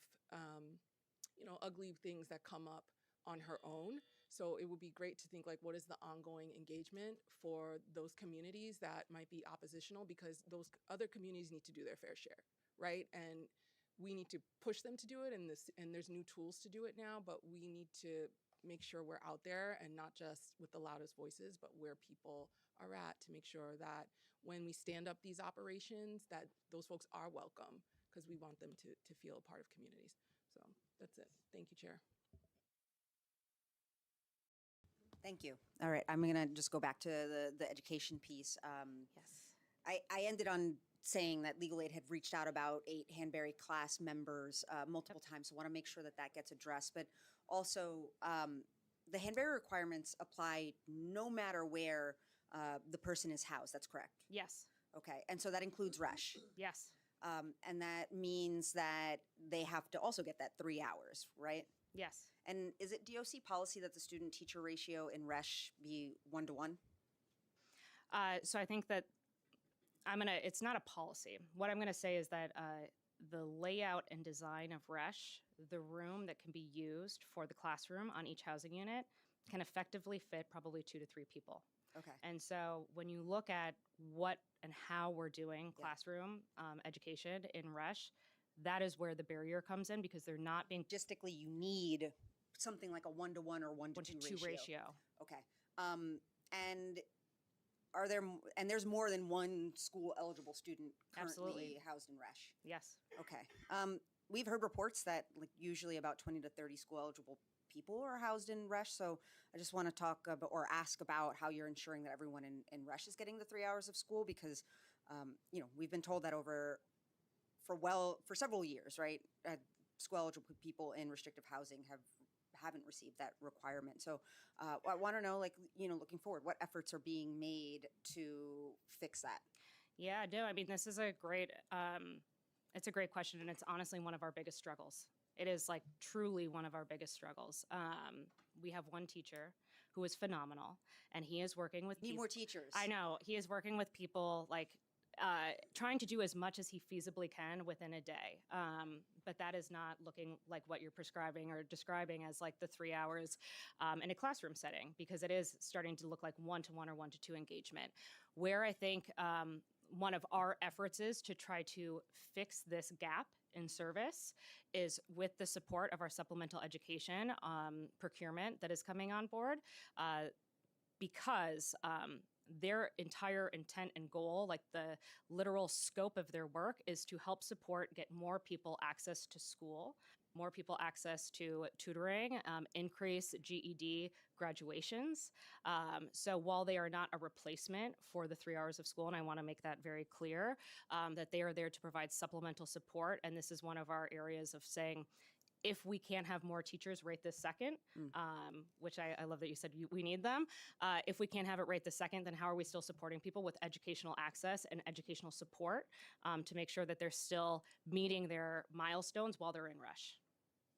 Speaker 11: ugly things that come up on her own. So it would be great to think like, what is the ongoing engagement for those communities that might be oppositional, because those other communities need to do their fair share, right? And we need to push them to do it, and there's new tools to do it now, but we need to make sure we're out there and not just with the loudest voices, but where people are at, to make sure that when we stand up these operations, that those folks are welcome, because we want them to feel a part of communities. So that's it. Thank you, Chair.
Speaker 12: Thank you. All right, I'm going to just go back to the education piece.
Speaker 7: Yes.
Speaker 12: I ended on saying that Legal Aid had reached out about 8 Hanbury class members multiple times, so I want to make sure that that gets addressed. But also, the Hanbury requirements apply no matter where the person is housed. That's correct?
Speaker 7: Yes.
Speaker 12: Okay, and so that includes RESH.
Speaker 7: Yes.
Speaker 12: And that means that they have to also get that 3 hours, right?
Speaker 7: Yes.
Speaker 12: And is it DOC policy that the student-teacher ratio in RESH be 1-to-1?
Speaker 7: So I think that it's not a policy. What I'm gonna say is that the layout and design of RESH, the room that can be used for the classroom on each housing unit, can effectively fit probably 2 to 3 people.
Speaker 12: Okay.
Speaker 7: And so when you look at what and how we're doing classroom education in RESH, that is where the barrier comes in, because they're not being
Speaker 12: Logistically, you need something like a 1-to-1 or 1-to-2 ratio. Okay. And there's more than one school eligible student currently
Speaker 7: Absolutely.
Speaker 12: housed in RESH.
Speaker 7: Yes.
Speaker 12: Okay. We've heard reports that like usually about 20 to 30 school eligible people are housed in RESH. So I just want to talk about or ask about how you're ensuring that everyone in RESH is getting the 3 hours of school, because we've been told that for several years, right? School eligible people in restrictive housing haven't received that requirement. So I want to know, looking forward, what efforts are being made to fix that?
Speaker 7: Yeah, no, I mean, this is it's a great question, and it's honestly one of our biggest struggles. It is like truly one of our biggest struggles. We have one teacher who is phenomenal, and he is working with
Speaker 12: Need more teachers.
Speaker 7: I know. He is working with people trying to do as much as he feasibly can within a day. But that is not looking like what you're prescribing or describing as like the 3 hours in a classroom setting, because it is starting to look like 1-to-1 or 1-to-2 engagement. Where I think one of our efforts is to try to fix this gap in service is with the support of our supplemental education procurement that is coming on board, because their entire intent and goal, like the literal scope of their work, is to help support get more people access to school, more people access to tutoring, increase GED graduations. So while they are not a replacement for the 3 hours of school, and I want to make that very clear, that they are there to provide supplemental support, and this is one of our areas of saying, if we can't have more teachers right this second, which I love that you said we need them. If we can't have it right this second, then how are we still supporting people with educational access and educational support to make sure that they're still meeting their milestones while they're in RESH?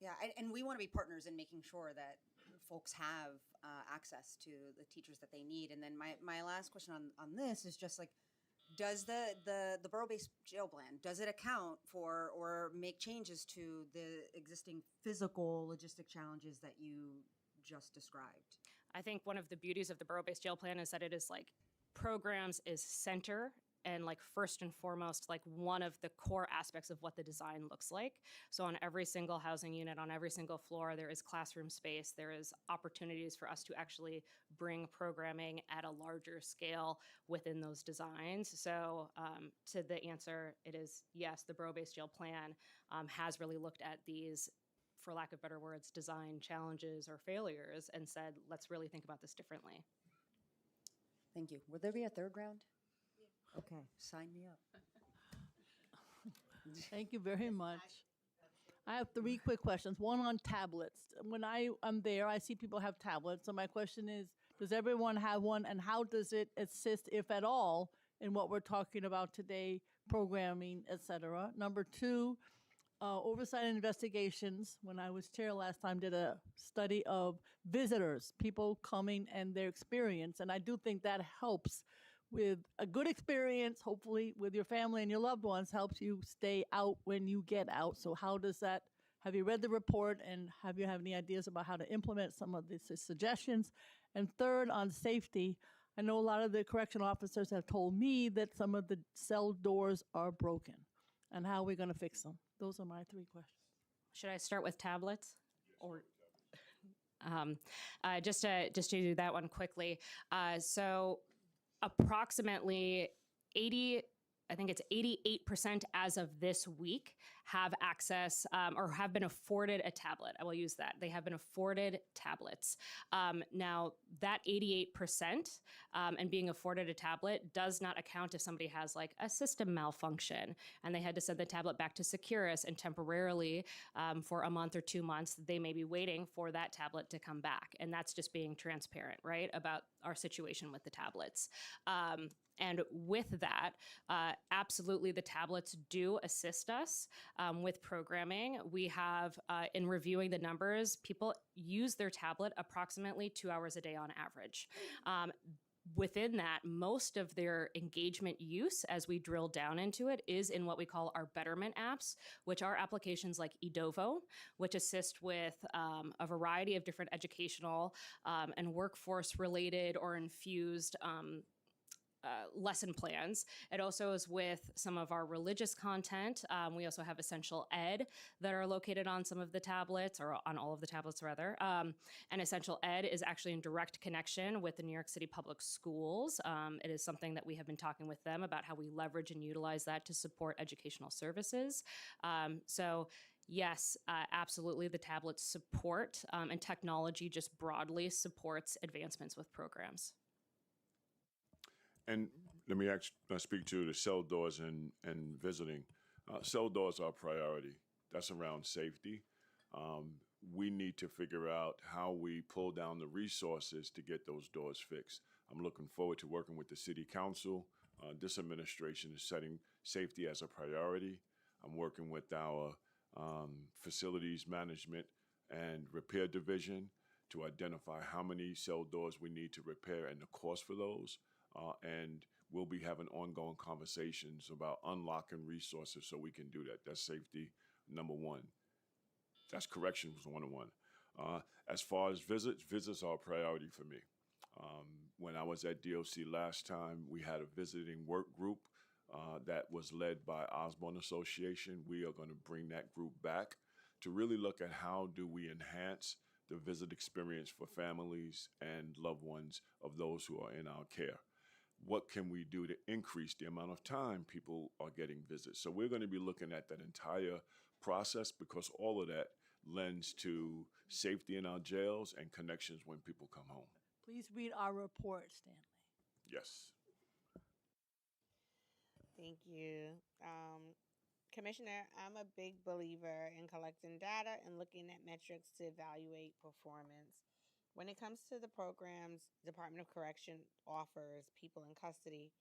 Speaker 12: Yeah, and we want to be partners in making sure that folks have access to the teachers that they need. And then my last question on this is just like, does the borough-based jail plan, does it account for or make changes to the existing physical logistic challenges that you just described?
Speaker 7: I think one of the beauties of the borough-based jail plan is that it is like programs is center and like first and foremost, like one of the core aspects of what the design looks like. So on every single housing unit, on every single floor, there is classroom space. There is opportunities for us to actually bring programming at a larger scale within those designs. So to the answer, it is yes, the borough-based jail plan has really looked at these, for lack of better words, design challenges or failures and said, let's really think about this differently.
Speaker 12: Thank you. Would there be a third round? Okay, sign me up.
Speaker 13: Thank you very much. I have three quick questions. One on tablets. When I am there, I see people have tablets. So my question is, does everyone have one, and how does it assist, if at all, in what we're talking about today, programming, et cetera? Number two, Oversight and Investigations, when I was chair last time, did a study of visitors, people coming and their experience. And I do think that helps with a good experience, hopefully with your family and your loved ones, helps you stay out when you get out. So how does that, have you read the report, and have you any ideas about how to implement some of these suggestions? And third, on safety, I know a lot of the correctional officers have told me that some of the cell doors are broken, and how are we going to fix them? Those are my three questions.
Speaker 7: Should I start with tablets? Or just to do that one quickly. So approximately 80, I think it's 88% as of this week have access or have been afforded a tablet. I will use that. They have been afforded tablets. Now, that 88% and being afforded a tablet does not account if somebody has like a system malfunction and they had to send the tablet back to Securus, and temporarily for a month or 2 months, they may be waiting for that tablet to come back. And that's just being transparent, right, about our situation with the tablets. And with that, absolutely, the tablets do assist us with programming. We have, in reviewing the numbers, people use their tablet approximately 2 hours a day on average. Within that, most of their engagement use, as we drill down into it, is in what we call our betterment apps, which are applications like eDovo, which assist with a variety of different educational and workforce-related or infused lesson plans. It also is with some of our religious content. We also have Essential Ed that are located on some of the tablets, or on all of the tablets rather. And Essential Ed is actually in direct connection with the New York City Public Schools. It is something that we have been talking with them about how we leverage and utilize that to support educational services. So yes, absolutely, the tablets support, and technology just broadly supports advancements with programs.
Speaker 6: And let me speak to the cell doors and visiting. Cell doors are a priority. That's around safety. We need to figure out how we pull down the resources to get those doors fixed. I'm looking forward to working with the City Council. This administration is setting safety as a priority. I'm working with our facilities management and repair division to identify how many cell doors we need to repair and the cost for those. And we'll be having ongoing conversations about unlocking resources so we can do that. That's safety number one. That's corrections 101. As far as visits are a priority for me. When I was at DOC last time, we had a visiting work group that was led by Osborne Association. We are going to bring that group back to really look at how do we enhance the visit experience for families and loved ones of those who are in our care. What can we do to increase the amount of time people are getting visits? So we're going to be looking at that entire process, because all of that lends to safety in our jails and connections when people come home.
Speaker 13: Please read our report, Stanley.
Speaker 6: Yes.
Speaker 2: Thank you. Commissioner, I'm a big believer in collecting data and looking at metrics to evaluate performance. When it comes to the programs Department of Correction offers people in custody,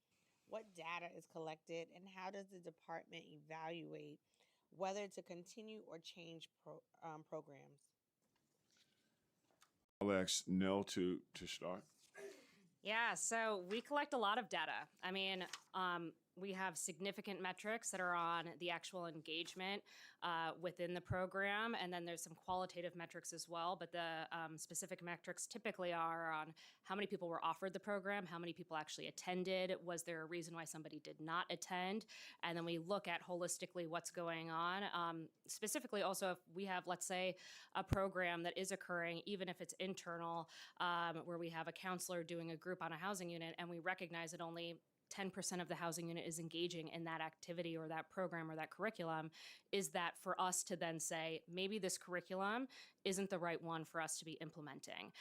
Speaker 2: what data is collected, and how does the department evaluate whether to continue or change programs?
Speaker 6: I'll ask Nell to start.
Speaker 7: Yeah, so we collect a lot of data. I mean, we have significant metrics that are on the actual engagement within the program, and then there's some qualitative metrics as well, but the specific metrics typically are on how many people were offered the program, how many people actually attended, was there a reason why somebody did not attend, and then we look at holistically what's going on. Specifically also if we have, let's say, a program that is occurring, even if it's internal, where we have a counselor doing a group on a housing unit, and we recognize that only 10% of the housing unit is engaging in that activity or that program or that curriculum, is that for us to then say, maybe this curriculum isn't the right one for us to be implementing.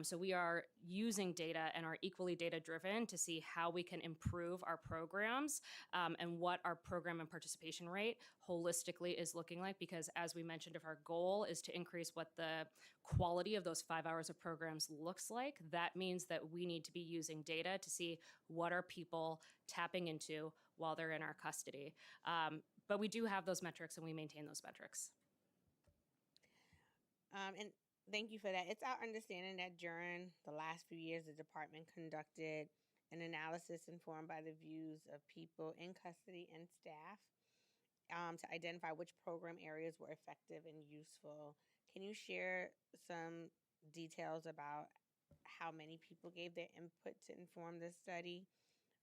Speaker 7: So we are using data and are equally data driven to see how we can improve our programs and what our program and participation rate holistically is looking like, because as we mentioned, if our goal is to increase what the quality of those 5 hours of programs looks like, that means that we need to be using data to see what are people tapping into while they're in our custody. But we do have those metrics and we maintain those metrics.
Speaker 2: And thank you for that. It's our understanding that during the last few years, the department conducted an analysis informed by the views of people in custody and staff to identify which program areas were effective and useful. Can you share some details about how many people gave their input to inform this study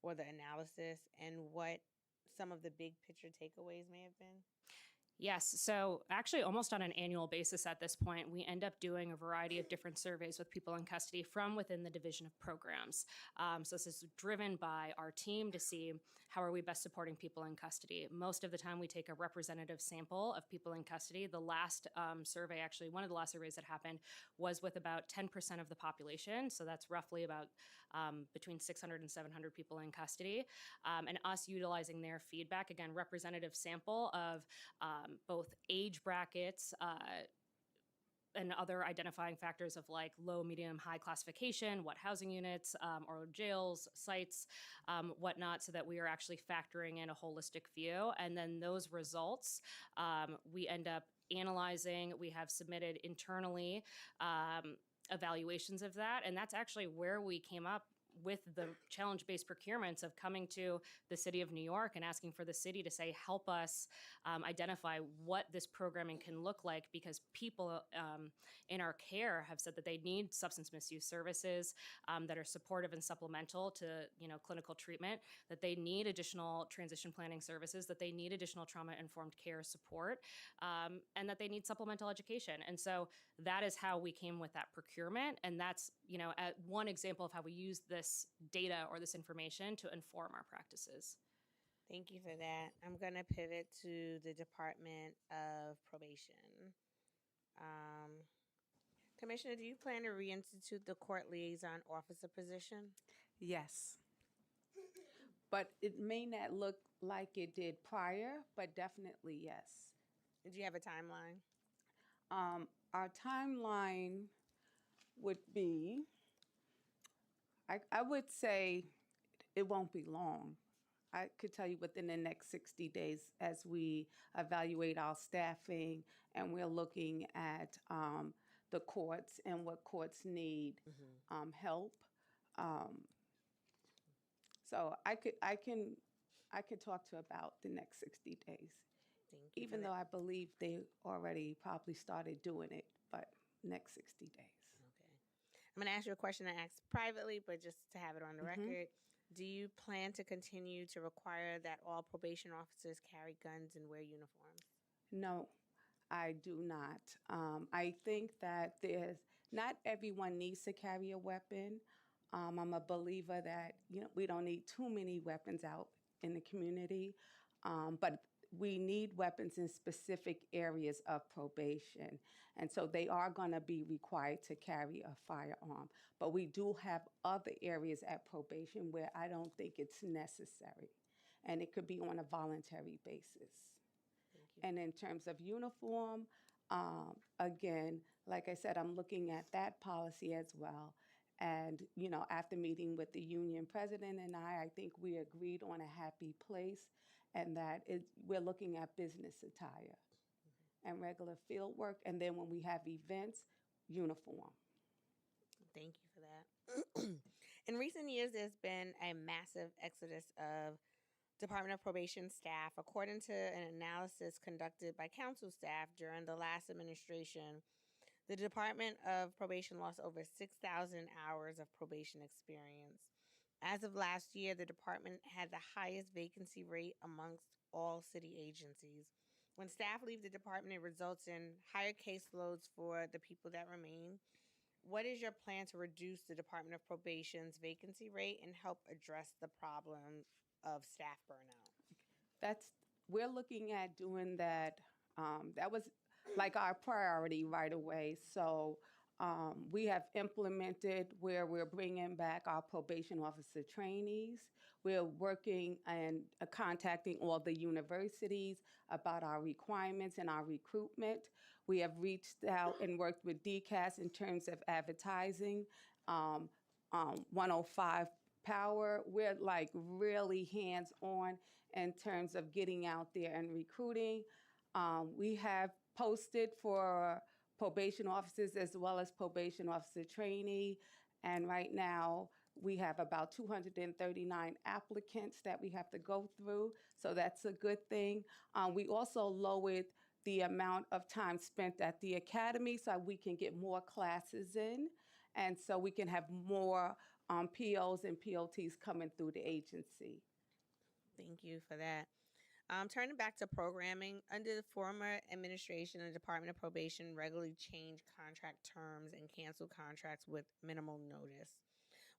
Speaker 2: or the analysis, and what some of the big picture takeaways may have been?
Speaker 7: Yes, so actually almost on an annual basis at this point, we end up doing a variety of different surveys with people in custody from within the Division of Programs. So this is driven by our team to see how are we best supporting people in custody. Most of the time we take a representative sample of people in custody. The last survey, actually one of the last surveys that happened, was with about 10% of the population. So that's roughly about between 600 and 700 people in custody. And us utilizing their feedback, again, representative sample of both age brackets and other identifying factors of like low, medium, high classification, what housing units or jails, sites, whatnot, so that we are actually factoring in a holistic view. And then those results, we end up analyzing. We have submitted internally evaluations of that, and that's actually where we came up with the challenge-based procurements of coming to the city of New York and asking for the city to say, help us identify what this programming can look like, because people in our care have said that they need substance misuse services that are supportive and supplemental to clinical treatment, that they need additional transition planning services, that they need additional trauma-informed care support, and that they need supplemental education. And so that is how we came with that procurement, and that's one example of how we use this data or this information to inform our practices.
Speaker 2: Thank you for that. I'm going to pivot to the Department of Probation. Commissioner, do you plan to reinstitute the court liaison officer position?
Speaker 5: Yes. But it may not look like it did prior, but definitely yes.
Speaker 2: Do you have a timeline?
Speaker 5: Our timeline would be, I would say it won't be long. I could tell you within the next 60 days as we evaluate our staffing and we're looking at the courts and what courts need help. So I could talk to about the next 60 days.
Speaker 2: Thank you.
Speaker 5: Even though I believe they already probably started doing it, but next 60 days.
Speaker 2: Okay. I'm going to ask you a question I asked privately, but just to have it on the record. Do you plan to continue to require that all probation officers carry guns and wear uniforms?
Speaker 5: No, I do not. I think that not everyone needs to carry a weapon. I'm a believer that we don't need too many weapons out in the community, but we need weapons in specific areas of probation. And so they are going to be required to carry a firearm. But we do have other areas at probation where I don't think it's necessary. And it could be on a voluntary basis. And in terms of uniform, again, like I said, I'm looking at that policy as well. And, after meeting with the union president and I think we agreed on a happy place, and that we're looking at business attire and regular field work. And then when we have events, uniform.
Speaker 2: Thank you for that. In recent years, there's been a massive exodus of Department of Probation staff. According to an analysis conducted by council staff during the last administration, the Department of Probation lost over 6,000 hours of probation experience. As of last year, the department had the highest vacancy rate amongst all city agencies. When staff leave the department, it results in higher caseloads for the people that remain. What is your plan to reduce the Department of Probation's vacancy rate and help address the problem of staff burnout?
Speaker 5: We're looking at doing that. That was like our priority right away. So we have implemented where we're bringing back our probation officer trainees. We're working and contacting all the universities about our requirements and our recruitment. We have reached out and worked with DCAS in terms of advertising. 105 Power, we're like really hands-on in terms of getting out there and recruiting. We have posted for probation officers as well as probation officer trainee. And right now, we have about 239 applicants that we have to go through. So that's a good thing. We also lowered the amount of time spent at the academy so we can get more classes in. And so we can have more POs and POTs coming through the agency.
Speaker 2: Thank you for that. Turning back to programming, under the former administration, the Department of Probation regularly changed contract terms and canceled contracts with minimal notice.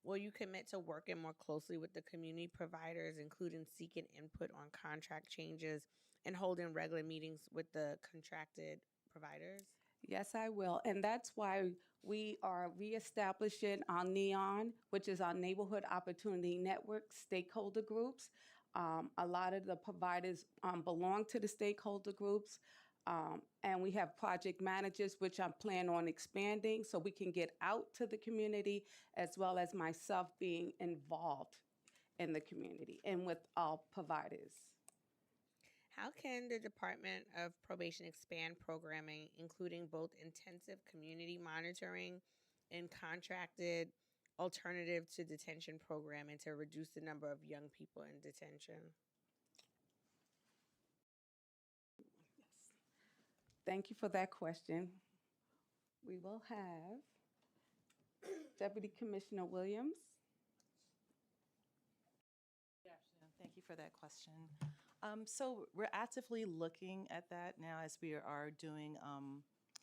Speaker 2: Will you commit to working more closely with the community providers, including seeking input on contract changes and holding regular meetings with the contracted providers?
Speaker 5: Yes, I will. And that's why we are reestablishing our NEON, which is our Neighborhood Opportunity Network stakeholder groups. A lot of the providers belong to the stakeholder groups. And we have project managers, which I'm planning on expanding so we can get out to the community, as well as myself being involved in the community and with our providers.
Speaker 2: How can the Department of Probation expand programming, including both intensive community monitoring and contracted alternative to detention programming to reduce the number of young people in detention?
Speaker 5: Thank you for that question. We will have Deputy Commissioner Williams.
Speaker 14: Good afternoon. Thank you for that question. So we're actively looking at that now as we are doing,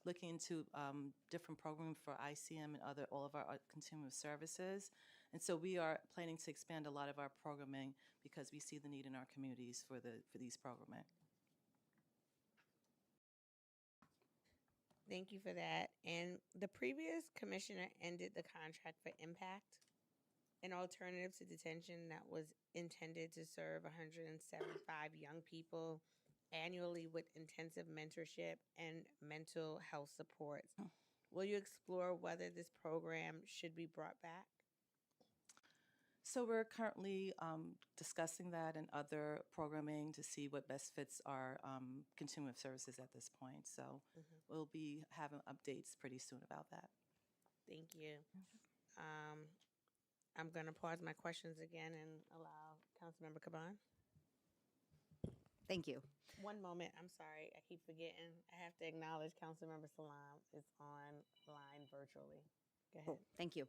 Speaker 14: looking into different programs for ICM and all of our continuum services. And so we are planning to expand a lot of our programming because we see the need in our communities for these programming.
Speaker 2: Thank you for that. And the previous commissioner ended the contract for Impact, an alternative to detention that was intended to serve 175 young people annually with intensive mentorship and mental health supports. Will you explore whether this program should be brought back?
Speaker 14: So we're currently discussing that and other programming to see what best fits our continuum of services at this point. So we'll be having updates pretty soon about that.
Speaker 2: Thank you. I'm going to pause my questions again and allow Councilmember Caban.
Speaker 12: Thank you.
Speaker 2: One moment. I'm sorry. I keep forgetting. I have to acknowledge Councilmember Salam is online virtually. Go ahead.
Speaker 12: Oh, thank you.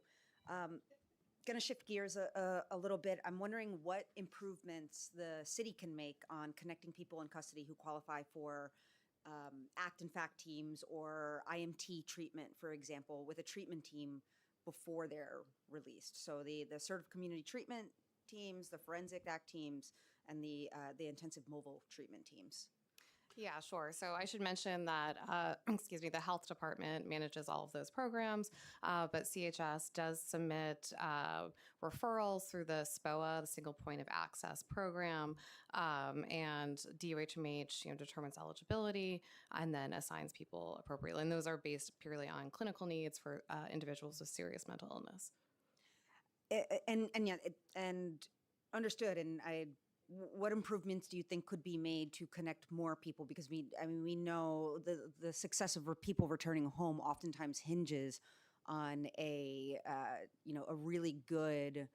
Speaker 12: Going to shift gears a little bit. I'm wondering what improvements the city can make on connecting people in custody who qualify for ACT and FACT teams or IMT treatment, for example, with a treatment team before they're released. So the assertive community treatment teams, the forensic ACT teams, and the intensive mobile treatment teams.
Speaker 8: Yeah, sure. So I should mention that, the health department manages all of those programs, but CHS does submit referrals through the SPOA, the Single Point of Access program, and DOHMH determines eligibility and then assigns people appropriately. And those are based purely on clinical needs for individuals with serious mental illness.
Speaker 12: And understood. And what improvements do you think could be made to connect more people? Because we know the success of people returning home oftentimes hinges on a really good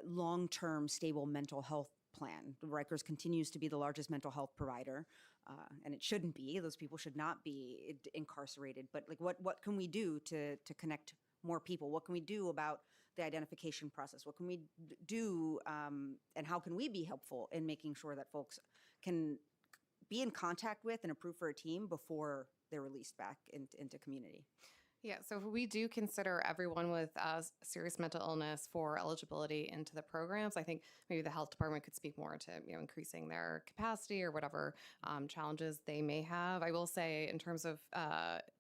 Speaker 12: long-term stable mental health plan. Rikers continues to be the largest mental health provider, and it shouldn't be. Those people should not be incarcerated. But like, what can we do to connect more people? What can we do about the identification process? What can we do, and how can we be helpful in making sure that folks can be in contact with and approved for a team before they're released back into community?
Speaker 8: Yeah, so we do consider everyone with serious mental illness for eligibility into the programs. I think maybe the health department could speak more to increasing their capacity or whatever challenges they may have. I will say, in terms of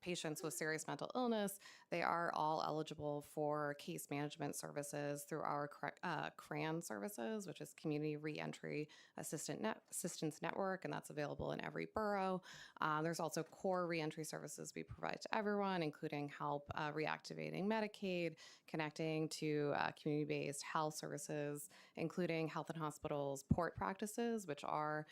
Speaker 8: patients with serious mental illness, they are all eligible for case management services through our CRAN services, which is Community Reentry Assistance Network, and that's available in every borough. There's also core reentry services we provide to everyone, including help reactivating Medicaid, connecting to community-based health services, including health and hospitals, port practices, which are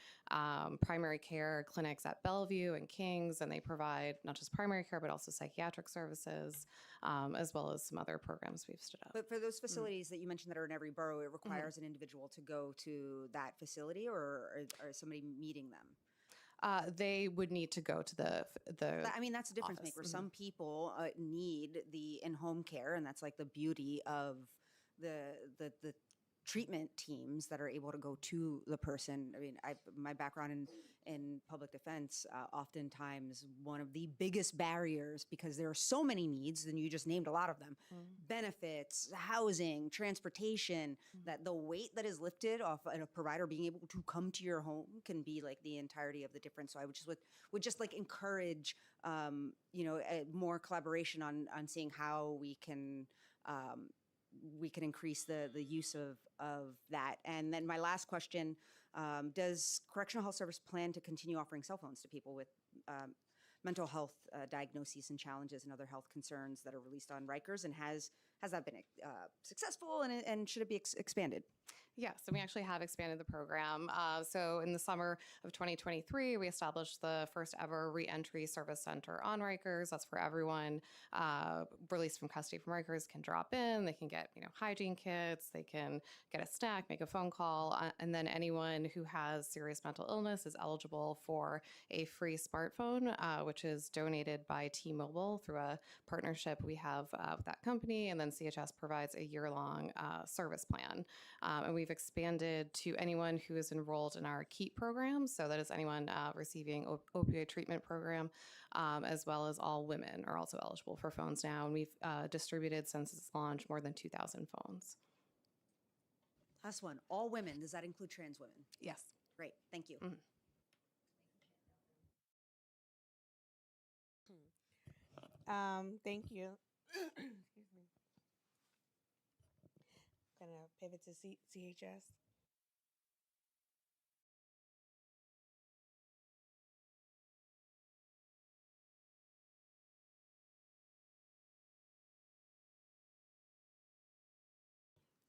Speaker 8: primary care clinics at Bellevue and Kings, and they provide not just primary care, but also psychiatric services, as well as some other programs we've stood up.
Speaker 12: But for those facilities that you mentioned that are in every borough, it requires an individual to go to that facility, or somebody meeting them?
Speaker 8: They would need to go to the
Speaker 12: I mean, that's a difference
Speaker 8: office.
Speaker 12: maker. Some people need the in-home care, and that's like the beauty of the treatment teams that are able to go to the person. I mean, my background in public defense, oftentimes one of the biggest barriers, because there are so many needs, and you just named a lot of them, benefits, housing, transportation, that the weight that is lifted off a provider being able to come to your home can be like the entirety of the difference. So I would just like encourage, more collaboration on seeing how we can increase the use of that. And then my last question, does Correctional Health Service plan to continue offering cell phones to people with mental health diagnoses and challenges and other health concerns that are released on Rikers? And has that been successful, and should it be expanded?
Speaker 8: Yes, and we actually have expanded the program. So in the summer of 2023, we established the first ever reentry service center on Rikers. That's for everyone released from custody from Rikers can drop in. They can get hygiene kits. They can get a snack, make a phone call, and then anyone who has serious mental illness is eligible for a free smartphone, which is donated by T-Mobile through a partnership we have with that company. And then CHS provides a year-long service plan. And we've expanded to anyone who is enrolled in our KEEP program. So that is anyone receiving opioid treatment program, as well as all women are also eligible for phones now. And we've distributed, since its launch, more than 2,000 phones.
Speaker 12: Last one, all women. Does that include trans women?
Speaker 8: Yes.
Speaker 12: Great, thank you.
Speaker 2: Thank you. Excuse me. Gonna pivot to CHS.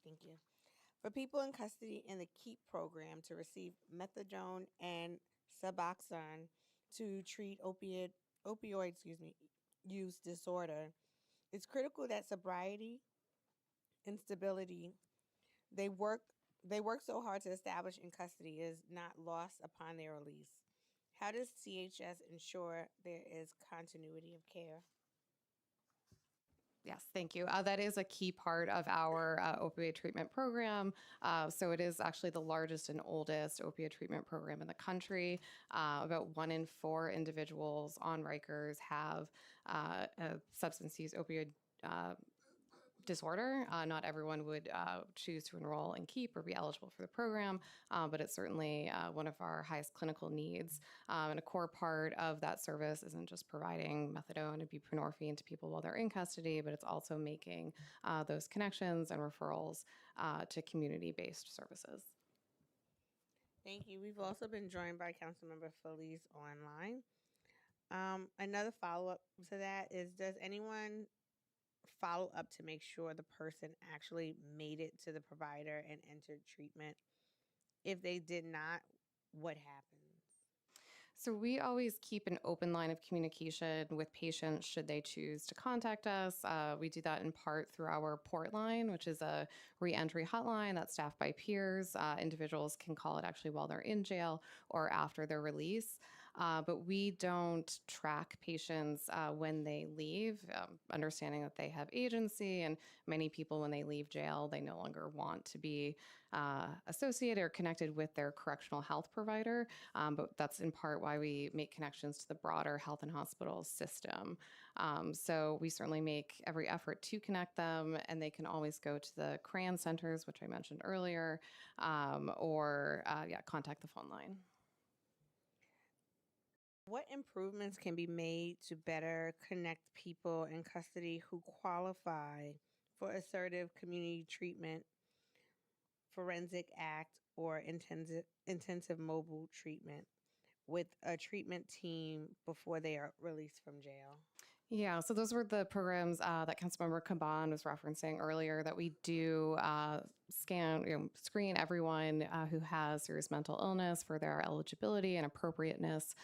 Speaker 2: Thank you. For people in custody in the KEEP program to receive methadone and Suboxone to treat opioid use disorder, it's critical that sobriety and stability they work so hard to establish in custody is not lost upon their release. How does CHS ensure there is continuity of care?
Speaker 8: Yes, thank you. That is a key part of our opioid treatment program. So it is actually the largest and oldest opioid treatment program in the country. About 1 in 4 individuals on Rikers have a substance use opioid disorder. Not everyone would choose to enroll in KEEP or be eligible for the program, but it's certainly one of our highest clinical needs. And a core part of that service isn't just providing methadone and buprenorphine to people while they're in custody, but it's also making those connections and referrals to community-based services.
Speaker 2: Thank you. We've also been joined by Councilmember Felice online. Another follow-up to that is, does anyone follow up to make sure the person actually made it to the provider and entered treatment? If they did not, what happens?
Speaker 8: So we always keep an open line of communication with patients should they choose to contact us. We do that in part through our port line, which is a reentry hotline that's staffed by peers. Individuals can call it actually while they're in jail or after their release. But we don't track patients when they leave, understanding that they have agency, and many people, when they leave jail, they no longer want to be associated or connected with their correctional health provider. But that's in part why we make connections to the broader health and hospital system. So we certainly make every effort to connect them, and they can always go to the CRAN centers, which I mentioned earlier, or contact the phone line.
Speaker 2: What improvements can be made to better connect people in custody who qualify for assertive community treatment, forensic act, or intensive mobile treatment with a treatment team before they are released from jail?
Speaker 8: Yeah, so those were the programs that Councilmember Caban was referencing earlier, that we do screen everyone who has serious mental illness for their eligibility and appropriateness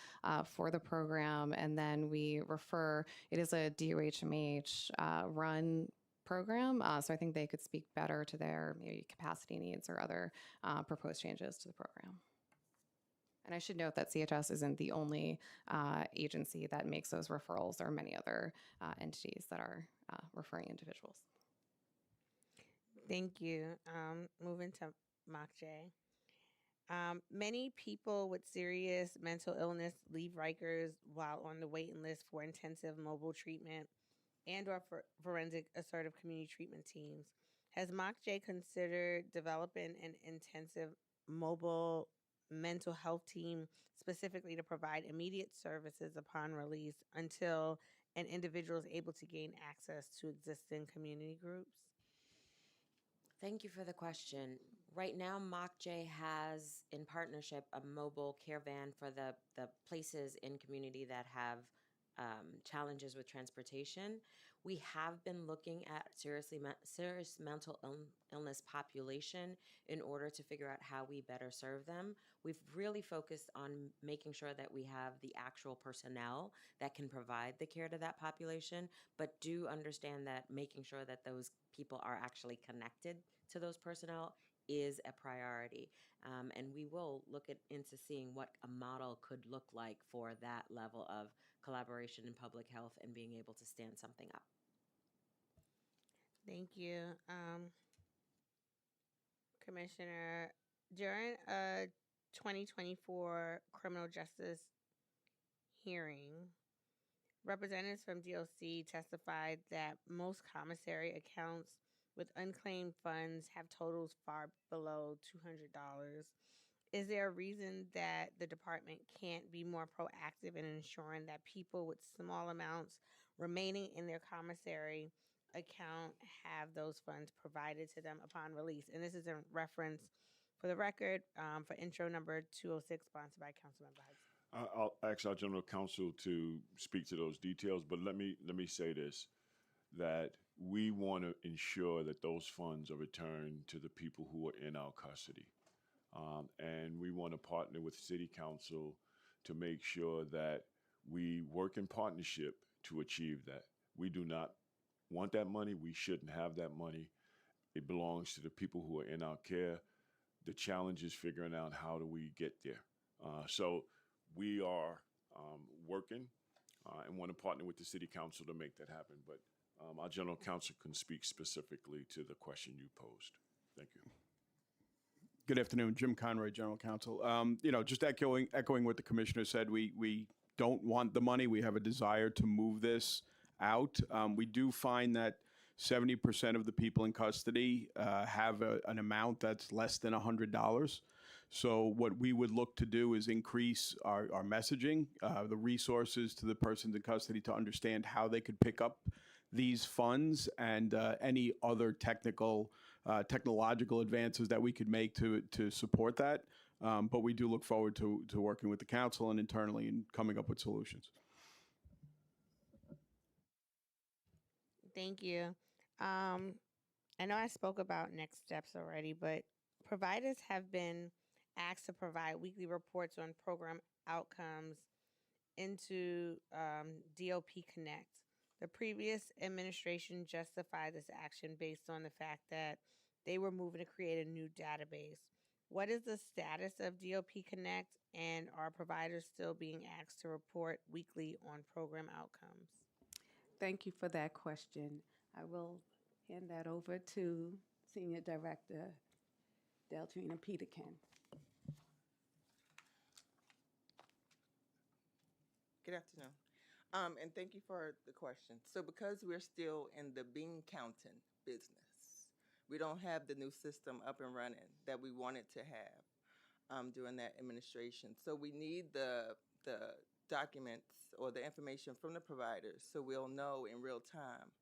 Speaker 8: for the program, and then we refer. It is a DOHMH run program, so I think they could speak better to their maybe capacity needs or other proposed changes to the program. And I should note that CHS isn't the only agency that makes those referrals. There are many other entities that are referring individuals.
Speaker 2: Thank you. Moving to Mock J. Many people with serious mental illness leave Rikers while on the waiting list for intensive mobile treatment and or for forensic assertive community treatment teams. Has Mock J considered developing an intensive mobile mental health team specifically to provide immediate services upon release until an individual is able to gain access to existing community groups?
Speaker 4: Thank you for the question. Right now, MOCJ has, in partnership, a mobile care van for the places in community that have challenges with transportation. We have been looking at serious mental illness population in order to figure out how we better serve them. We've really focused on making sure that we have the actual personnel that can provide the care to that population, but do understand that making sure that those people are actually connected to those personnel is a priority. And we will look into seeing what a model could look like for that level of collaboration in public health and being able to stand something up.
Speaker 2: Thank you. Commissioner, during a 2024 criminal justice hearing, representatives from DOC testified that most commissary accounts with unclaimed funds have totals far below $200. Is there a reason that the department can't be more proactive in ensuring that people with small amounts remaining in their commissary account have those funds provided to them upon release? And this is in reference, for the record, for intro number 206, sponsored by Councilmember Hudson.
Speaker 6: I'll ask our general counsel to speak to those details, but let me say this, that we want to ensure that those funds are returned to the people who are in our custody. And we want to partner with City Council to make sure that we work in partnership to achieve that. We do not want that money. We shouldn't have that money. It belongs to the people who are in our care. The challenge is figuring out how do we get there. So we are working and want to partner with the City Council to make that happen. But our general counsel can speak specifically to the question you posed. Thank you.
Speaker 15: Good afternoon, Jim Conroy, General Counsel. Just echoing what the commissioner said, we don't want the money. We have a desire to move this out. We do find that 70% of the people in custody have an amount that's less than $100. So what we would look to do is increase our messaging, the resources to the persons in custody to understand how they could pick up these funds and any other technological advances that we could make to support that. But we do look forward to working with the council and internally and coming up with solutions.
Speaker 2: Thank you. I know I spoke about next steps already, but providers have been asked to provide weekly reports on program outcomes into DOP Connect. The previous administration justified this action based on the fact that they were moving to create a new database. What is the status of DOP Connect, and are providers still being asked to report weekly on program outcomes?
Speaker 5: Thank you for that question. I will hand that over to Senior Director Deltrina Peterkin.
Speaker 10: Good afternoon. And thank you for the question. So because we're still in the bean counting business, we don't have the new system up and running that we wanted to have during that administration. So we need the documents or the information from the providers so we'll know in real time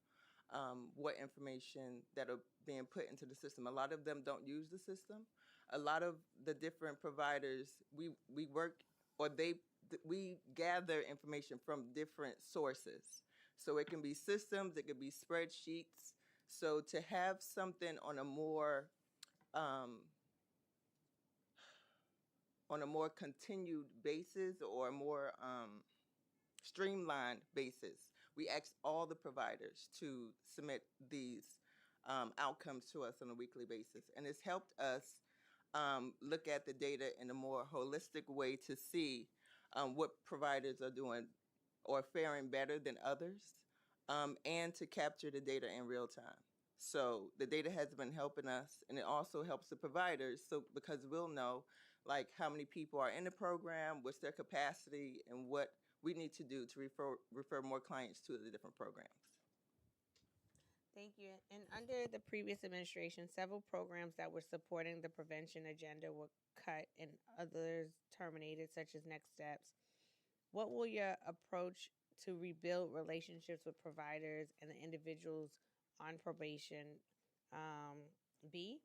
Speaker 10: what information that are being put into the system. A lot of them don't use the system. A lot of the different providers, we work or we gather information from different sources. So it can be systems, it could be spreadsheets. So to have something on a more continued basis or a more streamlined basis, we ask all the providers to submit these outcomes to us on a weekly basis. And it's helped us look at the data in a more holistic way to see what providers are doing or faring better than others, and to capture the data in real time. So the data has been helping us, and it also helps the providers. So because we'll know like how many people are in the program, what's their capacity, and what we need to do to refer more clients to the different programs.
Speaker 2: Thank you. And under the previous administration, several programs that were supporting the prevention agenda were cut and others terminated, such as Next Steps. What will your approach to rebuild relationships with providers and the individuals on probation be?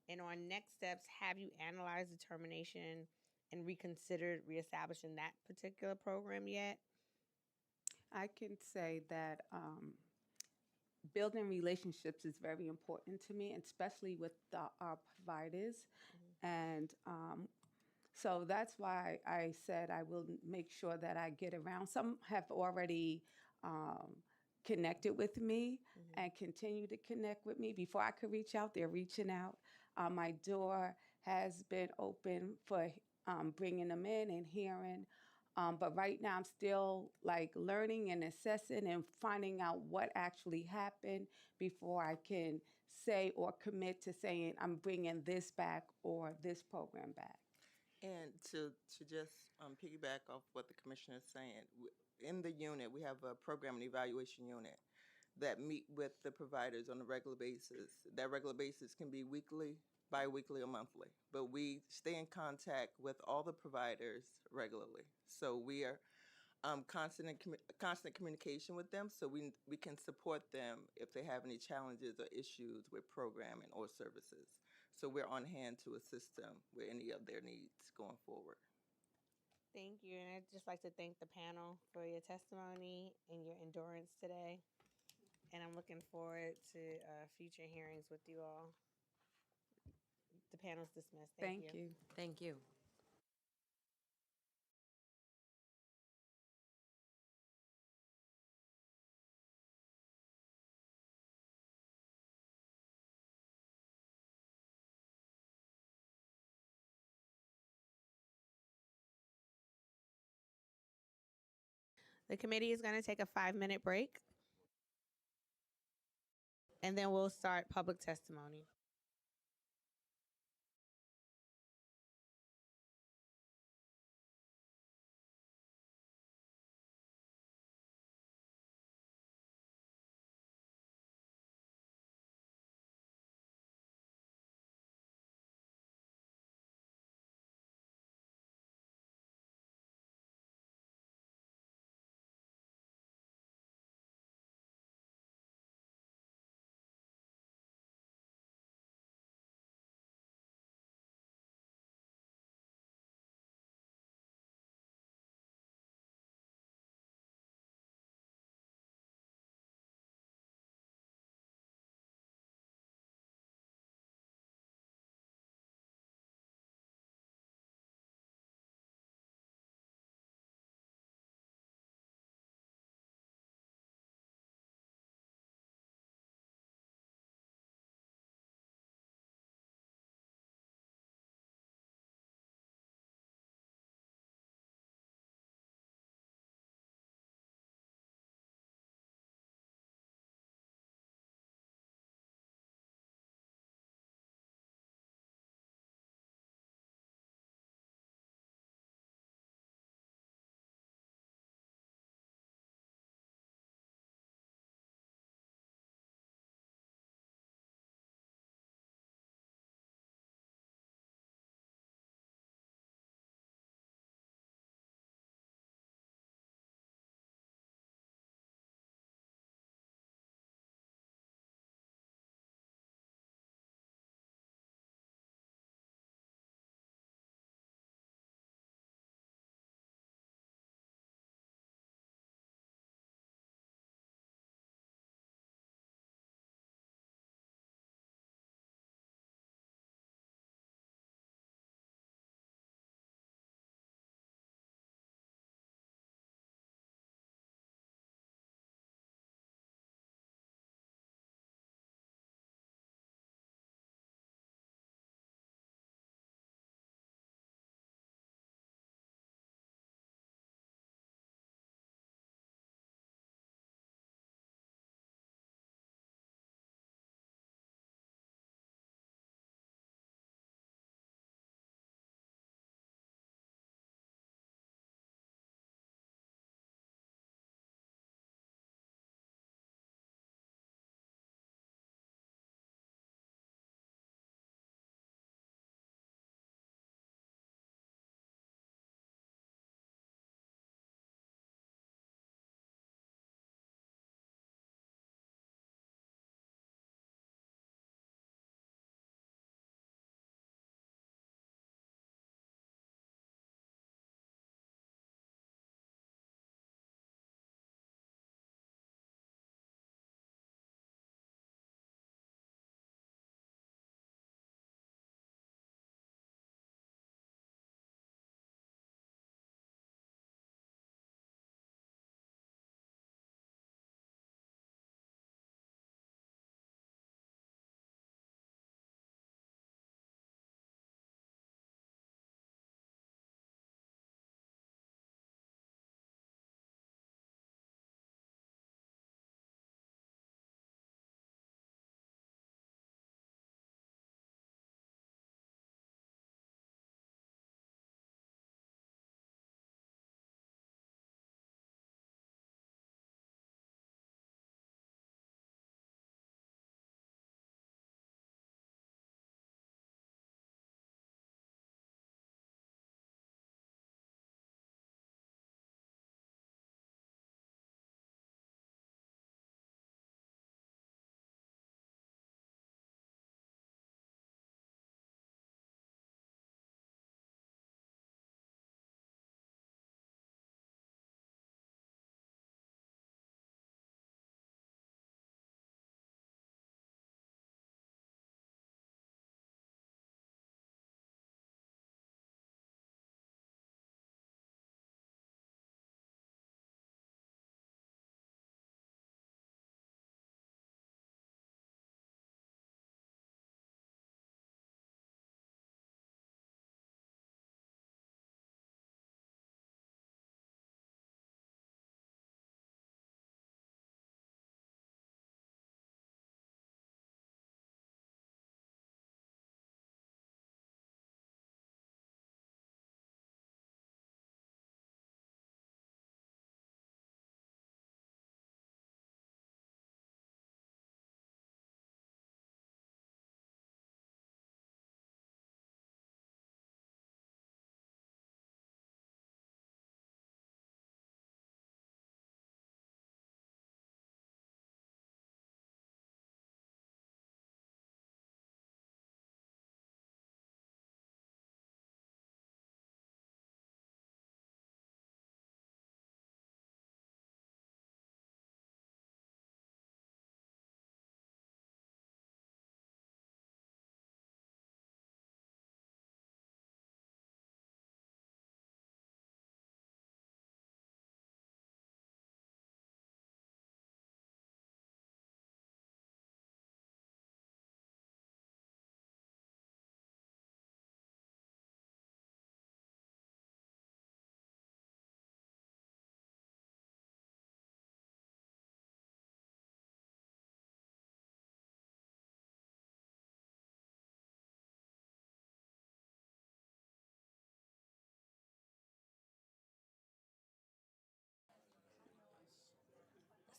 Speaker 2: And on Next Steps, have you analyzed the termination and reconsidered reestablishing that particular program yet?
Speaker 5: I can say that building relationships is very important to me, especially with our providers. And so that's why I said I will make sure that I get around. Some have already connected with me and continue to connect with me. Before I could reach out, they're reaching out. My door has been open for bringing them in and hearing. But right now I'm still like learning and assessing and finding out what actually happened before I can say or commit to saying I'm bringing this back or this program back.
Speaker 10: And to just piggyback off what the commissioner is saying, in the unit, we have a program and evaluation unit that meet with the providers on a regular basis. That regular basis can be weekly, bi-weekly, or monthly. But we stay in contact with all the providers regularly. So we are constant communication with them so we can support them if they have any challenges or issues with programming or services. So we're on hand to assist them with any of their needs going forward.
Speaker 2: Thank you. And I'd just like to thank the panel for your testimony and your endurance today. And I'm looking forward to future hearings with you all. The panel's dismissed. Thank you.
Speaker 4: Thank you.
Speaker 2: The committee is going to take a 5-minute break, and then we'll start public testimony.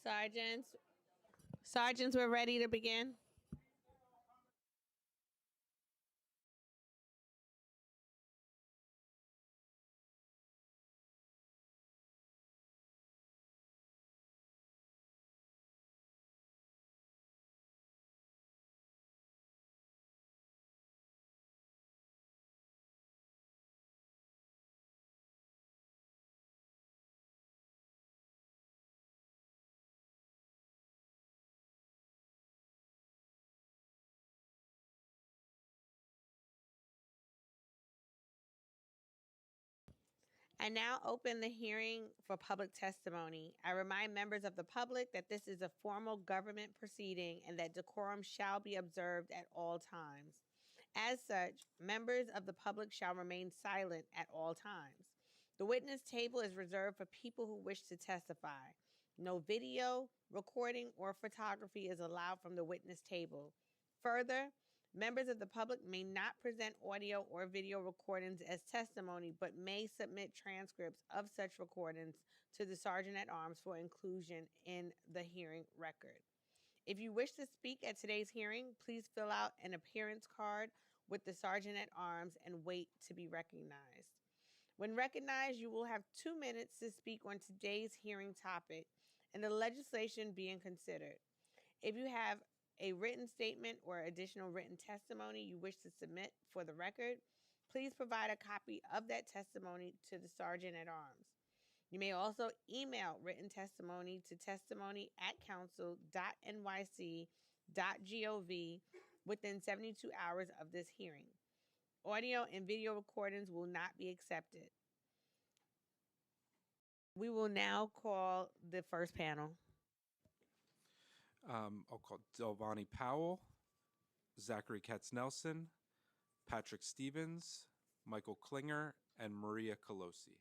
Speaker 2: Sergeants, we're ready to begin. I now open the hearing for public testimony. I remind members of the public that this is a formal government proceeding and that decorum shall be observed at all times. As such, members of the public shall remain silent at all times. The witness table is reserved for people who wish to testify. No video, recording, or photography is allowed from the witness table. Further, members of the public may not present audio or video recordings as testimony, but may submit transcripts of such recordings to the Sergeant at Arms for inclusion in the hearing record. If you wish to speak at today's hearing, please fill out an appearance card with the Sergeant at Arms and wait to be recognized. When recognized, you will have 2 minutes to speak on today's hearing topic and the legislation being considered. If you have a written statement or additional written testimony you wish to submit for the record, please provide a copy of that testimony to the Sergeant at Arms. You may also email written testimony to testimony@council.nyc.gov within 72 hours of this hearing. Audio and video recordings will not be accepted. We will now call the first panel.
Speaker 3: I'll call Delvani Powell, Zachary Katz-Nelson, Patrick Stevens, Michael Klinger, and Maria Colosi.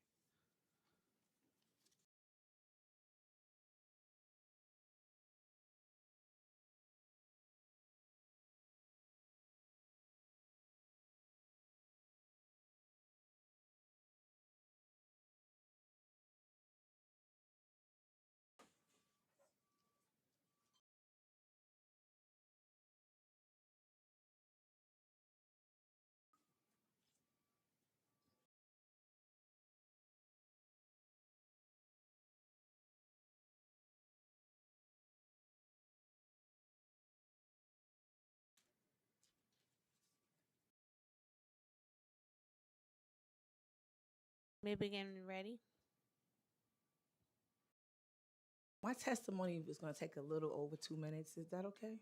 Speaker 2: May begin when ready.
Speaker 16: My testimony was going to take a little over 2 minutes. Is that okay?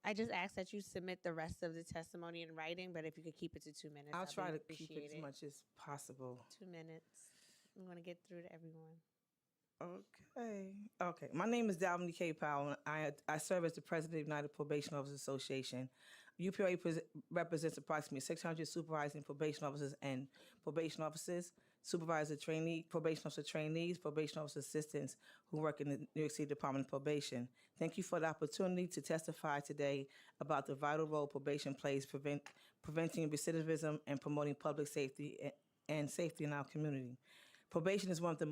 Speaker 2: I just ask that you submit the rest of the testimony in writing, but if you could keep it to 2 minutes,
Speaker 16: I'll
Speaker 2: I'd
Speaker 16: try to
Speaker 2: appreciate
Speaker 16: keep it as much as possible.
Speaker 2: 2 minutes. I'm going to get through to everyone.
Speaker 16: Okay. My name is Dalvin K. Powell. And I serve as the president of the United Probation Officers Association. UPOA represents approximately 600 supervising probation officers and probation officers, probation officer trainees, probation officer assistants who work in the New York City Department of Probation. Thank you for the opportunity to testify today about the vital role probation plays preventing recidivism and promoting public safety and safety in our community. Probation is one of the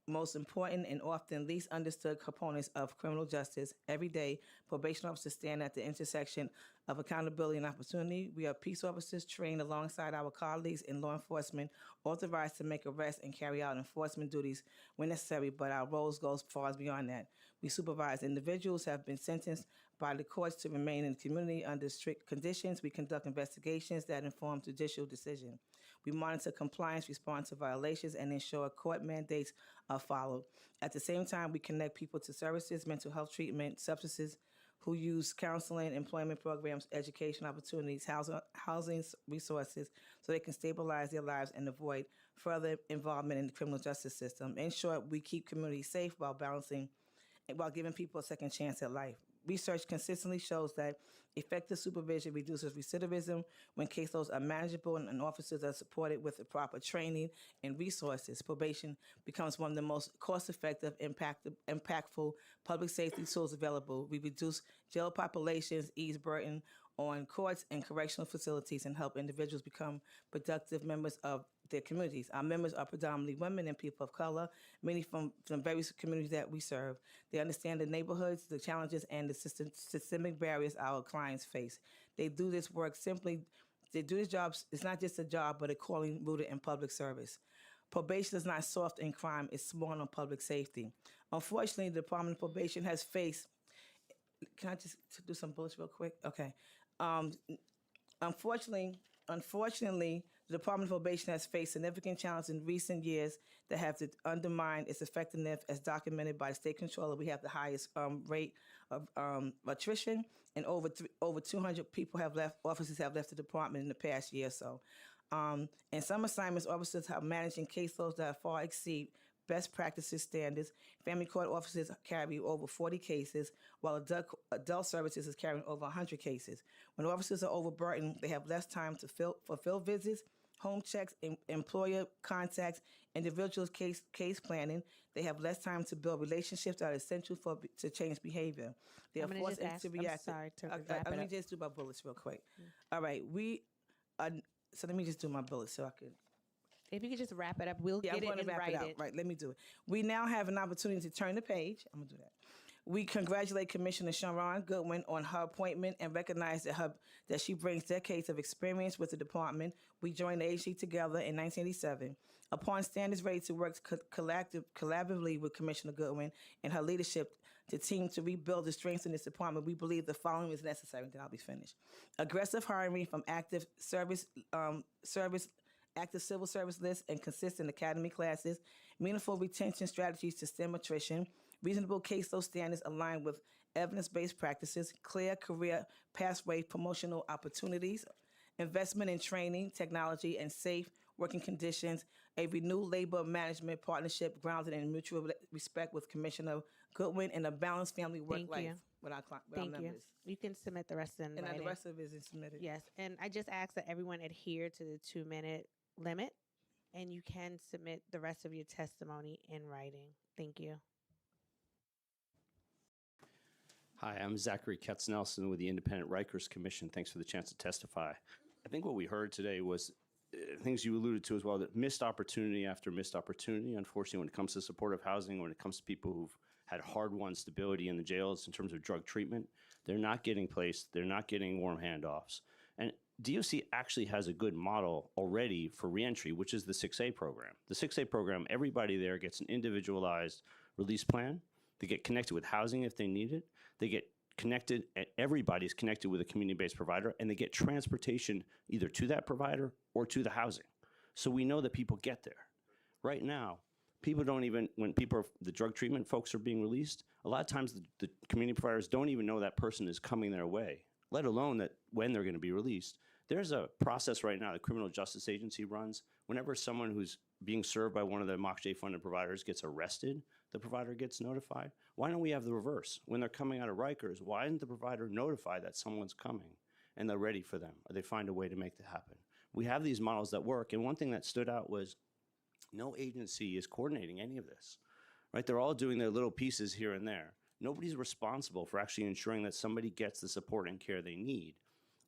Speaker 16: most important and often least understood components of criminal justice. Every day, probation officers stand at the intersection of accountability and opportunity. We are peace officers trained alongside our colleagues in law enforcement, authorized to make arrests and carry out enforcement duties when necessary, but our roles go far beyond that. We supervise individuals who have been sentenced by the courts to remain in the community under strict conditions. We conduct investigations that inform judicial decision. We monitor compliance, respond to violations, and ensure court mandates are followed. At the same time, we connect people to services, mental health treatment, substances, who use counseling, employment programs, education opportunities, housing resources, so they can stabilize their lives and avoid further involvement in the criminal justice system. In short, we keep communities safe while giving people a second chance at life. Research consistently shows that effective supervision reduces recidivism when caseloads are manageable and officers are supported with the proper training and resources. Probation becomes one of the most cost-effective, impactful public safety tools available. We reduce jail populations, ease burden on courts and correctional facilities and help individuals become productive members of their communities. Our members are predominantly women and people of color, many from various communities that we serve. They understand the neighborhoods, the challenges, and the systemic barriers our clients face. They do this work simply, they do this job, it's not just a job, but a calling rooted in public service. Probation is not soft in crime, it's small on public safety. Unfortunately, the Department of Probation has faced, can I just do some bullets real quick? Okay. Um, unfortunately, the Department of Probation has faced significant challenges in recent years that have undermined its effectiveness, as documented by the state controller. We have the highest rate of attrition, and over 200 people have left. Officers have left the department in the past year or so. And some assignments, officers have managing caseloads that far exceed best practices standards. Family court officers carry over 40 cases, while adult services is carrying over 100 cases. When officers are overburdened, they have less time to fulfill visits, home checks, employer contacts, individuals case planning. They have less time to build relationships that are essential to change behavior. They are forced to react.
Speaker 2: I'm sorry to wrap it
Speaker 16: let me
Speaker 2: up.
Speaker 16: just do my bullets real quick. All right, so let me just do my bullets so I can.
Speaker 2: If you could just wrap it up, we'll
Speaker 16: Yeah,
Speaker 2: get
Speaker 16: I'm
Speaker 2: it
Speaker 16: going to
Speaker 2: and
Speaker 16: wrap
Speaker 2: write
Speaker 16: it out.
Speaker 2: it.
Speaker 16: Right, let me do it. We now have an opportunity to turn the page. I'm going to do that. We congratulate Commissioner Sharon Goodwin on her appointment and recognize that she brings decades of experience with the department. We joined the agency together in 1987. Upon standards ready to work collaboratively with Commissioner Goodwin and her leadership, the team to rebuild the strengths in this department, we believe the following is necessary. Then I'll be finished. Aggressive hiring from active civil service lists and consistent academy classes, meaningful retention strategies to stem attrition, reasonable caseload standards aligned with evidence-based practices, clear career pathway promotional opportunities, investment in training, technology, and safe working conditions, a renewed labor management partnership grounded in mutual respect with Commissioner Goodwin, and a balanced family work
Speaker 2: Thank
Speaker 16: life
Speaker 2: you.
Speaker 16: with our
Speaker 2: Thank you.
Speaker 16: members.
Speaker 2: You can submit the rest of them.
Speaker 16: And then the rest of it is submitted.
Speaker 2: Yes, and I just ask that everyone adhere to the 2-minute limit, and you can submit the rest of your testimony in writing. Thank you.
Speaker 17: Hi, I'm Zachary Katz-Nelson with the Independent Rikers Commission. Thanks for the chance to testify. I think what we heard today was things you alluded to as well, that missed opportunity after missed opportunity. Unfortunately, when it comes to supportive housing, when it comes to people who've had hard-won stability in the jails in terms of drug treatment, they're not getting placed, they're not getting warm handoffs. And DOC actually has a good model already for reentry, which is the 6A program. The 6A program, everybody there gets an individualized release plan. They get connected with housing if they need it. They get connected, everybody's connected with a community-based provider, and they get transportation either to that provider or to the housing. So we know that people get there. Right now, people don't even, when the drug treatment folks are being released, a lot of times the community providers don't even know that person is coming their way, let alone that when they're going to be released. There's a process right now the Criminal Justice Agency runs. Whenever someone who's being served by one of the Mach J funded providers gets arrested, the provider gets notified. Why don't we have the reverse? When they're coming out of Rikers, why isn't the provider notified that someone's coming and they're ready for them, or they find a way to make that happen? We have these models that work, and one thing that stood out was no agency is coordinating any of this, right? They're all doing their little pieces here and there. Nobody's responsible for actually ensuring that somebody gets the support and care they need.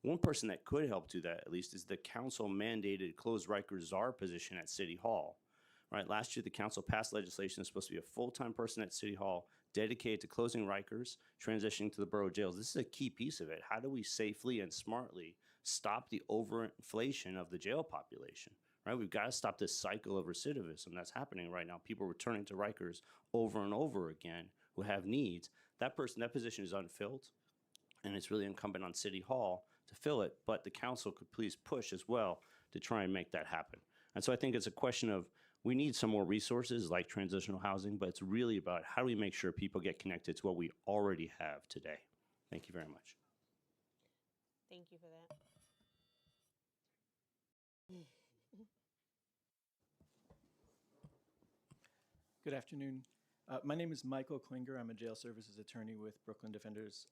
Speaker 17: One person that could help do that, at least, is the council-mandated closed Rikers czar position at City Hall. Right? Last year, the council passed legislation that's supposed to be a full-time person at City Hall dedicated to closing Rikers, transitioning to the borough jails. This is a key piece of it. How do we safely and smartly stop the overinflation of the jail population? Right? We've got to stop this cycle of recidivism that's happening right now. People returning to Rikers over and over again who have needs. That position is unfilled, and it's really incumbent on City Hall to fill it, but the council could please push as well to try and make that happen. And so I think it's a question of, we need some more resources like transitional housing, but it's really about how do we make sure people get connected to what we already have today. Thank you very much.
Speaker 2: Thank you for that.
Speaker 18: Good afternoon. My name is Michael Klinger. I'm a jail services attorney with Brooklyn Defenders.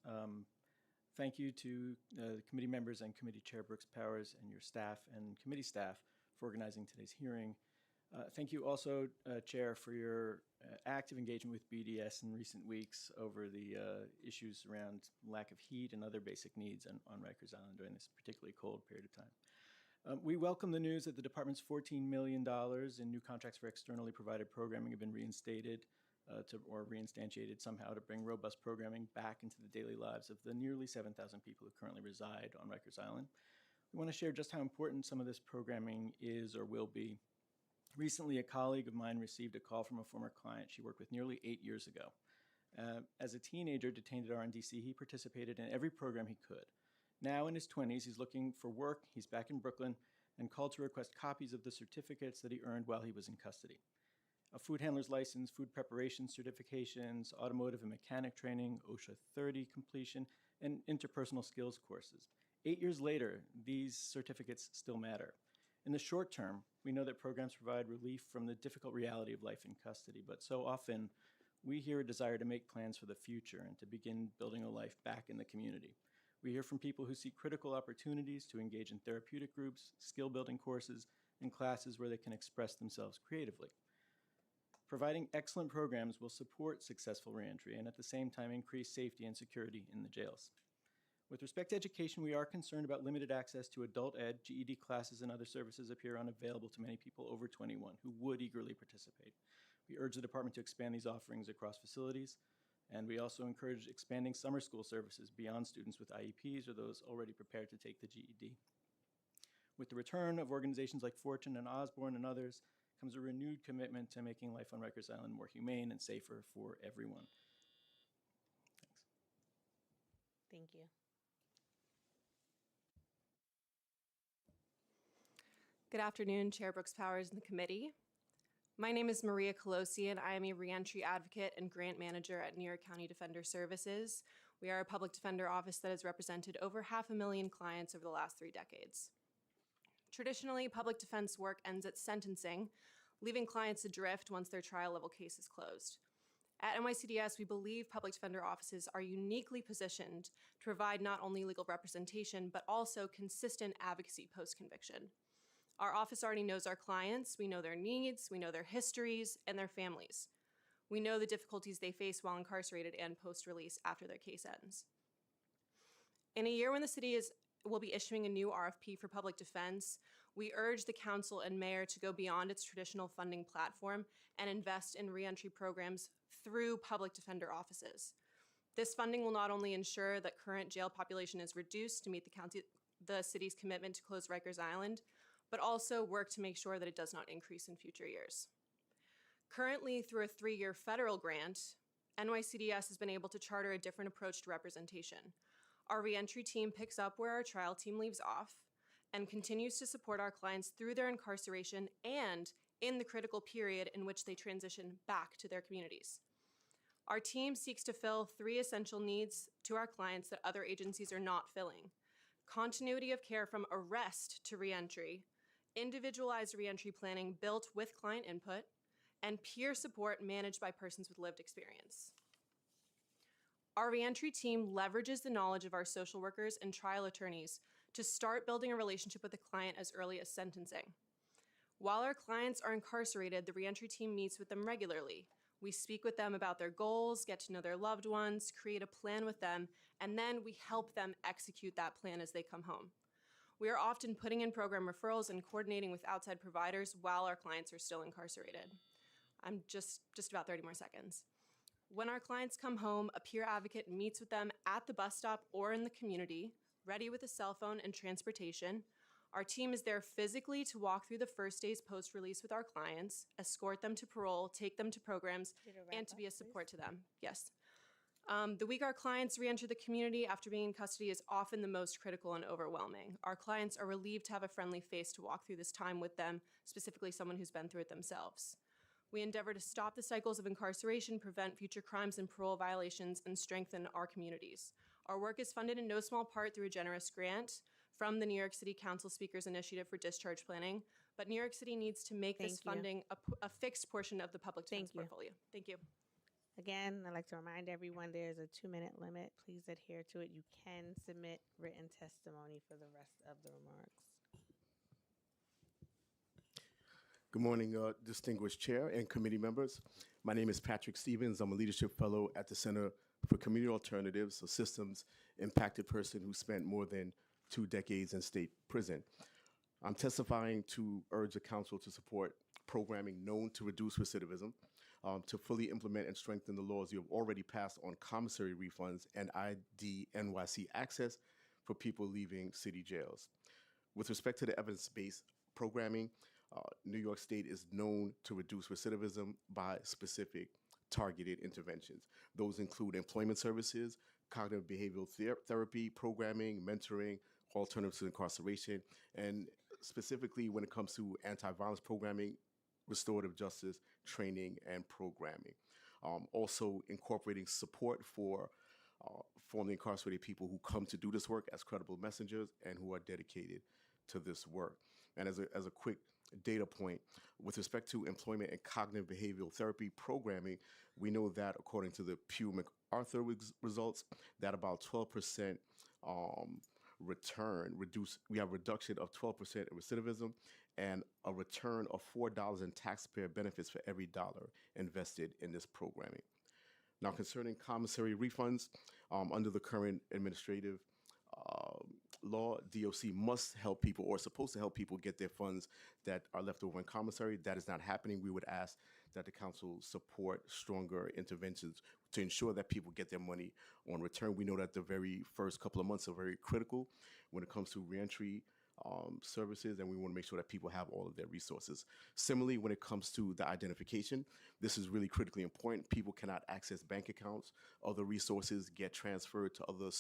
Speaker 18: Thank you to the committee members and committee chair Brooks Powers and your staff and committee staff for organizing today's hearing. Thank you also, Chair, for your active engagement with BDS in recent weeks over the issues around lack of heat and other basic needs on Rikers Island during this particularly cold period of time. We welcome the news that the department's $14 million in new contracts for externally provided programming have been reinstated or reinstantiated somehow to bring robust programming back into the daily lives of the nearly 7,000 people who currently reside on Rikers Island. We want to share just how important some of this programming is or will be. Recently, a colleague of mine received a call from a former client she worked with nearly 8 years ago. As a teenager detained at RNDC, he participated in every program he could. Now in his 20s, he's looking for work, he's back in Brooklyn, and called to request copies of the certificates that he earned while he was in custody. A food handler's license, food preparation certifications, automotive and mechanic training, OSHA 30 completion, and interpersonal skills courses. 8 years later, these certificates still matter. In the short term, we know that programs provide relief from the difficult reality of life in custody, but so often we hear a desire to make plans for the future and to begin building a life back in the community. We hear from people who seek critical opportunities to engage in therapeutic groups, skill-building courses, and classes where they can express themselves creatively. Providing excellent programs will support successful reentry and at the same time increase safety and security in the jails. With respect to education, we are concerned about limited access to adult ed, GED classes, and other services appear unavailable to many people over 21 who would eagerly participate. We urge the department to expand these offerings across facilities, and we also encourage expanding summer school services beyond students with IEPs or those already prepared to take the GED. With the return of organizations like Fortune and Osborne and others comes a renewed commitment to making life on Rikers Island more humane and safer for everyone. Thanks.
Speaker 2: Thank you.
Speaker 19: Good afternoon, Chair Brooks Powers and the committee. My name is Maria Colosi, and I am a reentry advocate and grant manager at New York County Defender Services. We are a public defender office that has represented over 500,000 clients over the last 3 decades. Traditionally, public defense work ends at sentencing, leaving clients adrift once their trial-level case is closed. At NYCDS, we believe public defender offices are uniquely positioned to provide not only legal representation, but also consistent advocacy post-conviction. Our office already knows our clients, we know their needs, we know their histories, and their families. We know the difficulties they face while incarcerated and post-release after their case ends. In a year when the city will be issuing a new RFP for public defense, we urge the council and mayor to go beyond its traditional funding platform and invest in reentry programs through public defender offices. This funding will not only ensure that current jail population is reduced to meet the city's commitment to close Rikers Island, but also work to make sure that it does not increase in future years. Currently, through a 3-year federal grant, NYCDS has been able to charter a different approach to representation. Our reentry team picks up where our trial team leaves off and continues to support our clients through their incarceration and in the critical period in which they transition back to their communities. Our team seeks to fill 3 essential needs to our clients that other agencies are not filling: continuity of care from arrest to reentry, individualized reentry planning built with client input, and peer support managed by persons with lived experience. Our reentry team leverages the knowledge of our social workers and trial attorneys to start building a relationship with the client as early as sentencing. While our clients are incarcerated, the reentry team meets with them regularly. We speak with them about their goals, get to know their loved ones, create a plan with them, and then we help them execute that plan as they come home. We are often putting in program referrals and coordinating with outside providers while our clients are still incarcerated. I'm just about 30 more seconds. When our clients come home, a peer advocate meets with them at the bus stop or in the community, ready with a cell phone and transportation. Our team is there physically to walk through the first days post-release with our clients, escort them to parole, take them to programs, and to be a support to them. Yes. The week our clients re-enter the community after being in custody is often the most critical and overwhelming. Our clients are relieved to have a friendly face to walk through this time with them, specifically someone who's been through it themselves. We endeavor to stop the cycles of incarceration, prevent future crimes and parole violations, and strengthen our communities. Our work is funded in no small part through a generous grant from the New York City Council Speakers Initiative for Discharge Planning, but New York City needs to make this funding a fixed portion of the public defense portfolio. Thank you.
Speaker 2: Again, I'd like to remind everyone there's a 2-minute limit. Please adhere to it. You can submit written testimony for the rest of the remarks.
Speaker 20: Good morning, distinguished chair and committee members. My name is Patrick Stevens. I'm a leadership fellow at the Center for Community Alternatives, a systems impacted person who spent more than 2 decades in state prison. I'm testifying to urge the council to support programming known to reduce recidivism, to fully implement and strengthen the laws you have already passed on commissary refunds and ID NYC access for people leaving city jails. With respect to the evidence-based programming, New York State is known to reduce recidivism by specific targeted interventions. Those include employment services, cognitive behavioral therapy, programming, mentoring, alternatives to incarceration, and specifically when it comes to anti-violence programming, restorative justice training and programming. Also incorporating support for formerly incarcerated people who come to do this work as credible messengers and who are dedicated to this work. And as a quick data point, with respect to employment and cognitive behavioral therapy programming, we know that according to the Pew MacArthur results, that about 12% we have a reduction of 12% in recidivism and a return of $4 in taxpayer benefits for every dollar invested in this programming. Now, concerning commissary refunds, under the current administrative law, DOC must help people or is supposed to help people get their funds that are left over in commissary. That is not happening. We would ask that the council support stronger interventions to ensure that people get their money on return. We know that the very first couple of months are very critical when it comes to reentry services, and we want to make sure that people have all of their resources. Similarly, when it comes to the identification, this is really critically important. People cannot access bank accounts. Other resources get transferred to other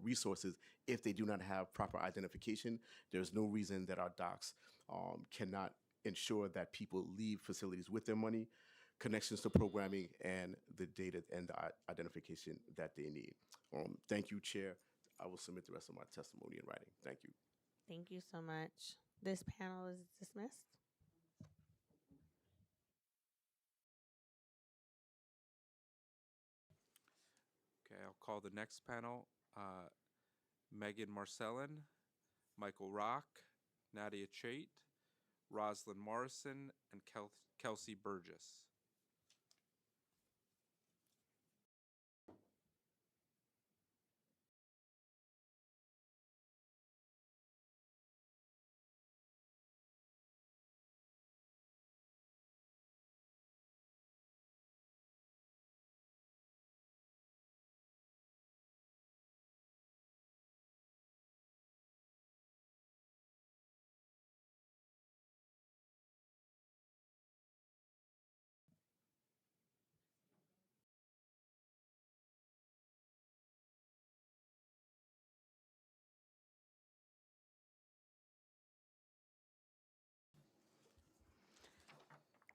Speaker 20: resources if they do not have proper identification. There's no reason that our docs cannot ensure that people leave facilities with their money, connections to programming, and the data and the identification that they need. Thank you, Chair. I will submit the rest of my testimony in writing. Thank you.
Speaker 2: Thank you so much. This panel is dismissed.
Speaker 3: Okay, I'll call the next panel. Megan Marcellin, Michael Rock, Nadia Chait, Rosalind Morrison, and Kelsey Burgess.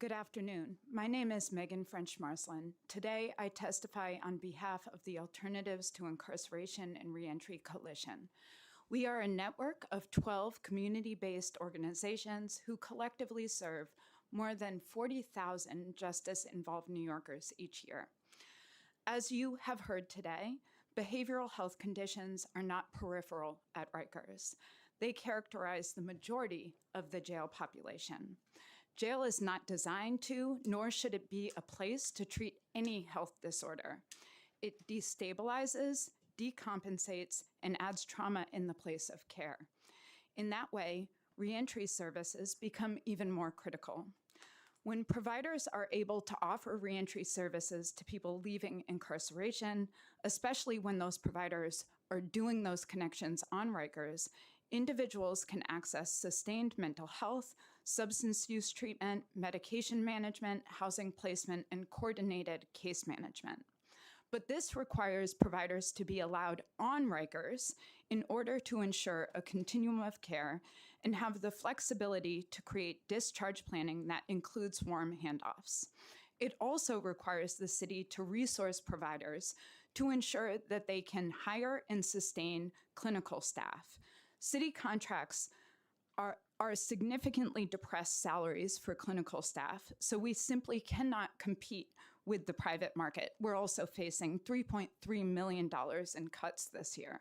Speaker 21: Good afternoon. My name is Megan French-Marslin. Today, I testify on behalf of the Alternatives to Incarceration and Reentry Coalition. We are a network of 12 community-based organizations who collectively serve more than 40,000 justice-involved New Yorkers each year. As you have heard today, behavioral health conditions are not peripheral at Rikers. They characterize the majority of the jail population. Jail is not designed to, nor should it be a place to treat any health disorder. It destabilizes, decompensates, and adds trauma in the place of care. In that way, reentry services become even more critical. When providers are able to offer reentry services to people leaving incarceration, especially when those providers are doing those connections on Rikers, individuals can access sustained mental health, substance use treatment, medication management, housing placement, and coordinated case management. But this requires providers to be allowed on Rikers in order to ensure a continuum of care and have the flexibility to create discharge planning that includes warm handoffs. It also requires the city to resource providers to ensure that they can hire and sustain clinical staff. City contracts are significantly depressed salaries for clinical staff, so we simply cannot compete with the private market. We're also facing $3.3 million in cuts this year.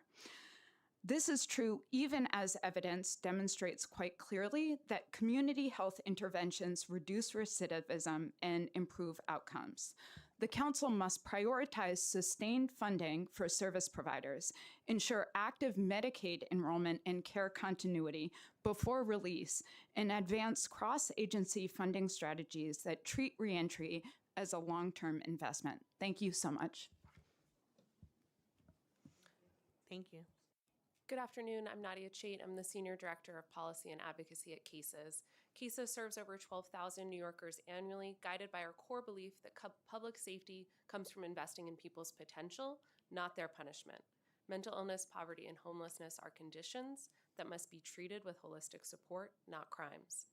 Speaker 21: This is true even as evidence demonstrates quite clearly that community health interventions reduce recidivism and improve outcomes. The Council must prioritize sustained funding for service providers, ensure active Medicaid enrollment and care continuity before release, and advance cross-agency funding strategies that treat reentry as a long-term investment. Thank you so much.
Speaker 2: Thank you.
Speaker 1: Good afternoon. I'm Nadia Chait. I'm the Senior Director of Policy and Advocacy at CASES. CASES serves over 12,000 New Yorkers annually, guided by our core belief that public safety comes from investing in people's potential, not their punishment. Mental illness, poverty, and homelessness are conditions that must be treated with holistic support, not crimes.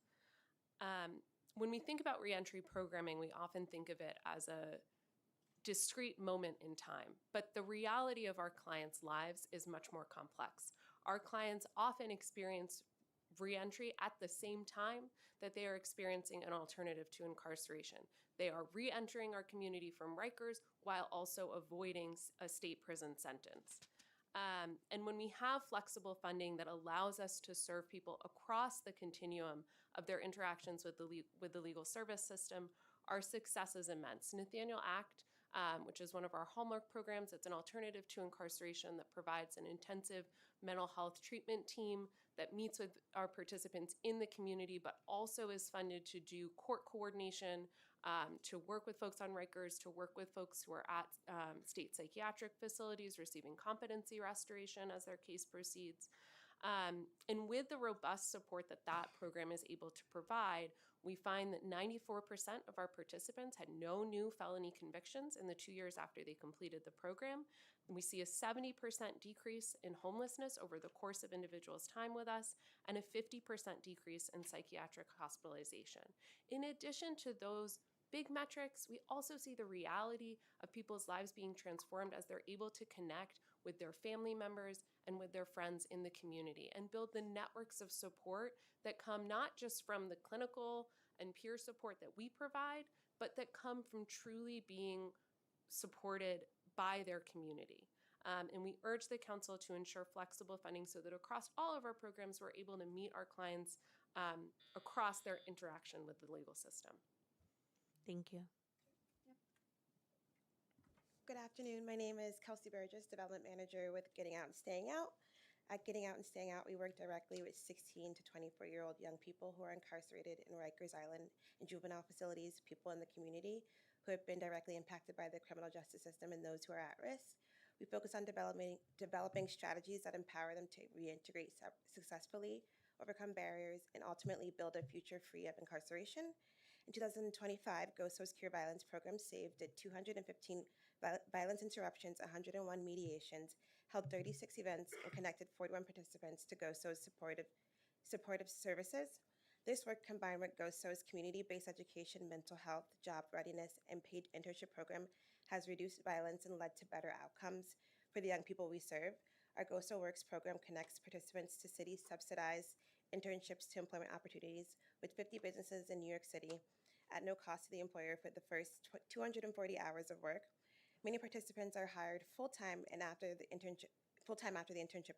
Speaker 1: When we think about reentry programming, we often think of it as a discrete moment in time, but the reality of our clients' lives is much more complex. Our clients often experience reentry at the same time that they are experiencing an alternative to incarceration. They are re-entering our community from Rikers while also avoiding a state prison sentence. And when we have flexible funding that allows us to serve people across the continuum of their interactions with the legal service system, our success is immense. Nathaniel Act, which is one of our hallmark programs. It's an alternative to incarceration that provides an intensive mental health treatment team that meets with our participants in the community, but also is funded to do court coordination, to work with folks on Rikers, to work with folks who are at state psychiatric facilities receiving competency restoration as their case proceeds. And with the robust support that that program is able to provide, we find that 94% of our participants had no new felony convictions in the 2 years after they completed the program. And we see a 70% decrease in homelessness over the course of individuals' time with us, and a 50% decrease in psychiatric hospitalization. In addition to those big metrics, we also see the reality of people's lives being transformed as they're able to connect with their family members and with their friends in the community and build the networks of support that come not just from the clinical and peer support that we provide, but that come from truly being supported by their community. And we urge the council to ensure flexible funding so that across all of our programs, we're able to meet our clients across their interaction with the legal system.
Speaker 2: Thank you.
Speaker 22: Good afternoon. My name is Kelsey Burgess, Development Manager with Getting Out and Staying Out. At Getting Out and Staying Out, we work directly with 16 to 24-year-old young people who are incarcerated in Rikers Island and juvenile facilities, people in the community who have been directly impacted by the criminal justice system and those who are at risk. We focus on developing strategies that empower them to reintegrate successfully, overcome barriers, and ultimately build a future free of incarceration. In 2025, Ghost Host Cure Violence program saved 215 violence interruptions, 101 mediations, held 36 events, and connected 41 participants to Ghost Host supportive services. This work, combined with Ghost Host community-based education, mental health, job readiness, and paid internship program, has reduced violence and led to better outcomes for the young people we serve. Our Ghost Host Works program connects participants to city-subsidized internships to employment opportunities with 50 businesses in New York City at no cost to the employer for the first 240 hours of work. Many participants are hired full-time after the internship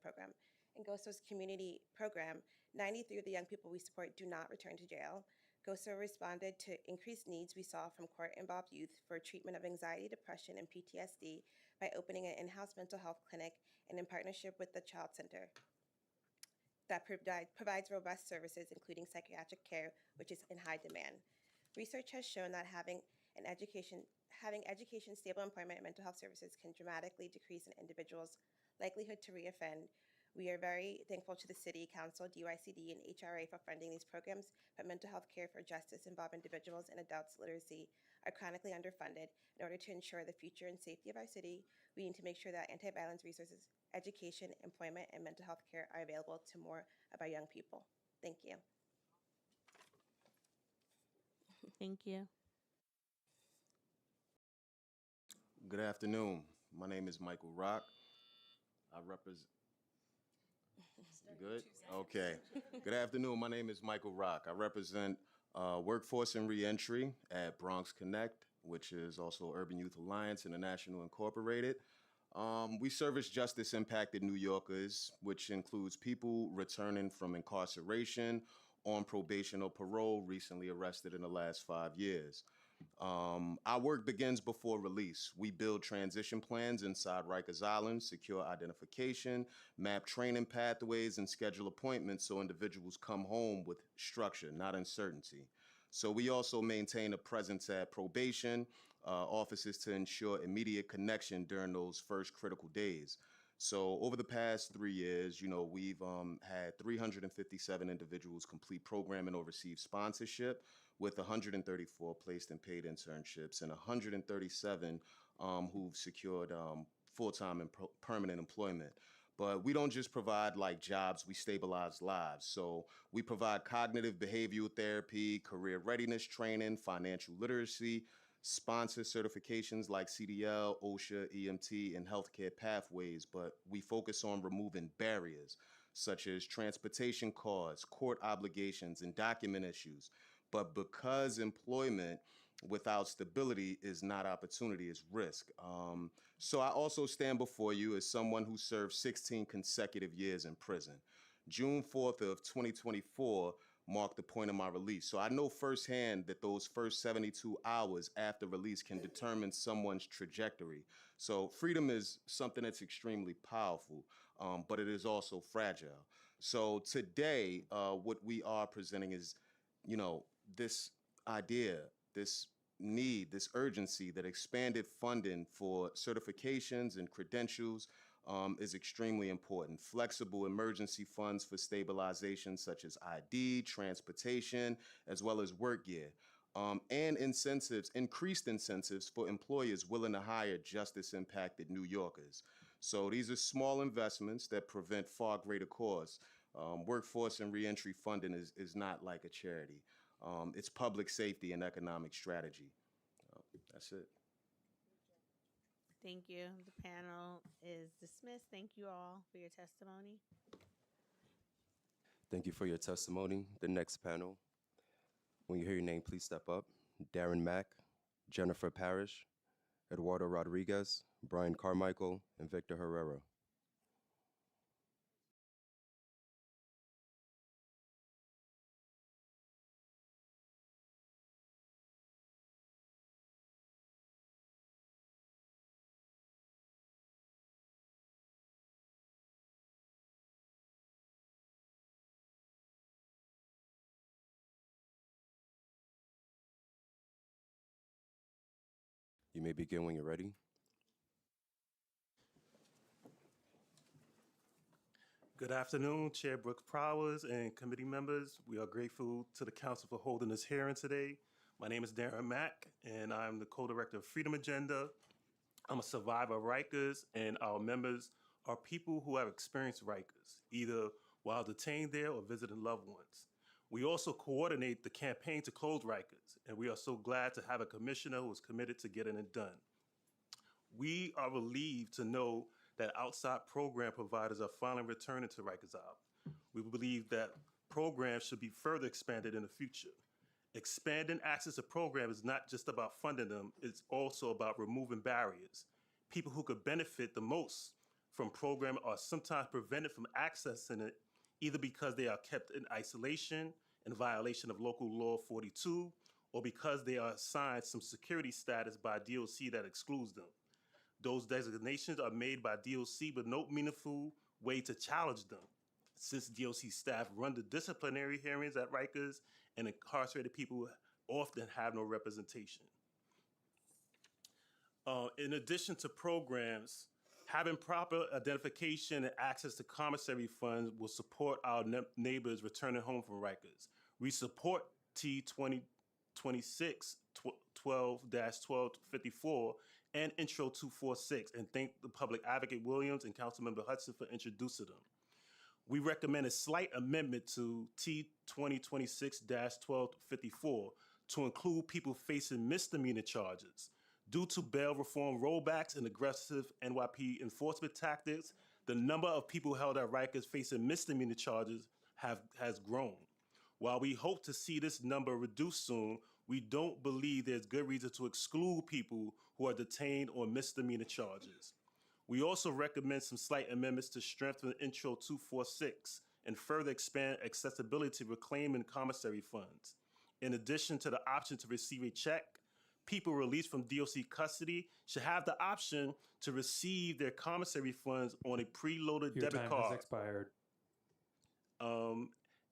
Speaker 22: program. In Ghost Host community program, 93 of the young people we support do not return to jail. Ghost Host responded to increased needs we saw from court-involved youth for treatment of anxiety, depression, and PTSD by opening an in-house mental health clinic and in partnership with the Child Center that provides robust services, including psychiatric care, which is in high demand. Research has shown that having education, stable employment, and mental health services can dramatically decrease an individual's likelihood to reoffend. We are very thankful to the City Council, DYCD, and HRA for funding these programs, but mental health care for justice-involved individuals and adults literacy are chronically underfunded. In order to ensure the future and safety of our city, we need to make sure that anti-violence resources, education, employment, and mental health care are available to more of our young people. Thank you.
Speaker 2: Thank you.
Speaker 23: Good afternoon. My name is Michael Rock. I represent. Good? Okay. Good afternoon. My name is Michael Rock. I represent Workforce and Reentry at Bronx Connect, which is also Urban Youth Alliance International Incorporated. We service justice impacted New Yorkers, which includes people returning from incarceration, on probation or parole, recently arrested in the last 5 years. Our work begins before release. We build transition plans inside Rikers Island, secure identification, map training pathways, and schedule appointments so individuals come home with structure, not uncertainty. So we also maintain a presence at probation offices to ensure immediate connection during those first critical days. So over the past 3 years, we've had 357 individuals complete programming or receive sponsorship, with 134 placed in paid internships and 137 who've secured full-time and permanent employment. But we don't just provide like jobs, we stabilize lives. So we provide cognitive behavioral therapy, career readiness training, financial literacy, sponsor certifications like CDL, OSHA, EMT, and healthcare pathways. But we focus on removing barriers such as transportation costs, court obligations, and document issues. But because employment without stability is not opportunity, it's risk. So I also stand before you as someone who served 16 consecutive years in prison. June 4th of 2024 marked the point of my release. So I know firsthand that those first 72 hours after release can determine someone's trajectory. So freedom is something that's extremely powerful, but it is also fragile. So today, what we are presenting is, this idea, this need, this urgency that expanded funding for certifications and credentials is extremely important. Flexible emergency funds for stabilization, such as ID, transportation, as well as work gear. And incentives, increased incentives for employers willing to hire justice impacted New Yorkers. So these are small investments that prevent far greater costs. Workforce and reentry funding is not like a charity. It's public safety and economic strategy. That's it.
Speaker 2: Thank you. The panel is dismissed. Thank you all for your testimony.
Speaker 9: Thank you for your testimony. The next panel, when you hear your name, please step up. Darren Mack, Jennifer Parrish, Eduardo Rodriguez, Brian Carmichael, and Victor Herrera. You may begin when you're ready.
Speaker 11: Good afternoon, Chair Brooks Powers and committee members. We are grateful to the council for holding this hearing today. My name is Darren Mack, and I'm the co-director of Freedom Agenda. I'm a survivor of Rikers, and our members are people who have experienced Rikers, either while detained there or visiting loved ones. We also coordinate the campaign to close Rikers, and we are so glad to have a commissioner who is committed to getting it done. We are relieved to know that outside program providers are finally returning to Rikers Island. We believe that programs should be further expanded in the future. Expanding access to programs is not just about funding them, it's also about removing barriers. People who could benefit the most from program are sometimes prevented from accessing it, either because they are kept in isolation in violation of local law 42, or because they are assigned some security status by DOC that excludes them. Those designations are made by DOC with no meaningful way to challenge them, since DOC staff run the disciplinary hearings at Rikers and incarcerated people often have no representation. In addition to programs, having proper identification and access to commissary funds will support our neighbors returning home from Rikers. We support T 2026 12-1254 and Intro 246, and thank the Public Advocate Williams and Councilmember Hudson for introducing them. We recommend a slight amendment to T 2026-1254 to include people facing misdemeanor charges. Due to bail reform rollbacks and aggressive NYP enforcement tactics, the number of people held at Rikers facing misdemeanor charges has grown. While we hope to see this number reduced soon, we don't believe there's good reason to exclude people who are detained on misdemeanor charges. We also recommend some slight amendments to strengthen Intro 246 and further expand accessibility to reclaim and commissary funds. In addition to the option to receive a check, people released from DOC custody should have the option to receive their commissary funds on a preloaded
Speaker 7: Your
Speaker 11: debit
Speaker 7: time
Speaker 11: card.
Speaker 7: has expired.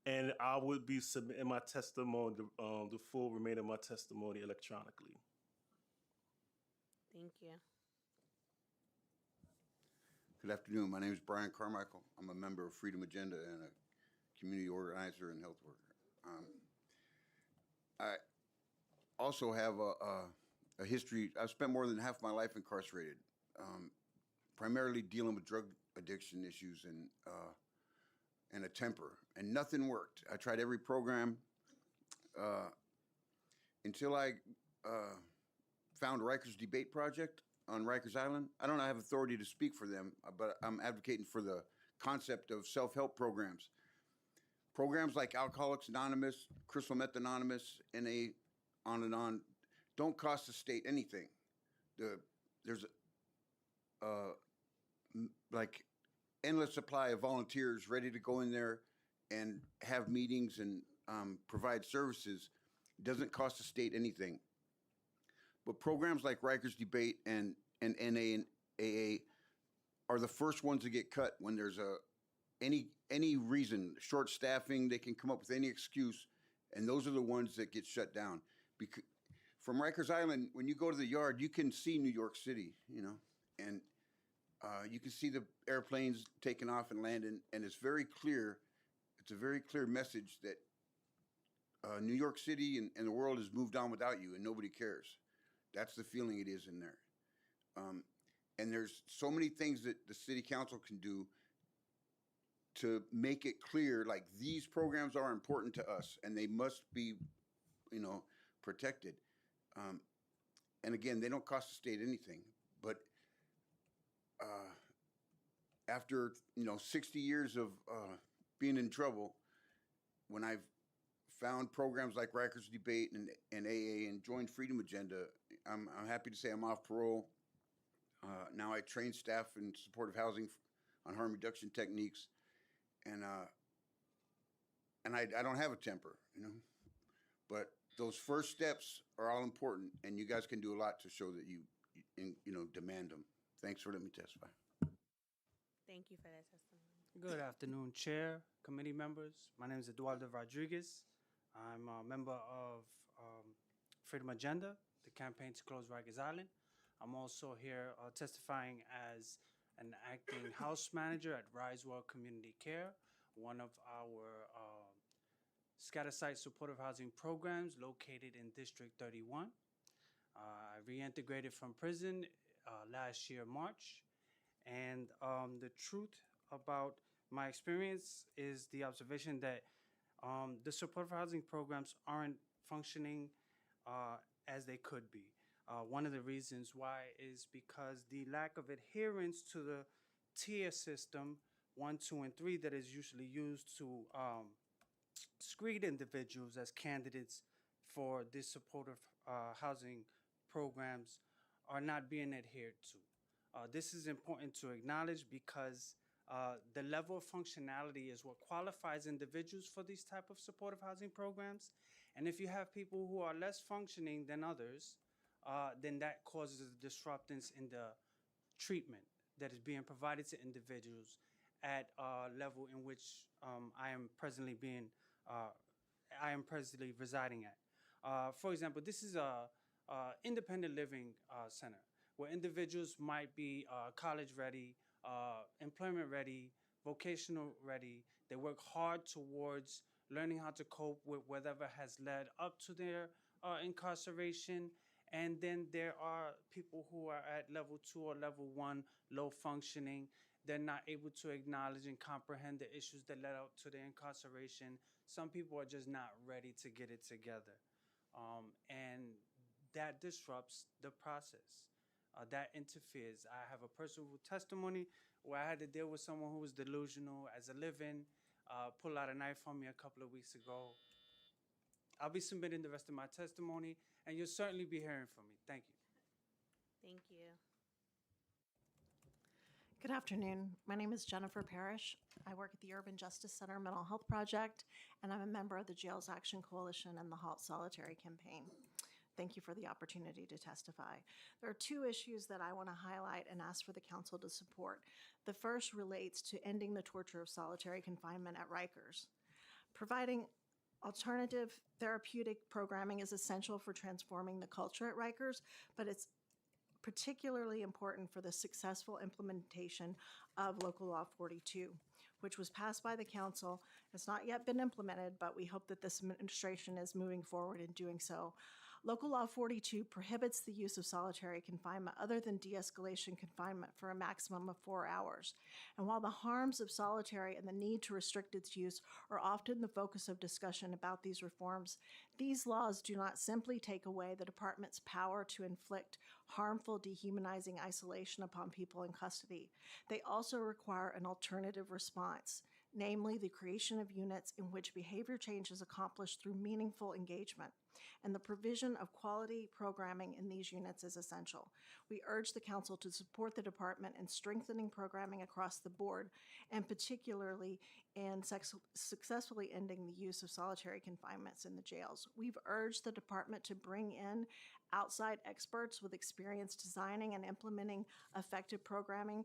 Speaker 11: And I would be submitting my testimony, the full remainder of my testimony electronically.
Speaker 2: Thank you.
Speaker 13: Good afternoon. My name is Brian Carmichael. I'm a member of Freedom Agenda and a community organizer and health worker. I also have a history. I've spent more than half my life incarcerated, primarily dealing with drug addiction issues and a temper, and nothing worked. I tried every program until I found Rikers Debate Project on Rikers Island. I don't have authority to speak for them, but I'm advocating for the concept of self-help programs. Programs like Alcoholics Anonymous, Crystal Meth Anonymous, NA, on and on, don't cost the state anything. There's like endless supply of volunteers ready to go in there and have meetings and provide services. It doesn't cost the state anything. But programs like Rikers Debate and NA and AA are the first ones to get cut when there's any reason, short staffing, they can come up with any excuse, and those are the ones that get shut down. Because from Rikers Island, when you go to the yard, you can see New York City, and you can see the airplanes taking off and landing, and it's very clear. It's a very clear message that New York City and the world has moved on without you, and nobody cares. That's the feeling it is in there. And there's so many things that the city council can do to make it clear, like, these programs are important to us and they must be, protected. And again, they don't cost the state anything, but after, 60 years of being in trouble, when I've found programs like Rikers Debate and AA and joined Freedom Agenda, I'm happy to say I'm off parole. Now I train staff in supportive housing on harm reduction techniques, and I don't have a temper, but those first steps are all important, and you guys can do a lot to show that you demand them. Thanks for letting me testify.
Speaker 2: Thank you for that testimony.
Speaker 14: Good afternoon, Chair, committee members. My name is Eduardo Rodriguez. I'm a member of Freedom Agenda, the campaign to close Rikers Island. I'm also here testifying as an acting house manager at Risewell Community Care, one of our scatter site supportive housing programs located in District 31. I reintegrated from prison last year, March. And the truth about my experience is the observation that the supportive housing programs aren't functioning as they could be. One of the reasons why is because the lack of adherence to the tier system 1, 2, and 3 that is usually used to screen individuals as candidates for these supportive housing programs are not being adhered to. This is important to acknowledge because the level of functionality is what qualifies individuals for these type of supportive housing programs. And if you have people who are less functioning than others, then that causes a disruptance in the treatment that is being provided to individuals at a level in which I am presently residing at. For example, this is a independent living center where individuals might be college ready, employment ready, vocational ready. They work hard towards learning how to cope with whatever has led up to their incarceration. And then there are people who are at level 2 or level 1, low functioning. They're not able to acknowledge and comprehend the issues that led up to their incarceration. Some people are just not ready to get it together. And that disrupts the process. That interferes. I have a personal testimony where I had to deal with someone who was delusional as a living, pull out a knife on me a couple of weeks ago. I'll be submitting the rest of my testimony, and you'll certainly be hearing from me. Thank you.
Speaker 2: Thank you.
Speaker 7: Good afternoon. My name is Jennifer Parrish. I work at the Urban Justice Center Mental Health Project, and I'm a member of the Jails Action Coalition and the Halt Solitary campaign. Thank you for the opportunity to testify. There are two issues that I want to highlight and ask for the council to support. The first relates to ending the torture of solitary confinement at Rikers. Providing alternative therapeutic programming is essential for transforming the culture at Rikers, but it's particularly important for the successful implementation of Local Law 42, which was passed by the council. It's not yet been implemented, but we hope that this administration is moving forward in doing so. Local Law 42 prohibits the use of solitary confinement other than de-escalation confinement for a maximum of 4 hours. And while the harms of solitary and the need to restrict its use are often the focus of discussion about these reforms, these laws do not simply take away the department's power to inflict harmful, dehumanizing isolation upon people in custody. They also require an alternative response, namely the creation of units in which behavior change is accomplished through meaningful engagement. And the provision of quality programming in these units is essential. We urge the council to support the department in strengthening programming across the board, and particularly in successfully ending the use of solitary confinements in the jails. We've urged the department to bring in outside experts with experience designing and implementing effective programming.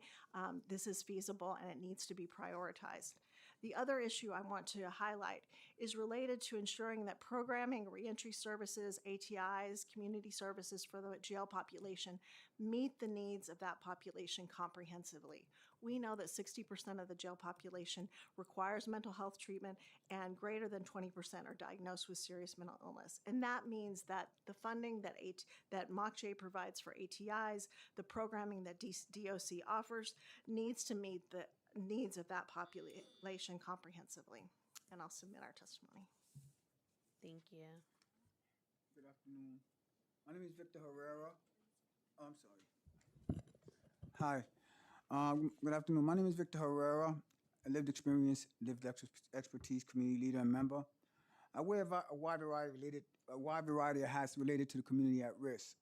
Speaker 7: This is feasible and it needs to be prioritized. The other issue I want to highlight is related to ensuring that programming, reentry services, ATIs, community services for the jail population meet the needs of that population comprehensively. We know that 60% of the jail population requires mental health treatment and greater than 20% are diagnosed with serious mental illness. And that means that the funding that MOCJ provides for ATIs, the programming that DOC offers, needs to meet the needs of that population comprehensively. And I'll submit our testimony.
Speaker 8: Thank you.
Speaker 12: Good afternoon. My name is Victor Herrera. Oh, I'm sorry. Hi. Good afternoon. My name is Victor Herrera, a lived experience, lived expertise community leader and member. I wear a wide variety of hats related to the community at risk.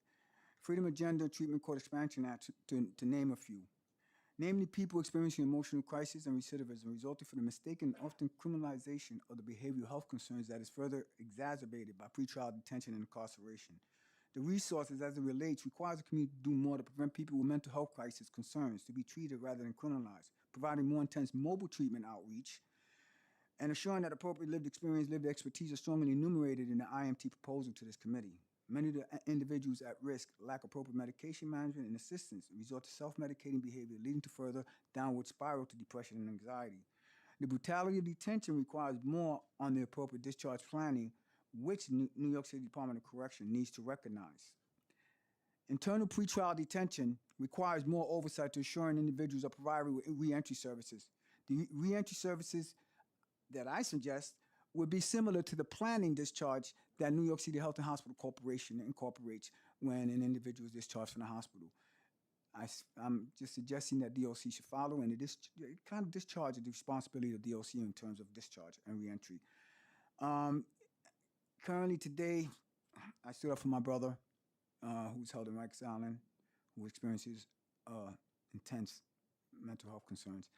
Speaker 12: Freedom Agenda, Treatment Court Expansion Act, to name a few. Namely, people experiencing emotional crisis and recidivism resulting from the mistaken, often criminalization of the behavioral health concerns that is further exacerbated by pretrial detention and incarceration. The resources as it relates requires the community to do more to prevent people with mental health crisis concerns to be treated rather than criminalized, providing more intense mobile treatment outreach, and assuring that appropriate lived experience, lived expertise are strongly enumerated in the IMT proposal to this committee. Many of the individuals at risk lack appropriate medication management and assistance and resort to self-medicating behavior, leading to further downward spiral to depression and anxiety. The brutality of detention requires more on the appropriate discharge planning, which New York City Department of Correction needs to recognize. Internal pretrial detention requires more oversight to ensuring individuals are provided with reentry services. The reentry services that I suggest would be similar to the planning discharge that New York City Health and Hospital Corporation incorporates when an individual is discharged from the hospital. I'm just suggesting that DOC should follow, and it kind of discharges the responsibility of DOC in terms of discharge and reentry. Currently today, I stood up for my brother who's held in Rikers Island, who experiences intense mental health concerns.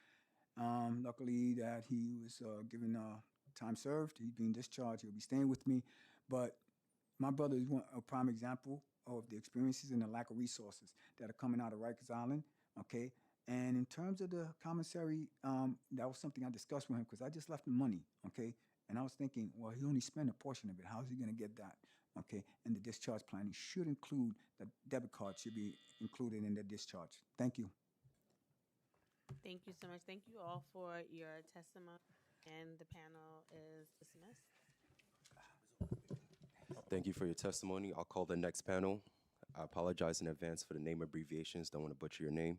Speaker 12: Luckily that he was given time served, he's being discharged, he'll be staying with me. But my brother is a prime example of the experiences and the lack of resources that are coming out of Rikers Island, okay? And in terms of the commissary, that was something I discussed with him because I just left him money, okay? And I was thinking, well, he only spent a portion of it. How is he gonna get that, okay? And the discharge planning should include, the debit card should be included in the discharge. Thank you.
Speaker 8: Thank you so much. Thank you all for your testimony, and the panel is dismissed.
Speaker 9: Thank you for your testimony. I'll call the next panel. I apologize in advance for the name abbreviations. Don't want to butcher your name.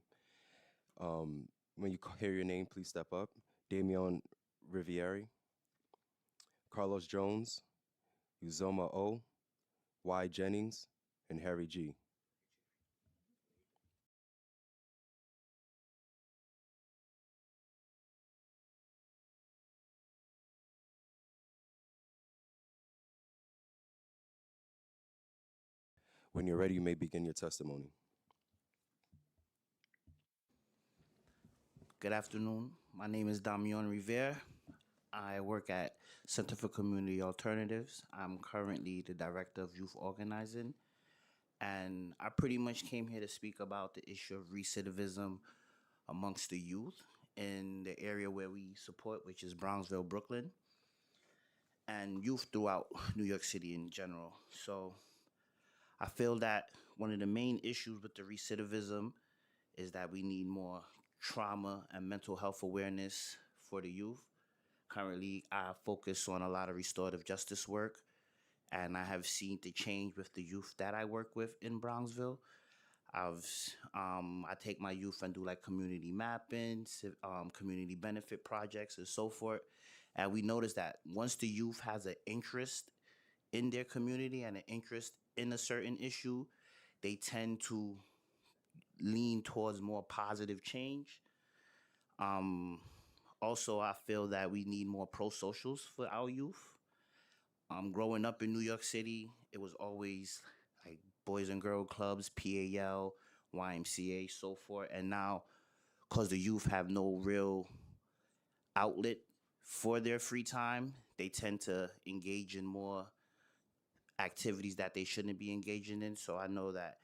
Speaker 9: When you hear your name, please step up. Damian Riviere, Carlos Jones, Uzoma O, Y. Jennings, and Harry G. When you're ready, you may begin your testimony.
Speaker 5: Good afternoon. My name is Damian Rivera. I work at Center for Community Alternatives. I'm currently the Director of Youth Organizing. And I pretty much came here to speak about the issue of recidivism amongst the youth in the area where we support, which is Brownsville, Brooklyn, and youth throughout New York City in general. So I feel that one of the main issues with the recidivism is that we need more trauma and mental health awareness for the youth. Currently, I focus on a lot of restorative justice work, and I have seen the change with the youth that I work with in Brownsville. I take my youth and do like community mapping, community benefit projects, and so forth. And we notice that once the youth has an interest in their community and an interest in a certain issue, they tend to lean towards more positive change. Um, Also, I feel that we need more pro socials for our youth. Growing up in New York City, it was always like Boys and Girl Clubs, PAL, YMCA, so forth. And now, because the youth have no real outlet for their free time, they tend to engage in more activities that they shouldn't be engaging in. So I know that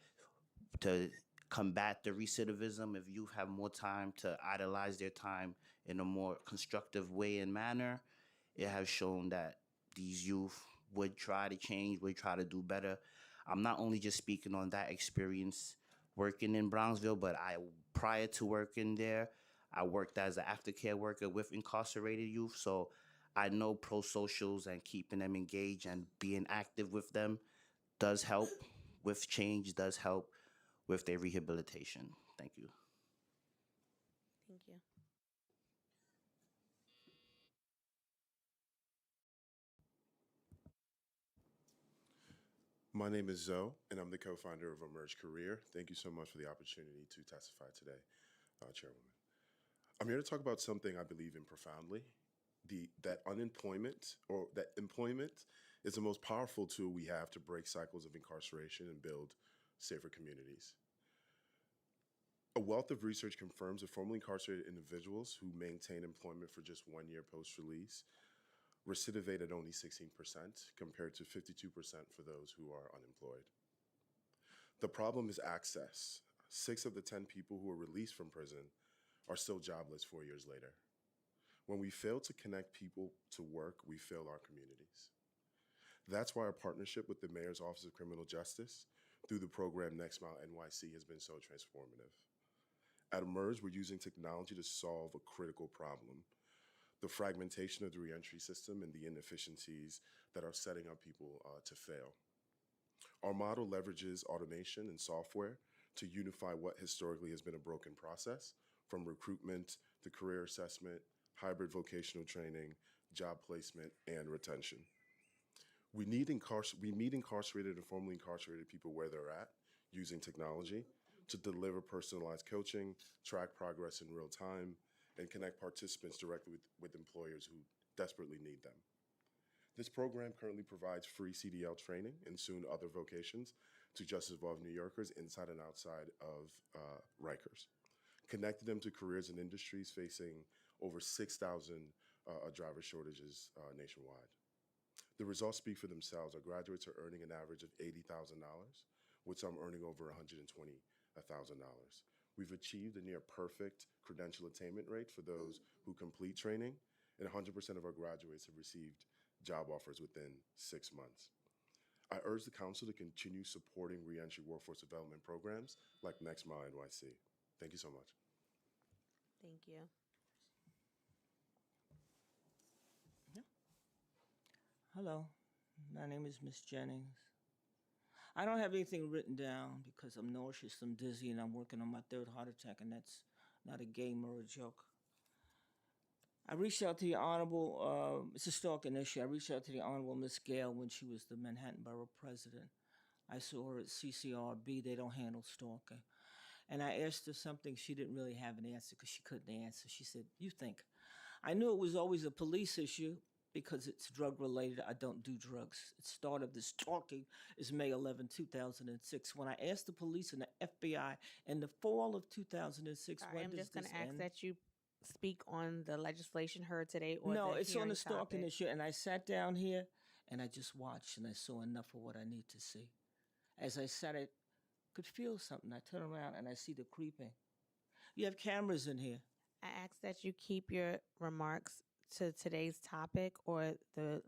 Speaker 5: to combat the recidivism, if youth have more time to idolize their time in a more constructive way and manner, it has shown that these youth would try to change, would try to do better. I'm not only just speaking on that experience working in Brownsville, but prior to working there, I worked as an aftercare worker with incarcerated youth. So I know pro socials and keeping them engaged and being active with them does help with change, does help with their rehabilitation. Thank you.
Speaker 8: Thank you.
Speaker 20: My name is Zoe, and I'm the co-founder of Emerge Career. Thank you so much for the opportunity to testify today, Chairwoman. I'm here to talk about something I believe in profoundly, that employment is the most powerful tool we have to break cycles of incarceration and build safer communities. A wealth of research confirms that formerly incarcerated individuals who maintain employment for just 1 year post-release recidivate at only 16% compared to 52% for those who are unemployed. The problem is access. 6 of the 10 people who are released from prison are still jobless 4 years later. When we fail to connect people to work, we fail our communities. That's why our partnership with the Mayor's Office of Criminal Justice through the program Next Mile NYC has been so transformative. At Emerge, we're using technology to solve a critical problem: the fragmentation of the reentry system and the inefficiencies that are setting up people to fail. Our model leverages automation and software to unify what historically has been a broken process, from recruitment to career assessment, hybrid vocational training, job placement, and retention. We meet incarcerated and formerly incarcerated people where they're at using technology to deliver personalized coaching, track progress in real time, and connect participants directly with employers who desperately need them. This program currently provides free CDL training and soon other vocations to justice-involved New Yorkers inside and outside of Rikers, connecting them to careers and industries facing over 6,000 driver shortages nationwide. The results speak for themselves. Our graduates are earning an average of $80,000, with some earning over $120,000. We've achieved a near perfect credential attainment rate for those who complete training, and 100% of our graduates have received job offers within 6 months. I urge the council to continue supporting reentry workforce development programs like Next Mile NYC. Thank you so much.
Speaker 8: Thank you.
Speaker 6: Hello, my name is Miss Jennings. I don't have anything written down because I'm nauseous, I'm dizzy, and I'm working on my 3rd heart attack, and that's not a game or a joke. I reached out to the Honorable, it's a stalking issue. I reached out to the Honorable Miss Gale when she was the Manhattan Borough President. I saw her at CCRB, they don't handle stalking. And I asked her something, she didn't really have an answer because she couldn't answer. She said, "You think." I knew it was always a police issue because it's drug related. I don't do drugs. It started, this stalking is May 11, 2006. When I asked the police and the FBI in the fall of 2006,
Speaker 8: Sorry,
Speaker 6: when
Speaker 8: I'm
Speaker 6: does
Speaker 8: just going
Speaker 6: this
Speaker 8: to ask
Speaker 6: end?
Speaker 8: that you speak on the legislation heard today or
Speaker 6: No,
Speaker 8: the
Speaker 6: it's on
Speaker 8: hearing
Speaker 6: the stalking
Speaker 8: topic?
Speaker 6: issue, and I sat down here and I just watched and I saw enough of what I need to see. As I sat, I could feel something. I turn around and I see the creeping. You have cameras in here.
Speaker 8: I ask that you keep your remarks to today's topic or the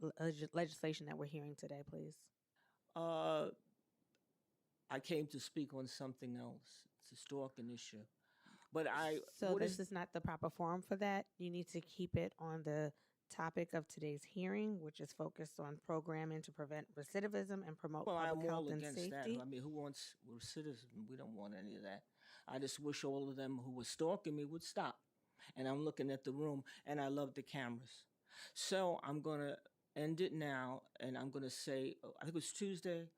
Speaker 8: legislation that we're hearing today, please.
Speaker 6: I came to speak on something else. It's a stalking issue. But
Speaker 8: So
Speaker 6: what
Speaker 8: this is not the proper forum for that. You need to keep it on the topic of today's hearing, which is focused on programming to prevent recidivism and promote
Speaker 6: Well,
Speaker 8: public
Speaker 6: I'm
Speaker 8: health
Speaker 6: all
Speaker 8: and
Speaker 6: against
Speaker 8: safety.
Speaker 6: that. I mean, who wants recidivism? We don't want any of that. I just wish all of them who were stalking me would stop. And I'm looking at the room, and I love the cameras. So I'm going to end it now, and I'm going to say, I think it was Tuesday,